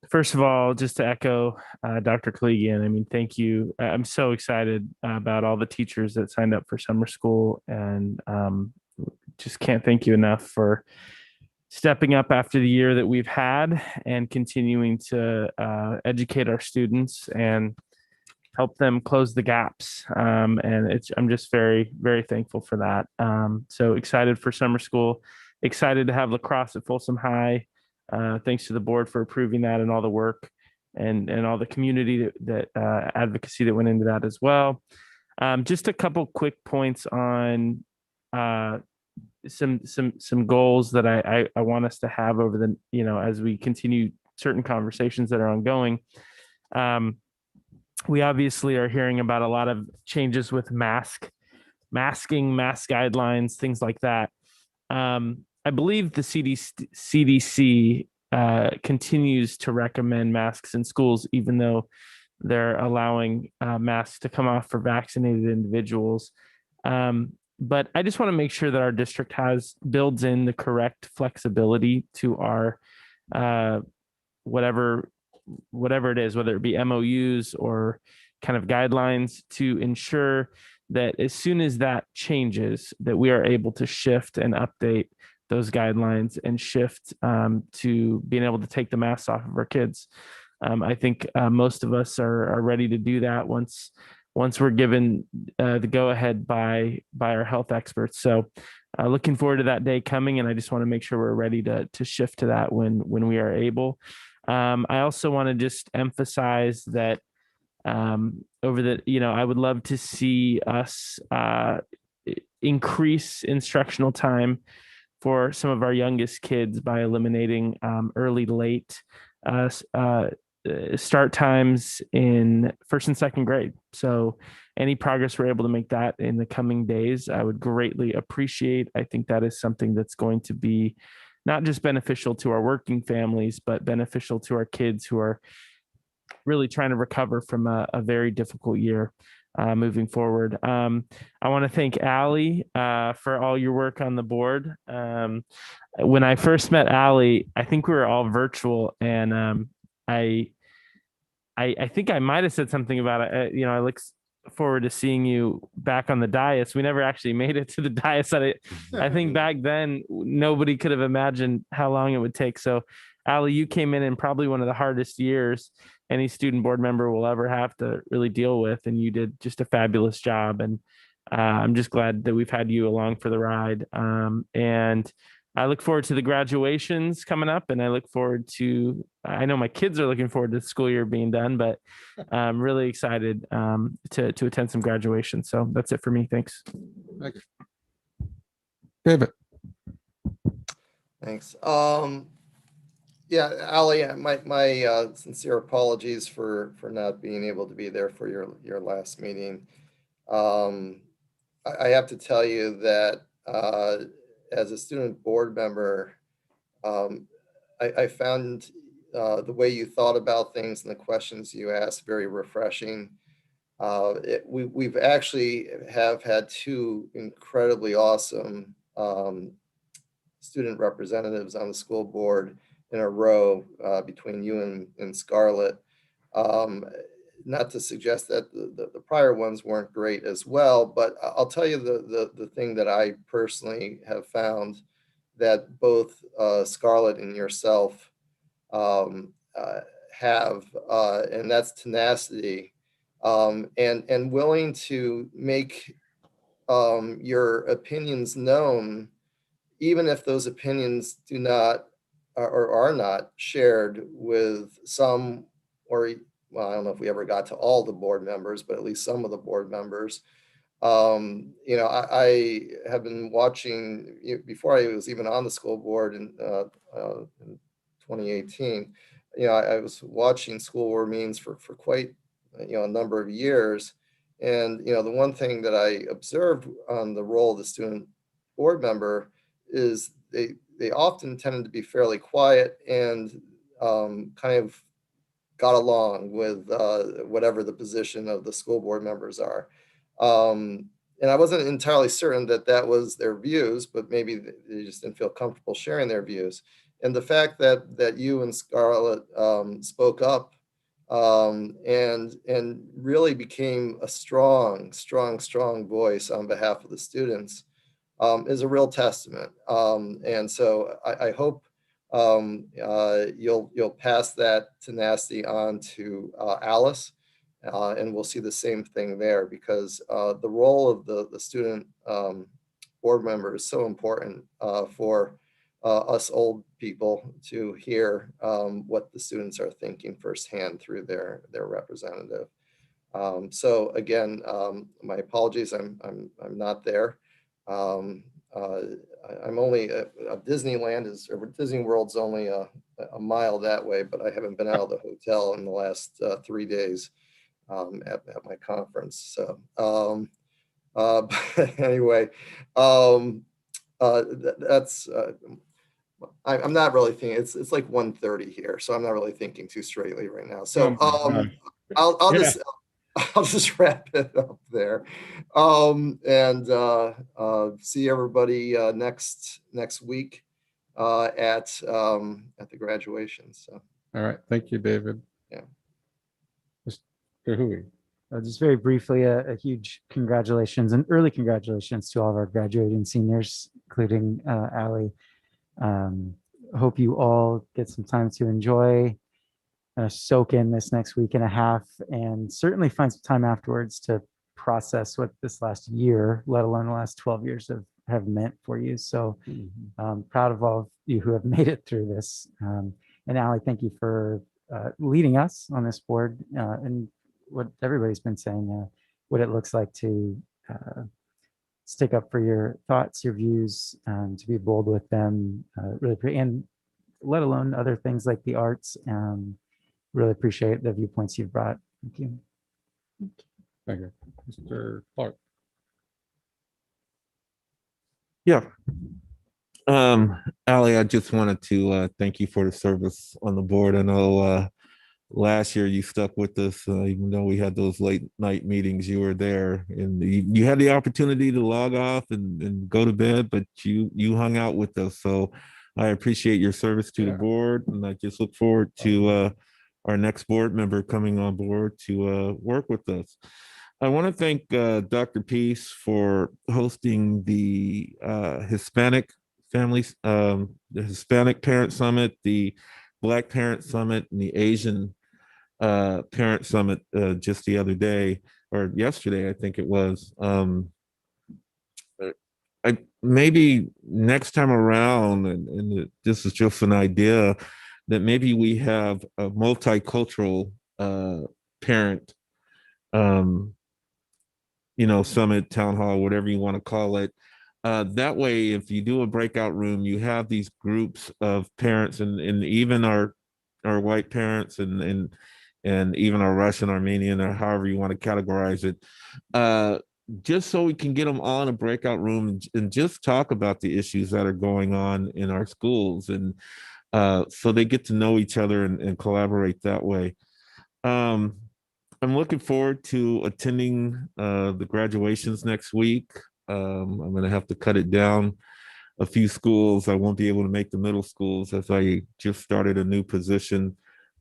first of all, just to echo Dr. Collegian, I mean, thank you. I'm so excited about all the teachers that signed up for summer school, and just can't thank you enough for stepping up after the year that we've had and continuing to educate our students and help them close the gaps. And I'm just very, very thankful for that. So excited for summer school, excited to have lacrosse at Folsom High. Thanks to the board for approving that and all the work and all the community that advocacy that went into that as well. Just a couple quick points on some goals that I want us to have over the, as we continue certain conversations that are ongoing. We obviously are hearing about a lot of changes with masking, mask guidelines, things like that. I believe the CDC continues to recommend masks in schools, even though they're allowing masks to come off for vaccinated individuals. But I just want to make sure that our district builds in the correct flexibility to our whatever it is, whether it be MOUs or kind of guidelines, to ensure that as soon as that changes, that we are able to shift and update those guidelines and shift to being able to take the masks off of our kids. I think most of us are ready to do that once we're given the go ahead by our health experts. So looking forward to that day coming, and I just want to make sure we're ready to shift to that when we are able. I also want to just emphasize that over the, I would love to see us increase instructional time for some of our youngest kids by eliminating early, late start times in first and second grade. So any progress we're able to make that in the coming days, I would greatly appreciate. I think that is something that's going to be not just beneficial to our working families, but beneficial to our kids who are really trying to recover from a very difficult year moving forward. I want to thank Allie for all your work on the board. When I first met Allie, I think we were all virtual, and I think I might have said something about it. I look forward to seeing you back on the dais. We never actually made it to the dais. I think back then nobody could have imagined how long it would take. So, Allie, you came in probably one of the hardest years any student board member will ever have to really deal with, and you did just a fabulous job. And I'm just glad that we've had you along for the ride. And I look forward to the graduations coming up, and I know my kids are looking forward to the school year being done, but I'm really excited to attend some graduation. So that's it for me. Thanks. Thank you. David. Thanks. Yeah, Ali, my sincere apologies for not being able to be there for your last meeting. I have to tell you that as a student board member, I found the way you thought about things and the questions you asked very refreshing. We've actually have had two incredibly awesome student representatives on the school board in a row between you and Scarlett. Not to suggest that the prior ones weren't great as well, but I'll tell you the thing that I personally have found that both Scarlett and yourself have, and that's tenacity and willing to make your opinions known, even if those opinions do not or are not shared with some, or well, I don't know if we ever got to all the board members, but at least some of the board members. I have been watching before I was even on the school board in 2018. I was watching school board meetings for quite a number of years, and the one thing that I observed on the role of the student board member is they often tended to be fairly quiet and kind of got along with whatever the position of the school board members are. And I wasn't entirely certain that was their views, but maybe they just didn't feel comfortable sharing their views. And the fact that you and Scarlett spoke up and really became a strong voice on behalf of the students is a real testament. And so I hope you'll pass that tenacity on to Alice, and we'll see the same thing there, because the role of the student board member is so important for us old people to hear what the students are thinking firsthand through their representative. So again, my apologies, I'm not there. I'm only Disneyland is, or Disney World's only a mile that way, but I haven't been out of the hotel in the last 3 days at my conference. So, but anyway, that's. I'm not really thinking, it's like 1:30 here, so I'm not really thinking too straightly right now. So I'll just wrap it up there. And see everybody next week at the graduation. So All right, thank you, David. Yeah. Mr. Hui. Just very briefly, a huge congratulations and early congratulations to all of our graduating seniors, including Allie. Hope you all get some time to enjoy, soak in this next week and a half, and certainly find some time afterwards to process what this last year, let alone the last 12 years have meant for you. So proud of all of you who have made it through this. And Allie, thank you for leading us on this board, and what everybody's been saying, what it looks like to stick up for your thoughts, your views, to be bold with them, and let alone other things like the arts. Really appreciate the viewpoints you've brought. Thank you. Thank you. Mr. Clark. Yeah. Allie, I just wanted to thank you for the service on the board. I know last year you stuck with us, even though we had those late night meetings. You were there, and you had the opportunity to log off and go to bed, but you hung out with us. So I appreciate your service to the board, and I just look forward to our next board member coming on board to work with us. I want to thank Dr. Peace for hosting the Hispanic families, the Hispanic Parent Summit, the Black Parent Summit, and the Asian Parent Summit just the other day, or yesterday, I think it was. Maybe next time around, and this is just an idea, that maybe we have a multicultural parent, summit, town hall, whatever you want to call it. That way, if you do a breakout room, you have these groups of parents, and even our white parents, and even our Russian, Armenian, or however you want to categorize it, just so we can get them all in a breakout room and just talk about the issues that are going on in our schools, and so they get to know each other and collaborate that way. I'm looking forward to attending the graduations next week. I'm going to have to cut it down a few schools. I won't be able to make the middle schools, as I just started a new position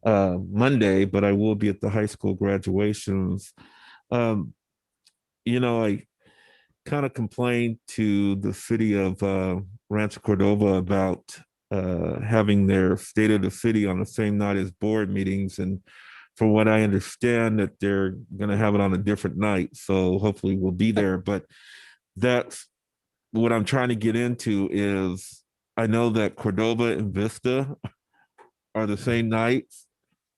Monday, but I will be at the high school graduations. I kind of complained to the city of Rancho Cordova about having their state of the city on the same night as board meetings, and from what I understand, that they're going to have it on a different night. So hopefully we'll be there. But that's what I'm trying to get into. Is I know that Cordova and Vista are the same nights.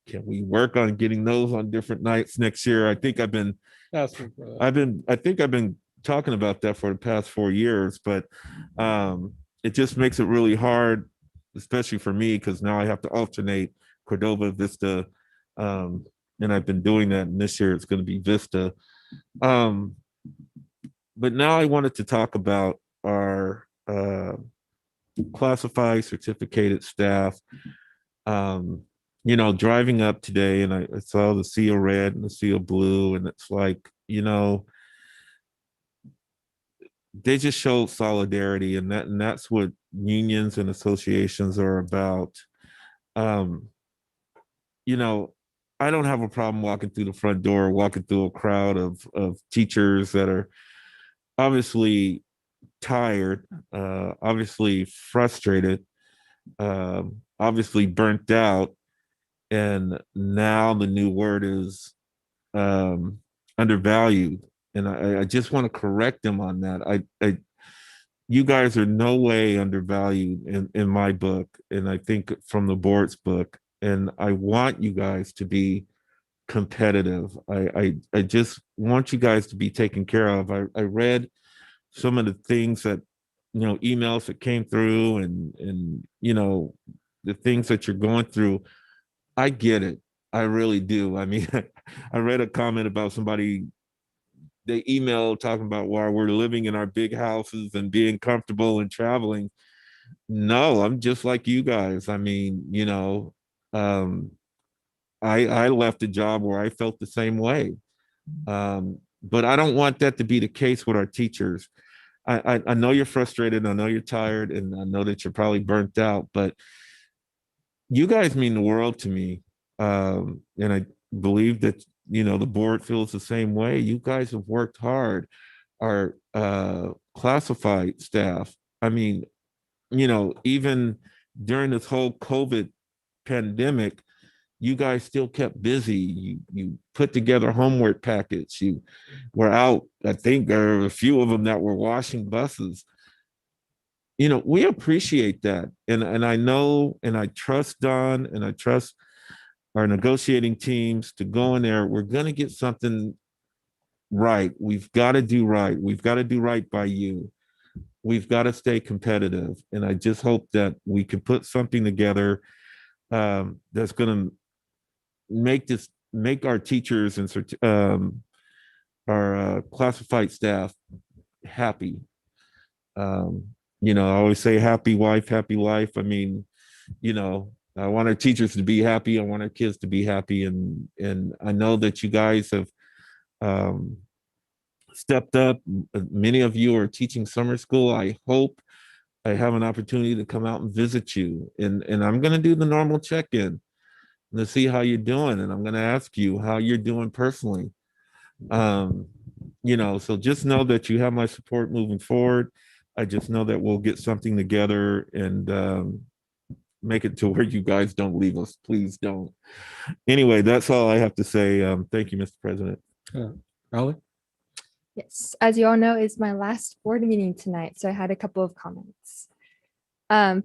Can we work on getting those on different nights next year? I think I've been talking about that for the past 4 years, but it just makes it really hard, especially for me, because now I have to alternate Cordova, Vista, and I've been doing that, and this year it's going to be Vista. But now I wanted to talk about our classified certificated staff. Driving up today, and I saw the sea of red and the sea of blue, and it's like, they just showed solidarity, and that's what unions and associations are about. You know, I don't have a problem walking through the front door, walking through a crowd of teachers that are obviously tired, obviously frustrated, obviously burnt out. And now the new word is undervalued. And I just want to correct them on that. You guys are no way undervalued in my book, and I think from the board's book. And I want you guys to be competitive. I just want you guys to be taken care of. I read some of the things that, emails that came through, and the things that you're going through. I get it. I really do. I mean, I read a comment about somebody, they emailed talking about why we're living in our big houses and being comfortable and traveling. No, I'm just like you guys. I mean, um, I left a job where I felt the same way. But I don't want that to be the case with our teachers. I know you're frustrated. I know you're tired, and I know that you're probably burnt out, but you guys mean the world to me. And I believe that, the board feels the same way. You guys have worked hard. Our classified staff, I mean, even during this whole COVID pandemic, you guys still kept busy. You put together homework packets. You were out. I think there were a few of them that were washing buses. We appreciate that, and I know, and I trust Don, and I trust our negotiating teams to go in there. We're going to get something right. We've got to do right. We've got to do right by you. We've got to stay competitive, and I just hope that we can put something together that's going to make our teachers and our classified staff happy. I always say happy wife, happy life. I mean, I want our teachers to be happy. I want our kids to be happy. And I know that you guys have stepped up. Many of you are teaching summer school. I hope I have an opportunity to come out and visit you. And I'm going to do the normal check-in to see how you're doing. And I'm going to ask you how you're doing personally. So just know that you have my support moving forward. I just know that we'll get something together and make it to where you guys don't leave us. Please don't. Anyway, that's all I have to say. Thank you, Mr. President. Ally? Yes, as you all know, it's my last board meeting tonight, so I had a couple of comments.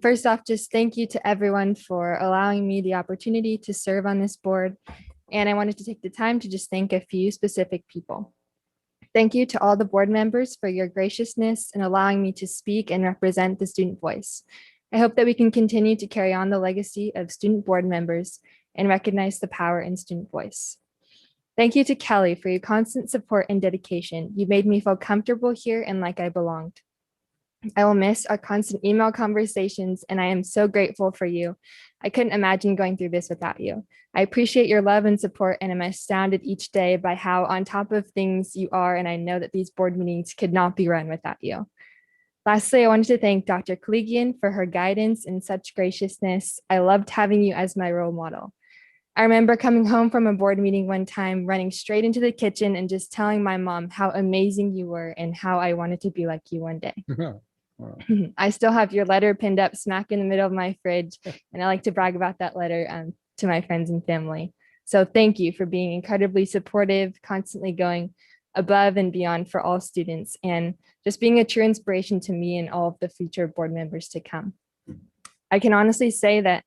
First off, just thank you to everyone for allowing me the opportunity to serve on this board. And I wanted to take the time to just thank a few specific people. Thank you to all the board members for your graciousness in allowing me to speak and represent the student voice. I hope that we can continue to carry on the legacy of student board members and recognize the power in student voice. Thank you to Kelly for your constant support and dedication. You made me feel comfortable here and like I belonged. I will miss our constant email conversations, and I am so grateful for you. I couldn't imagine going through this without you. I appreciate your love and support, and am astounded each day by how on top of things you are, and I know that these board meetings could not be run without you. Lastly, I wanted to thank Dr. Kaligian for her guidance and such graciousness. I loved having you as my role model. I remember coming home from a board meeting one time, running straight into the kitchen and just telling my mom how amazing you were and how I wanted to be like you one day. Wow. I still have your letter pinned up smack in the middle of my fridge, and I like to brag about that letter to my friends and family. So thank you for being incredibly supportive, constantly going above and beyond for all students, and just being a true inspiration to me and all of the future board members to come. I can honestly say that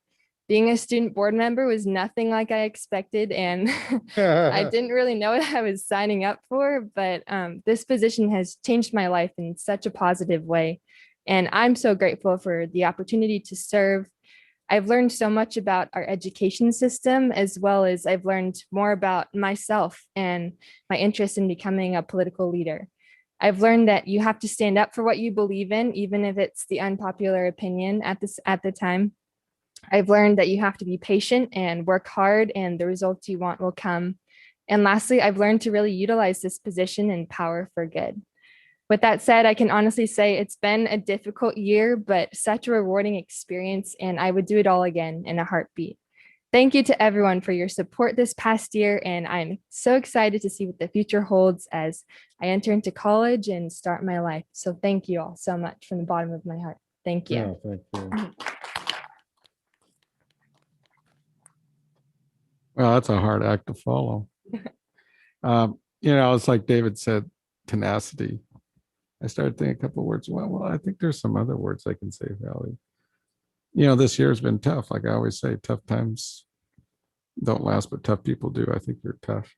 being a student board member was nothing like I expected, and I didn't really know what I was signing up for, but this position has changed my life in such a positive way. And I'm so grateful for the opportunity to serve. I've learned so much about our education system, as well as I've learned more about myself and my interest in becoming a political leader. I've learned that you have to stand up for what you believe in, even if it's the unpopular opinion at the time. I've learned that you have to be patient and work hard, and the results you want will come. And lastly, I've learned to really utilize this position and power for good. With that said, I can honestly say it's been a difficult year, but such a rewarding experience, and I would do it all again in a heartbeat. Thank you to everyone for your support this past year, and I'm so excited to see what the future holds as I enter into college and start my life. So thank you all so much from the bottom of my heart. Thank you. Yeah, thank you. Well, that's a hard act to follow. It's like David said, tenacity. I started thinking a couple of words. Well, I think there's some other words I can say, Valley. This year has been tough. Like I always say, tough times don't last, but tough people do. I think you're tough.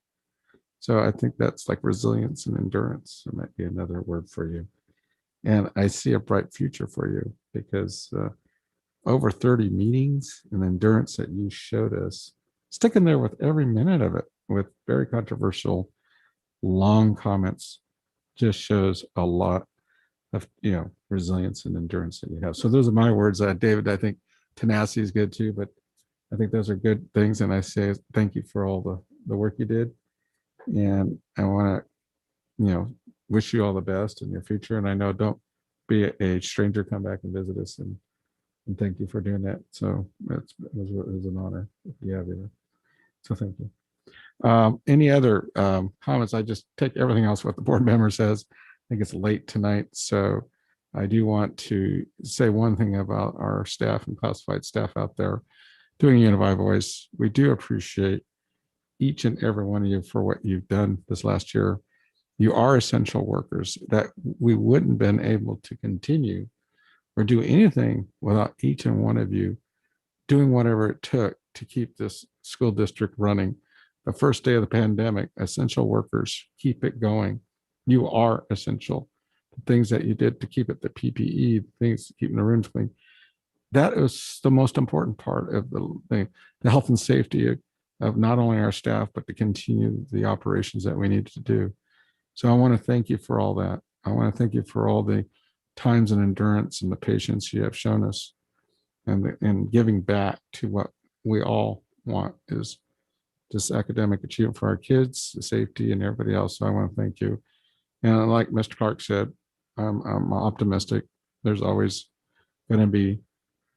So I think that's like resilience and endurance. It might be another word for you. And I see a bright future for you because over 30 meetings and endurance that you showed us, sticking there with every minute of it with very controversial, long comments just shows a lot of, resilience and endurance that you have. So those are my words. David, I think tenacity is good too, but I think those are good things. And I say thank you for all the work you did. And I want to, wish you all the best in your future. And I know don't be a stranger, come back and visit us. And thank you for doing that. So it was an honor to have you there. So thank you. Any other comments? I just take everything else what the board member says. I think it's late tonight. So I do want to say one thing about our staff and classified staff out there doing Unified Voice. We do appreciate each and every one of you for what you've done this last year. You are essential workers that we wouldn't have been able to continue or do anything without each and one of you doing whatever it took to keep this school district running. The first day of the pandemic, essential workers keep it going. You are essential. The things that you did to keep it, the PPE, things keeping the rooms clean, that is the most important part of the health and safety of not only our staff, but to continue the operations that we need to do. So I want to thank you for all that. I want to thank you for all the times and endurance and the patience you have shown us and giving back to what we all want is this academic achievement for our kids, the safety and everybody else. So I want to thank you. And like Mr. Clark said, I'm optimistic. There's always going to be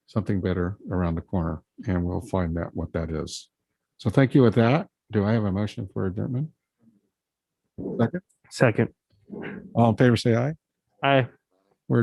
something better around the corner, and we'll find out what that is. So thank you with that. Do I have a motion for adjournment? Second? Second. All in favor, say aye. Aye.